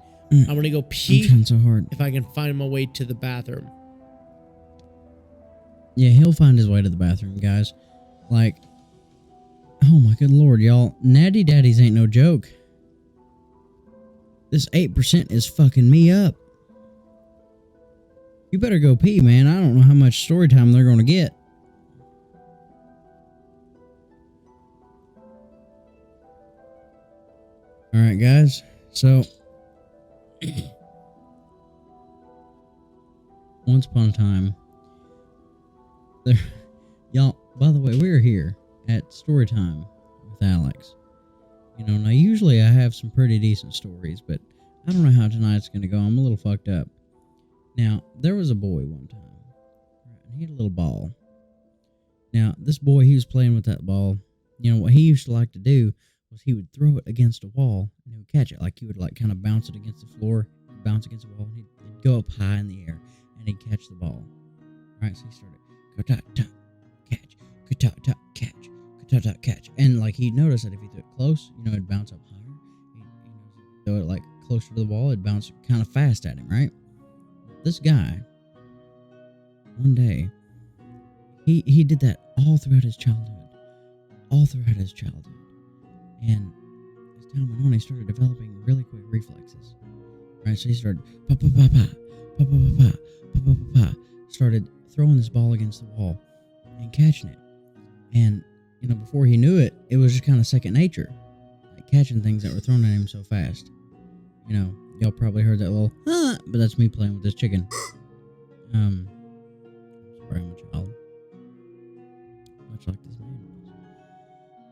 I'm gonna go pee. I'm trying so hard. If I can find my way to the bathroom. Yeah, he'll find his way to the bathroom, guys. Like, oh my good lord, y'all. Natty daddies ain't no joke. This 8% is fucking me up. You better go pee, man. I don't know how much story time they're going to get. Alright, guys. So, once upon a time, y'all, by the way, we're here at Storytime with Alex. You know, now usually I have some pretty decent stories, but I don't know how tonight's going to go. I'm a little fucked up. Now, there was a boy one time, and he had a little ball. Now, this boy, he was playing with that ball. You know, what he used to like to do was he would throw it against a wall, and he would catch it. Like, he would, like, kind of bounce it against the floor, bounce against the wall, and he'd go up high in the air, and he'd catch the ball. All right, so he started, ka-ta-ta, catch, ka-ta-ta, catch, ka-ta-ta, catch. And, like, he noticed that if he threw it close, you know, it'd bounce up higher. He'd throw it, like, closer to the wall, it'd bounce kind of fast at him, right? This guy, one day, he did that all throughout his childhood. And as time went on, he started developing really quick reflexes. Right, so he started started throwing this ball against the wall and catching it. And, you know, before he knew it, it was just kind of second nature. Like catching things that were thrown at him so fast. You know, y'all probably heard that little, but that's me playing with this chicken. Sorry, I'm a child. Much like this man was.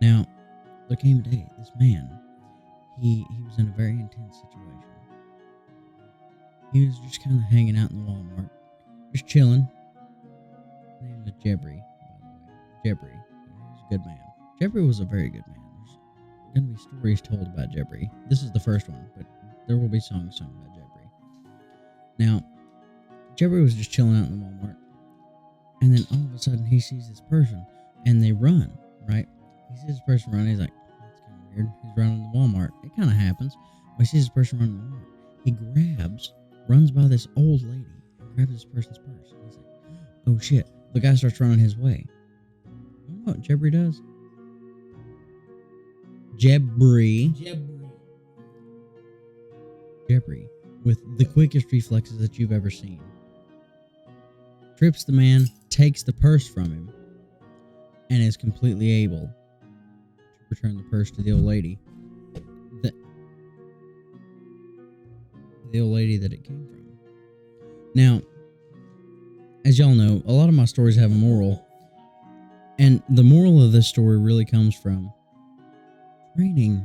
Now, there came a day, this man, he was in a very intense situation. He was just kind of hanging out in the Walmart, just chilling. His name was Jebry, by the way. Jebry. He was a good man. Jebry was a very good man. There's going to be stories told about Jebry. This is the first one, but there will be songs sung about Jebry. Now, Jeffrey was just chilling out in the Walmart, and then all of a sudden he sees this person, and they run, right? He sees this person run, he's like, that's kind of weird. He's running the Walmart. It kind of happens. When he sees this person running the Walmart, he runs by this old lady, grabs this person's purse. And he's like, oh shit. The guy starts running his way. You know what Jeffrey does? Jeffrey, with the quickest reflexes that you've ever seen, trips the man, takes the purse from him, and is completely able to return the purse to the old lady. The old lady that it came from. Now, as y'all know, a lot of my stories have a moral, and the moral of this story really comes from training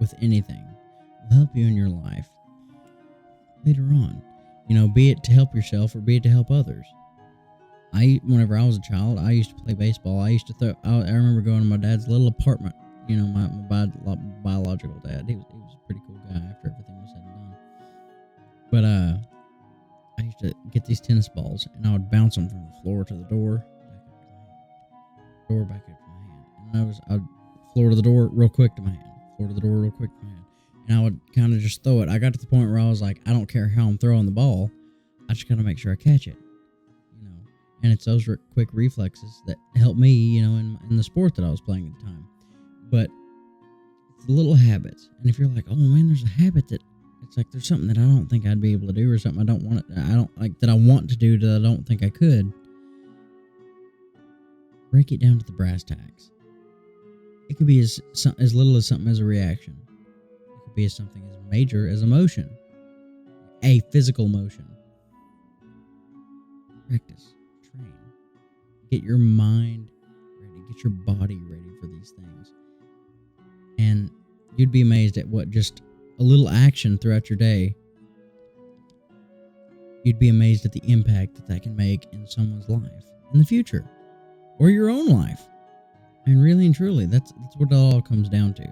with anything will help you in your life later on. You know, be it to help yourself or be it to help others. Whenever I was a child, I used to play baseball. I used to throw. I remember going to my dad's little apartment. You know, my biological dad. He was a pretty cool guy after everything was said and done. But I used to get these tennis balls and I would bounce them from the floor to the door, back up to my hand. And I'd floor to the door real quick to my hand, floor to the door real quick to my hand. And I would kind of just throw it. I got to the point where I was like, I don't care how I'm throwing the ball. I just got to make sure I catch it. You know, and it's those quick reflexes that help me, you know, in the sport that I was playing at the time. But it's the little habits. And if you're like, oh man, there's a habit that it's like there's something that I don't think I'd be able to do, or something I want to do that I don't think I could. Break it down to the brass tacks. It could be as little as something as a reaction. It could be as something as major as a motion. A physical motion. Practice. Train. Get your mind ready. Get your body ready for these things. And you'd be amazed at what just a little action throughout your day, you'd be amazed at the impact that can make in someone's life in the future. Or your own life. And really and truly, that's what it all comes down to.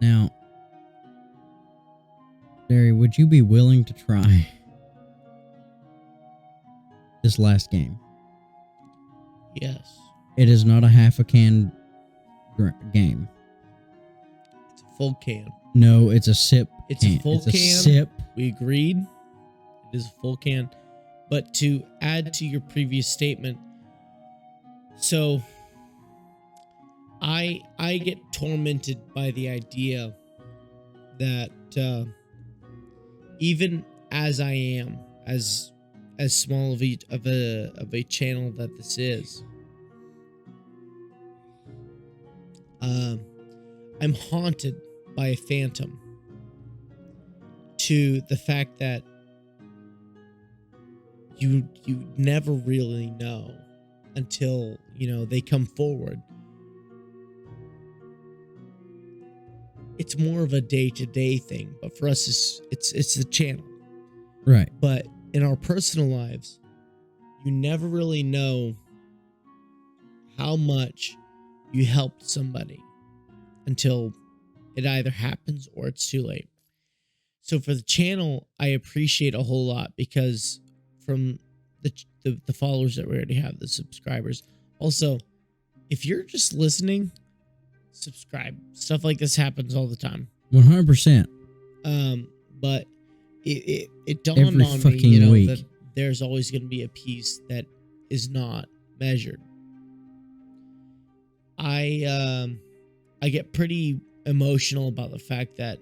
Now, Barry, would you be willing to try this last game? Yes. It is not a half a can game. It's a full can. No, it's a sip. It's a full can. A sip. We agreed. It is a full can. But to add to your previous statement, so I get tormented by the idea that even as I am, as small of a channel that this is, I'm haunted by a phantom to the fact that you never really know until, you know, they come forward. It's more of a day-to-day thing, but for us, it's the channel. Right. But in our personal lives, you never really know how much you helped somebody until it either happens or it's too late. So for the channel, I appreciate a whole lot because from the followers that we already have, the subscribers. Also, if you're just listening, subscribe. Stuff like this happens all the time. 100%. But it dawned on me, you know, that there's always going to be a piece that is not measured. I get pretty emotional about the fact that,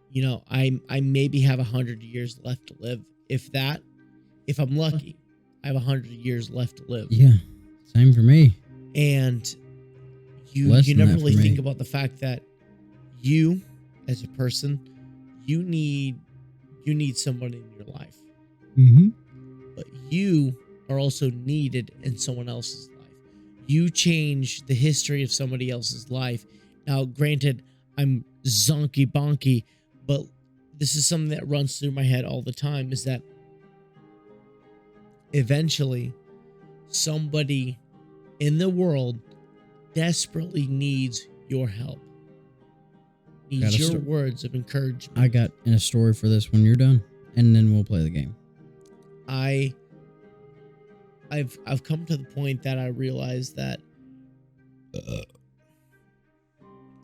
you know, I maybe have 100 years left to live. If I'm lucky, I have 100 years left to live. Yeah, same for me. And you never really think about the fact that you, as a person, you need somebody in your life. Mm-hmm. But you are also needed in someone else's life. You change the history of somebody else's life. Now, granted, I'm zonky bonky, but this is something that runs through my head all the time, is that eventually somebody in the world desperately needs your help. Needs your words of encouragement. I got a story for this when you're done. and then we'll play the game. I've come to the point that I realize that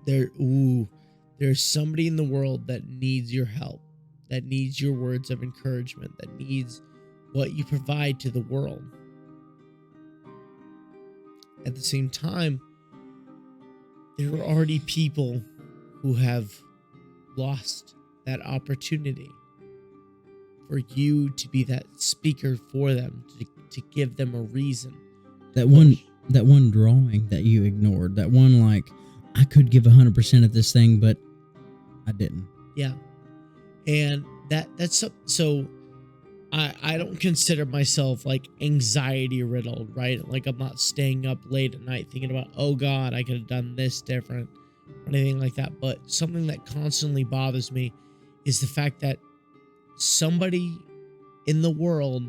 there's somebody in the world that needs your help, that needs your words of encouragement, that needs what you provide to the world. At the same time, there are already people who have lost that opportunity for you to be that speaker for them, to give them a reason. That one drawing that you ignored, that one, like, I could give 100% at this thing, but I didn't. Yeah. And that's so I don't consider myself like anxiety riddled, right? Like I'm not staying up late at night thinking about, oh God, I could have done this different or anything like that. But something that constantly bothers me is the fact that somebody in the world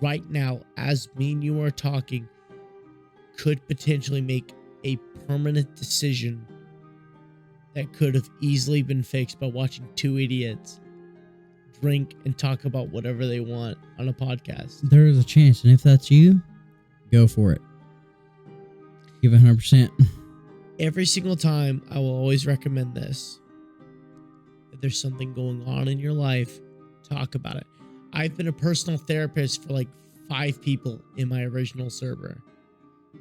right now, as me and you are talking, could potentially make a permanent decision that could have easily been fixed by watching two idiots drink and talk about whatever they want on a podcast. There is a chance, and if that's you, go for it. Give 100%. Every single time, I will always recommend this. If there's something going on in your life, talk about it. I've been a personal therapist for like 5 people in my original server.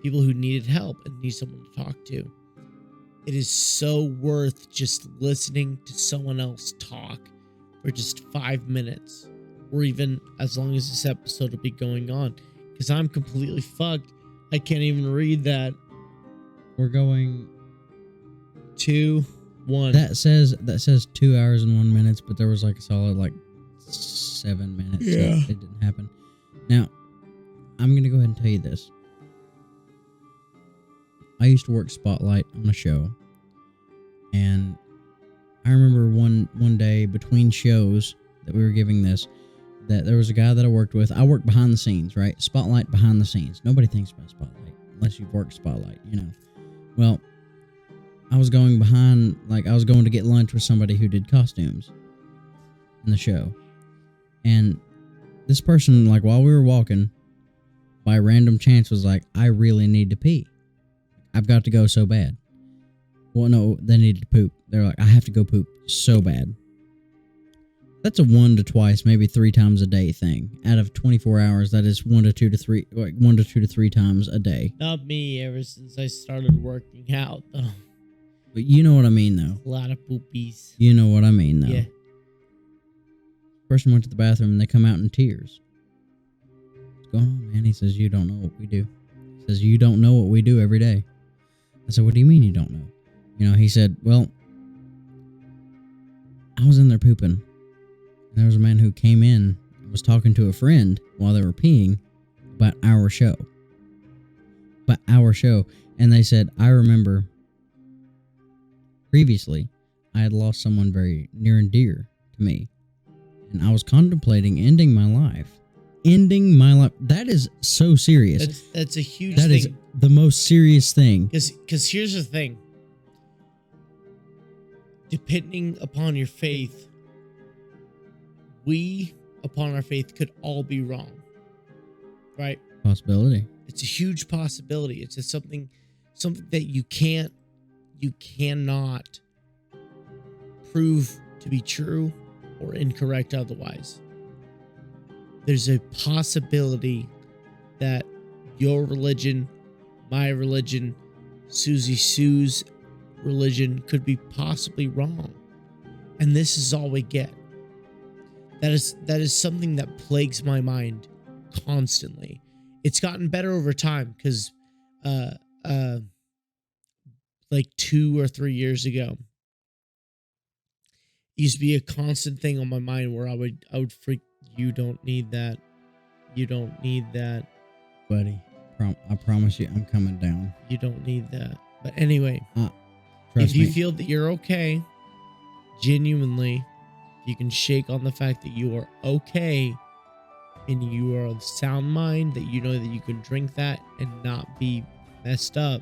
People who needed help and need someone to talk to. It is so worth just listening to someone else talk for just 5 minutes, or even as long as this episode will be going on, because I'm completely fucked. I can't even read that. We're going 2, 1. That says 2 hours and 1 minute, but there was like a solid like 7 minutes. Yeah. So it didn't happen. Now, I'm gonna go ahead and tell you this. I used to work Spotlight on a show, and I remember one day between shows that we were giving this, that there was a guy that I worked with. I worked behind the scenes, right? Spotlight behind the scenes. Nobody thinks about Spotlight unless you've worked Spotlight, you know. Well, I was going to get lunch with somebody who did costumes in the show. And this person, like, while we were walking, by random chance was like, I really need to pee. I've got to go so bad. Well, no, they needed to poop. They're like, I have to go poop so bad. That's a 1 to twice, maybe 3 times a day thing. Out of 24 hours, that is 1 to 2 to 3 times a day. Not me, ever since I started working out, though. But you know what I mean, though. A lot of poopies. You know what I mean, though. Yeah. Person went to the bathroom and they come out in tears. What's going on, man? He says, you don't know what we do. He says, you don't know what we do every day. I said, what do you mean you don't know? You know, he said, well, I was in there pooping. And there was a man who came in and was talking to a friend while they were peeing about our show. And they said, I remember previously I had lost someone very near and dear to me. And I was contemplating ending my life. That is so serious. That's a huge thing. That is the most serious thing. Because here's the thing. Depending upon your faith, we, upon our faith, could all be wrong. Right? Possibility. It's a huge possibility. It's just something that you cannot prove to be true or incorrect otherwise. There's a possibility that your religion, my religion, Susie Sue's religion could be possibly wrong. And this is all we get. That is something that plagues my mind constantly. It's gotten better over time because like 2 or 3 years ago, it used to be a constant thing on my mind where I would freak, you don't need that. You don't need that. Buddy, I promise you I'm coming down. You don't need that. But anyway, Trust if you me. feel that you're okay, genuinely, you can shake on the fact that you are okay and you are of sound mind, that you know that you can drink that and not be messed up.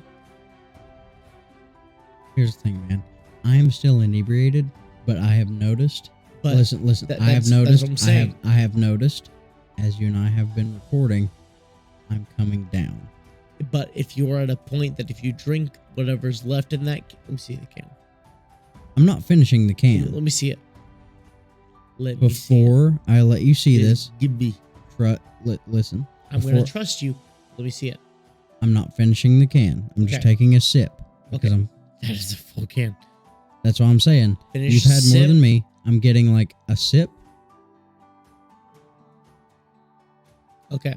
Here's the thing, man. I am still inebriated, but I have noticed But listen. I have that's noticed. what I'm saying. I have noticed, as you and I have been recording, I'm coming down. But if you're at a point that if you drink whatever's left in that, let me see the can. I'm not finishing the can. Let me see it. Let me see it. Before I let you see this, Give me. listen. I'm going to trust you. Let me see it. I'm not finishing the can. I'm just Okay. taking a sip because Okay. That is a full can. That's what I'm saying. Finish You've had more sip. than me. I'm getting like a sip. Okay.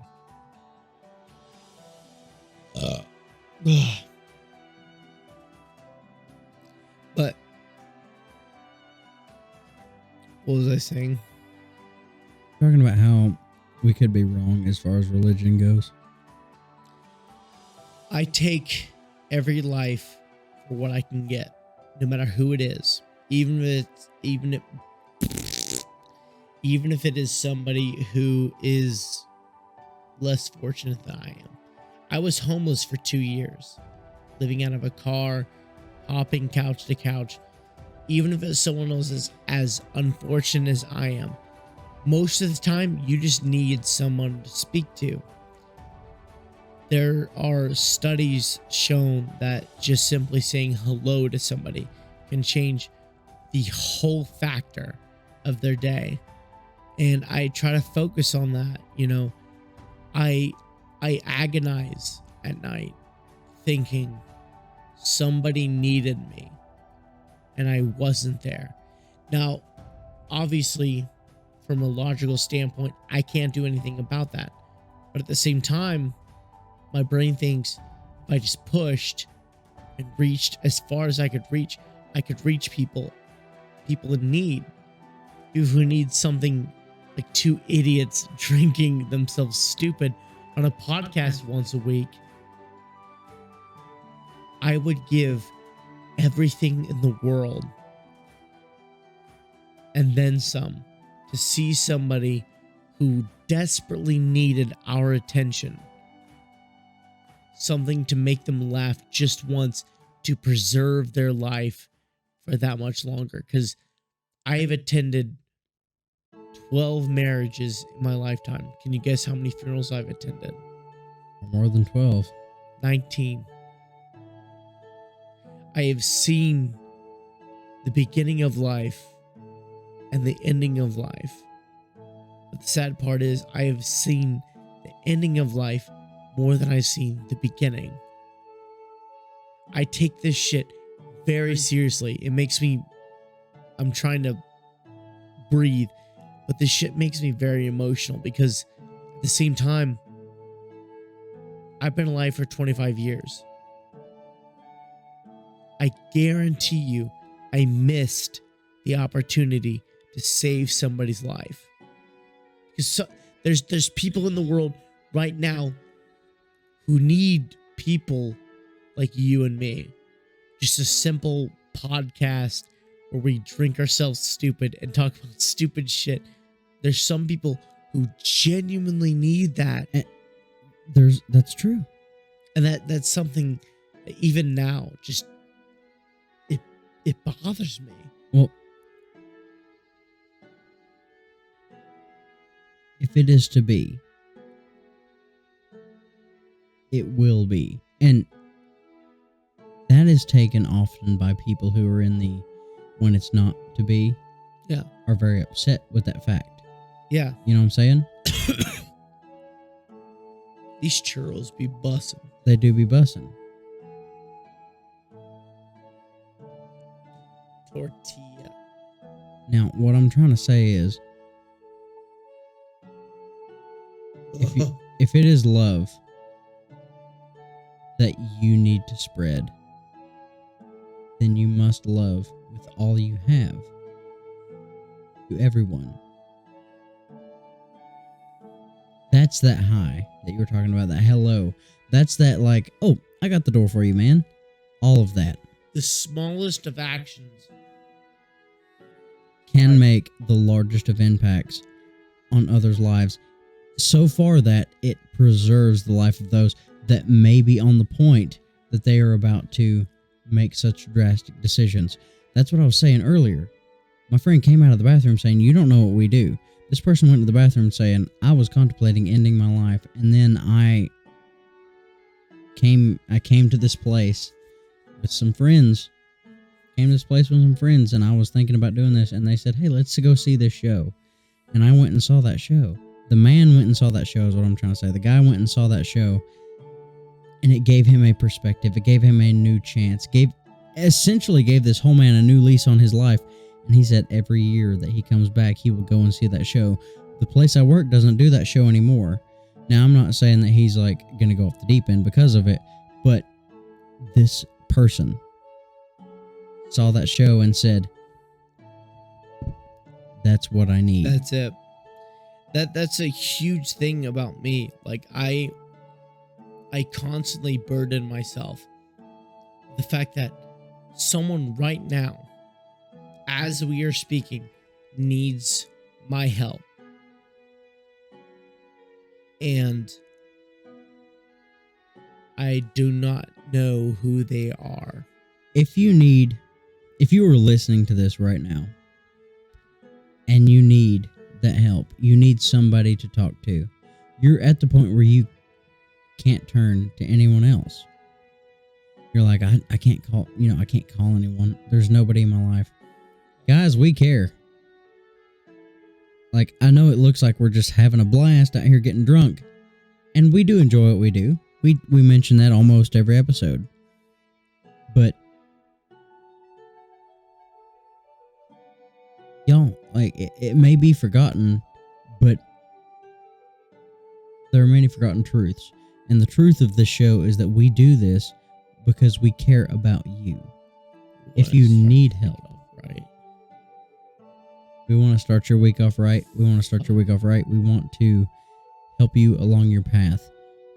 But what was I saying? Talking about how we could be wrong as far as religion goes. I take every life for what I can get, no matter who it is. Even if it is somebody who is less fortunate than I am. I was homeless for 2 years, living out of a car, hopping couch to couch. Even if it's someone else as unfortunate as I am, most of the time you just need someone to speak to. There are studies shown that just simply saying hello to somebody can change the whole factor of their day. And I try to focus on that. You know, I agonize at night thinking somebody needed me and I wasn't there. Now, obviously, from a logical standpoint, I can't do anything about that. But at the same time, my brain thinks if I just pushed and reached as far as I could reach people in need, people who need something like two idiots drinking themselves stupid on a podcast once a week. I would give everything in the world and then some to see somebody who desperately needed our attention. Something to make them laugh just once, to preserve their life for that much longer. Because I have attended 12 marriages in my lifetime. Can you guess how many funerals I've attended? More than 12. 19. I have seen the beginning of life and the ending of life. But the sad part is I have seen the ending of life more than I've seen the beginning. I take this shit very seriously. It makes me, I'm trying to breathe, but this shit makes me very emotional because at the same time, I've been alive for 25 years. I guarantee you, I missed the opportunity to save somebody's life. Because there's people in the world right now who need people like you and me. Just a simple podcast where we drink ourselves stupid and talk about stupid shit. There's some people who genuinely need that. That's true. And that's something that even now just it bothers me. Well, if it is to be, it will be. And that is taken often by people who are in the when it's not to be. Yeah. Are very upset with that fact. Yeah. You know what I'm saying? These churros be bussin'. They do be bussing. Tortilla. Now, what I'm trying to say is, if it is love that you need to spread, then you must love with all you have to everyone. That's that high that you were talking about, that hello. That's that like, oh, I got the door for you, man. All of that The smallest of actions. can make the largest of impacts on others' lives, so far that it preserves the life of those that may be on the point that they are about to make such drastic decisions. That's what I was saying earlier. My friend came out of the bathroom saying, "You don't know what we do." This person went to the bathroom saying, "I was contemplating ending my life, and then I came to this place with some friends. Came to this place with some friends, and I was thinking about doing this, and they said, 'Hey, let's go see this show.' And I went and saw that show. The man went and saw that show is what I'm trying to say. The guy went and saw that show, and it gave him a perspective. It gave him a new chance. Essentially gave this whole man a new lease on his life. And he said every year that he comes back, he will go and see that show. The place I work doesn't do that show anymore. Now, I'm not saying that he's like going to go off the deep end because of it, but this person saw that show and said, "That's what I need." That's it. That's a huge thing about me. Like I constantly burden myself. The fact that someone right now, as we are speaking, needs my help. And I do not know who they are. If you are listening to this right now and you need that help, you need somebody to talk to, you're at the point where you can't turn to anyone else. You're like, I can't call, I can't call anyone. There's nobody in my life. Guys, we care. Like, I know it looks like we're just having a blast out here getting drunk, and we do enjoy what we do. We mention that almost every episode. But y'all, like, it may be forgotten, but there are many forgotten truths. And the truth of this show is that we do this because we care about you. If you need help, right? We want to start your week off right. We want to help you along your path.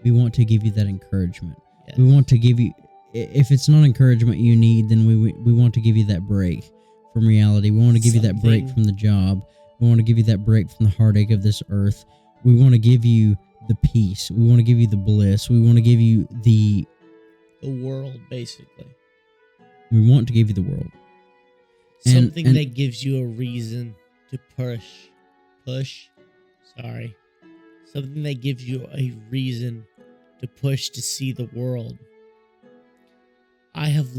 We want to give you that encouragement. Yes. We want to give you, if it's not encouragement you need, then we want to give you that break from reality. We want to give you that break from the job. We want to give you that break from the heartache of this earth. We want to give you the peace. We want to give you the bliss. We want to give you the world, basically. We want to give you the world. Something that gives you a reason to push. Something that gives you a reason to push to see the world. I have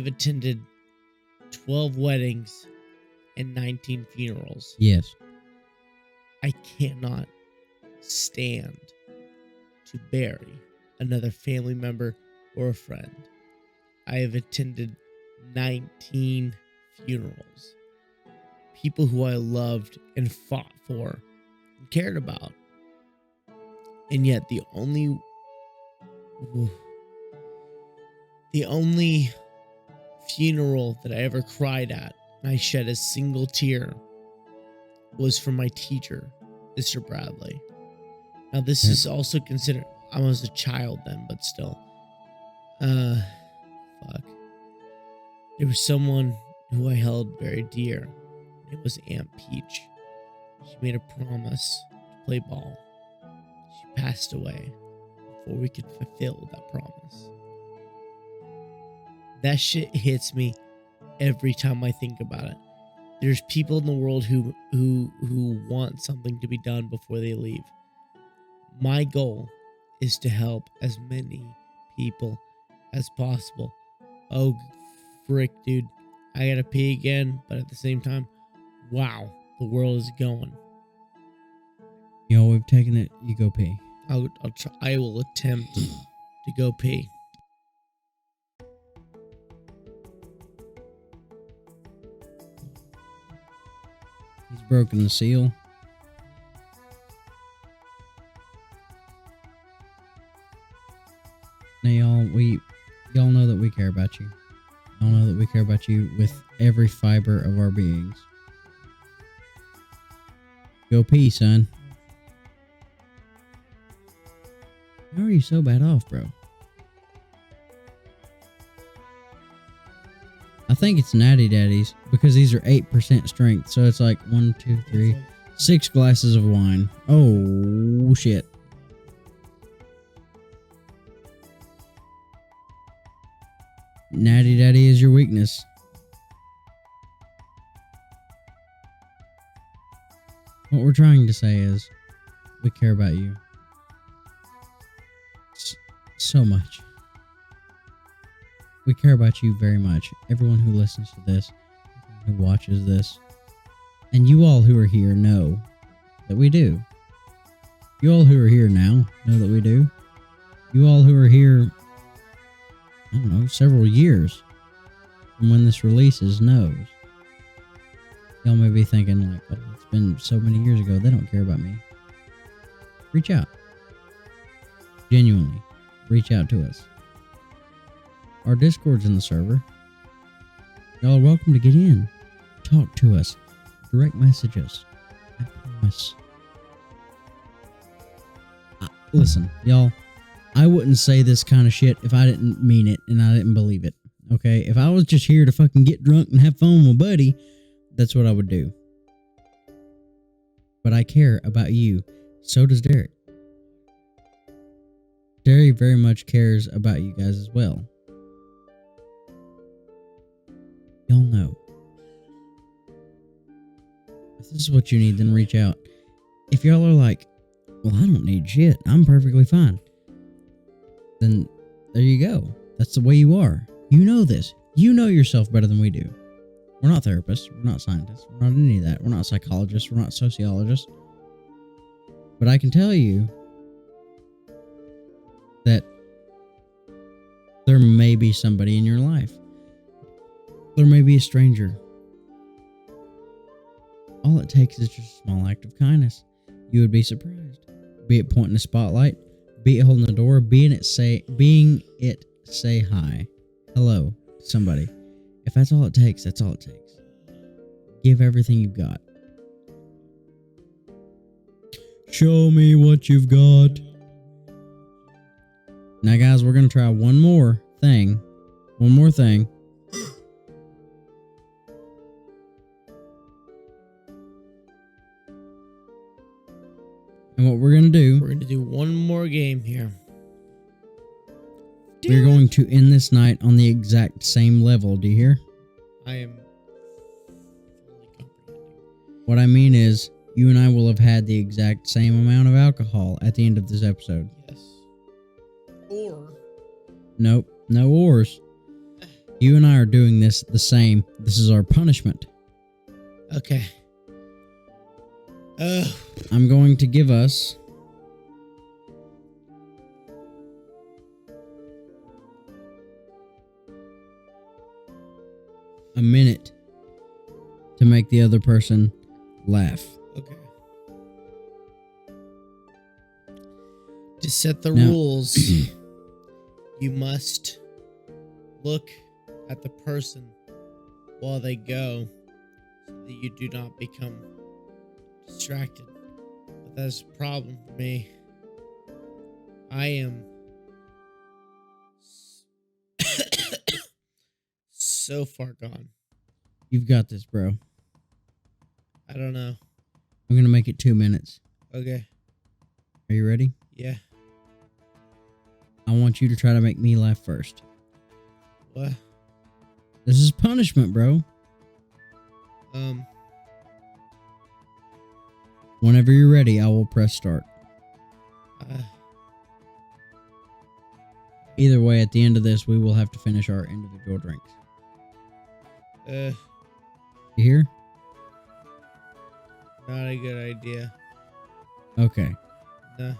attended 12 weddings and 19 funerals. Yes. I cannot stand to bury another family member or a friend. I have attended 19 funerals. People who I loved and fought for and cared about. And yet the only funeral that I ever cried at and I shed a single tear was for my teacher, Mr. Bradley. Now this is also considered, I was a child then, but still. Fuck. There was someone who I held very dear. It was Aunt Peach. She made a promise to play ball. She passed away before we could fulfill that promise. That shit hits me every time I think about it. There's people in the world who want something to be done before they leave. My goal is to help as many people as possible. Oh, frick, dude. I gotta pee again, but at the same time, wow, the world is going. We've taken it. You go pee. I'll try. I will attempt to go pee. He's broken the seal. Now, y'all know that we care about you. Y'all know that we care about you with every fiber of our beings. Go pee, son. How are you so bad off, bro? I think it's Natty Daddies because these are 8% strength. So it's like 1, 2, 3, 6 glasses of wine. Oh, shit. Natty Daddy is your weakness. What we're trying to say is we care about you so much. We care about you very much. Everyone who listens to this, everyone who watches this, and you all who are here know that we do. You all who are here now know that we do. You all who are here, I don't know, several years from when this releases knows. Y'all may be thinking like, oh, it's been so many years ago, they don't care about me. Reach out. Genuinely, reach out to us. Our Discord's in the server. Y'all are welcome to get in. Talk to us. Direct message us. I promise. Listen, y'all, I wouldn't say this kind of shit if I didn't mean it and I didn't believe it. Okay? If I was just here to fucking get drunk and have fun with my buddy, that's what I would do. But I care about you. So does Derek. Derek very much cares about you guys as well. Y'all know. If this is what you need, then reach out. If y'all are like, well, I don't need shit, I'm perfectly fine, then there you go. That's the way you are. You know this. You know yourself better than we do. We're not therapists. We're not scientists. We're not any of that. We're not psychologists. We're not sociologists. But I can tell you that there may be somebody in your life. There may be a stranger. All it takes is just a small act of kindness. You would be surprised. Be it pointing a spotlight, be it holding the door, being it say hi, hello, to somebody. If that's all it takes, that's all it takes. Give everything you've got. Show me what you've got. Now, guys, we're going to try one more thing. One more thing. And what we're going to do... We're going to do one more game here. We're going to end this night on the exact same level. Do you hear? I am fully comprehending. What I mean is, you and I will have had the exact same amount of alcohol at the end of this episode. Yes. Or... Nope, no ors. You and I are doing this the same. This is our punishment. Okay. I'm going to give us... a minute to make the other person laugh. Okay. To set the rules, you must look at the person while they go so that you do not become distracted. But that's a problem for me. I am so far gone. You've got this, bro. I don't know. I'm going to make it 2 minutes. Okay. Are you ready? Yeah. I want you to try to make me laugh first. What? This is punishment, bro. Whenever you're ready, I will press start. Either way, at the end of this, we will have to finish our individual drinks. You hear? Not a good idea. Okay. No.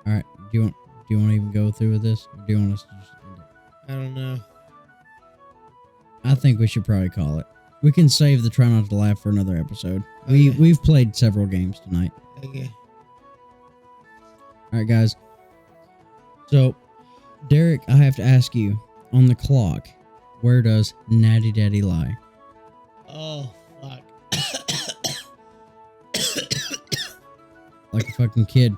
All right. Do you want to even go through with this, or do you want us to just end it? I don't know. I think we should probably call it. We can save the try not to laugh for another episode. Okay. We've played several games tonight. Okay. All right, guys. So, Derek, I have to ask you, on the clock, where does Natty Daddy lie? Oh, fuck. Like a fucking kid.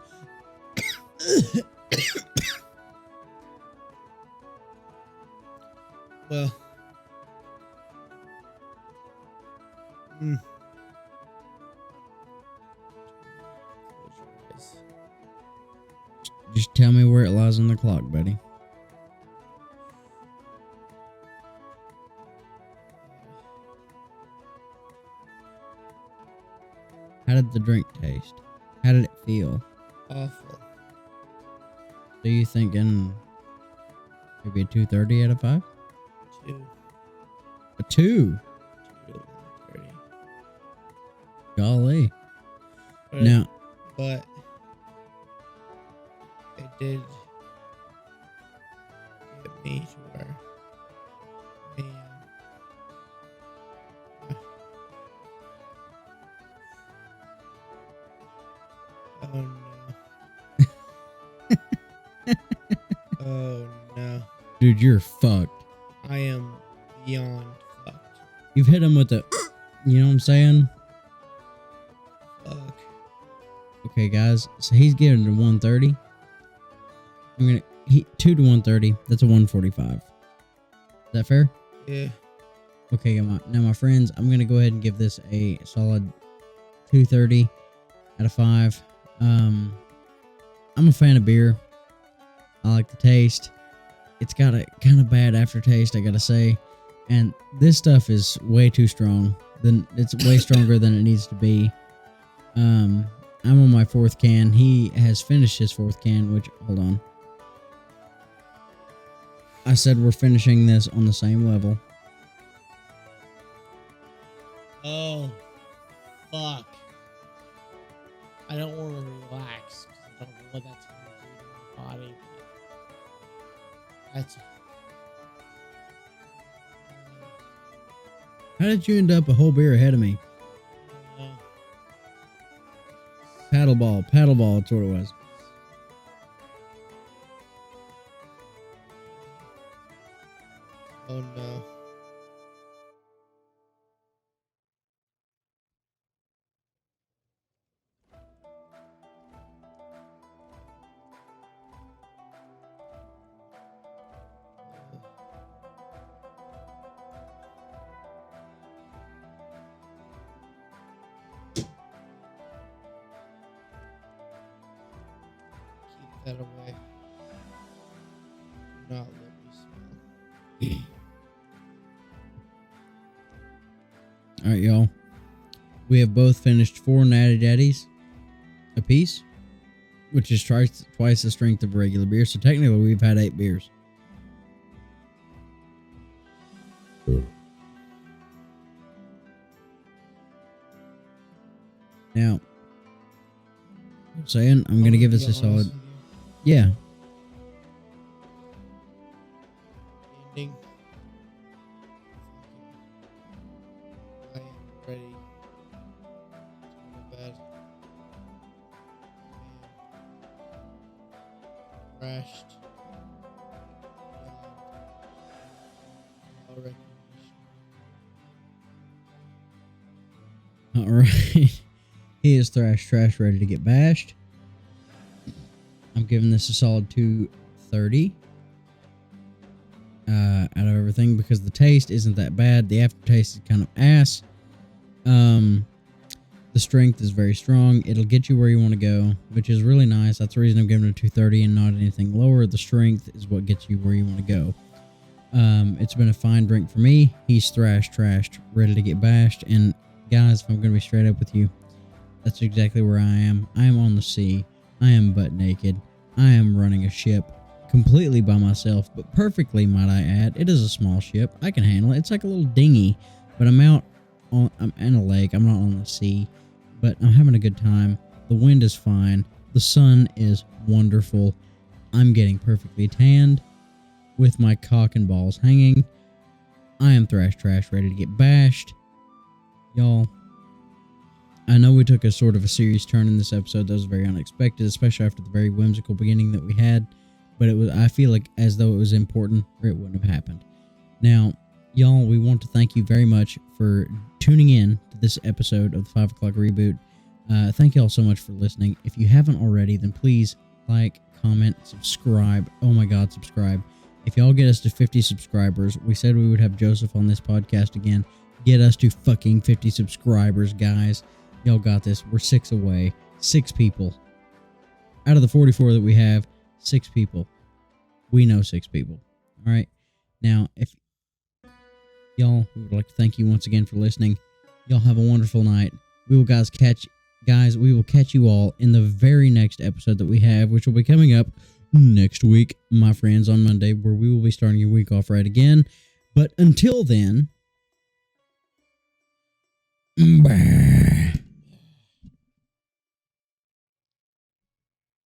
Well. Just tell me where it lies on the clock, buddy. How How did the drink taste? How did it feel? Awful. So you thinking maybe a 230 out of 5? 2. A 2? 2 to 130. Golly. But, Now, but it did get me to where I am. Oh no. Oh no. dude, you're fucked. I am beyond fucked. You've hit him with the, you know what I'm saying? Fuck. Okay, guys. So he's giving it a 130. I'm gonna 2 to 130. That's a 145. Is that fair? Yeah. Okay, now my friends, I'm gonna go ahead and give this a solid 230 out of 5. I'm a fan of beer. I like the taste. It's got a kind of bad aftertaste, I gotta say. And this stuff is way too strong. It's way stronger than it needs to be. I'm on my 4th can. He has finished his 4th can, which, hold on. I said we're finishing this on the same level. Oh, fuck. I don't want to relax because I don't know what that's going to do to my body. That's. How did you end up a whole beer ahead of me? Paddleball, that's what it was. Oh no. Keep that away. Do not let me smell. Alright, y'all. We have both finished 4 Natty Daddies apiece, which is twice the strength of regular beer. So technically, we've had 8 beers. Now, I'm saying I'm going to give this a solid. Yeah. Ending. I am ready to go to bed. I am crashed. Beyond all recognition. Alright. He is trash, ready to get bashed. I'm giving this a solid 230 out of everything because the taste isn't that bad. The aftertaste is kind of ass. The strength is very strong. It'll get you where you want to go, which is really nice. That's the reason I'm giving it a 230 and not anything lower. The strength is what gets you where you want to go. It's been a fine drink for me. He's trashed, ready to get bashed. And guys, if I'm going to be straight up with you, that's exactly where I am. I am on the sea. I am butt naked. I am running a ship completely by myself, but perfectly, might I add. It is a small ship. I can handle it. It's like a little dinghy, but I'm in a lake. I'm not on the sea, but I'm having a good time. The wind is fine. The sun is wonderful. I'm getting perfectly tanned with my cock and balls hanging. I am trash, ready to get bashed. Y'all, I know we took a sort of a serious turn in this episode. That was very unexpected, especially after the very whimsical beginning that we had. But I feel like as though it was important or it wouldn't have happened. Now, y'all, we want to thank you very much for tuning in to this episode of the 5 o'clock reboot. Thank y'all so much for listening. If you haven't already, then please like, comment, subscribe. Oh my God, subscribe. If y'all get us to 50 subscribers, we said we would have Joseph on this podcast again. Get us to fucking 50 subscribers, guys. Y'all got this. We're 6 away. 6 people. Out of the 44 that we have, 6 people. We know 6 people. All right. Now, if y'all, we would like to thank you once again for listening. Y'all have a wonderful night. We will, guys, catch guys, we will catch you all in the very next episode that we have, which will be coming up next week, my friends, on Monday, where we will be starting your week off right again. But until then, bye.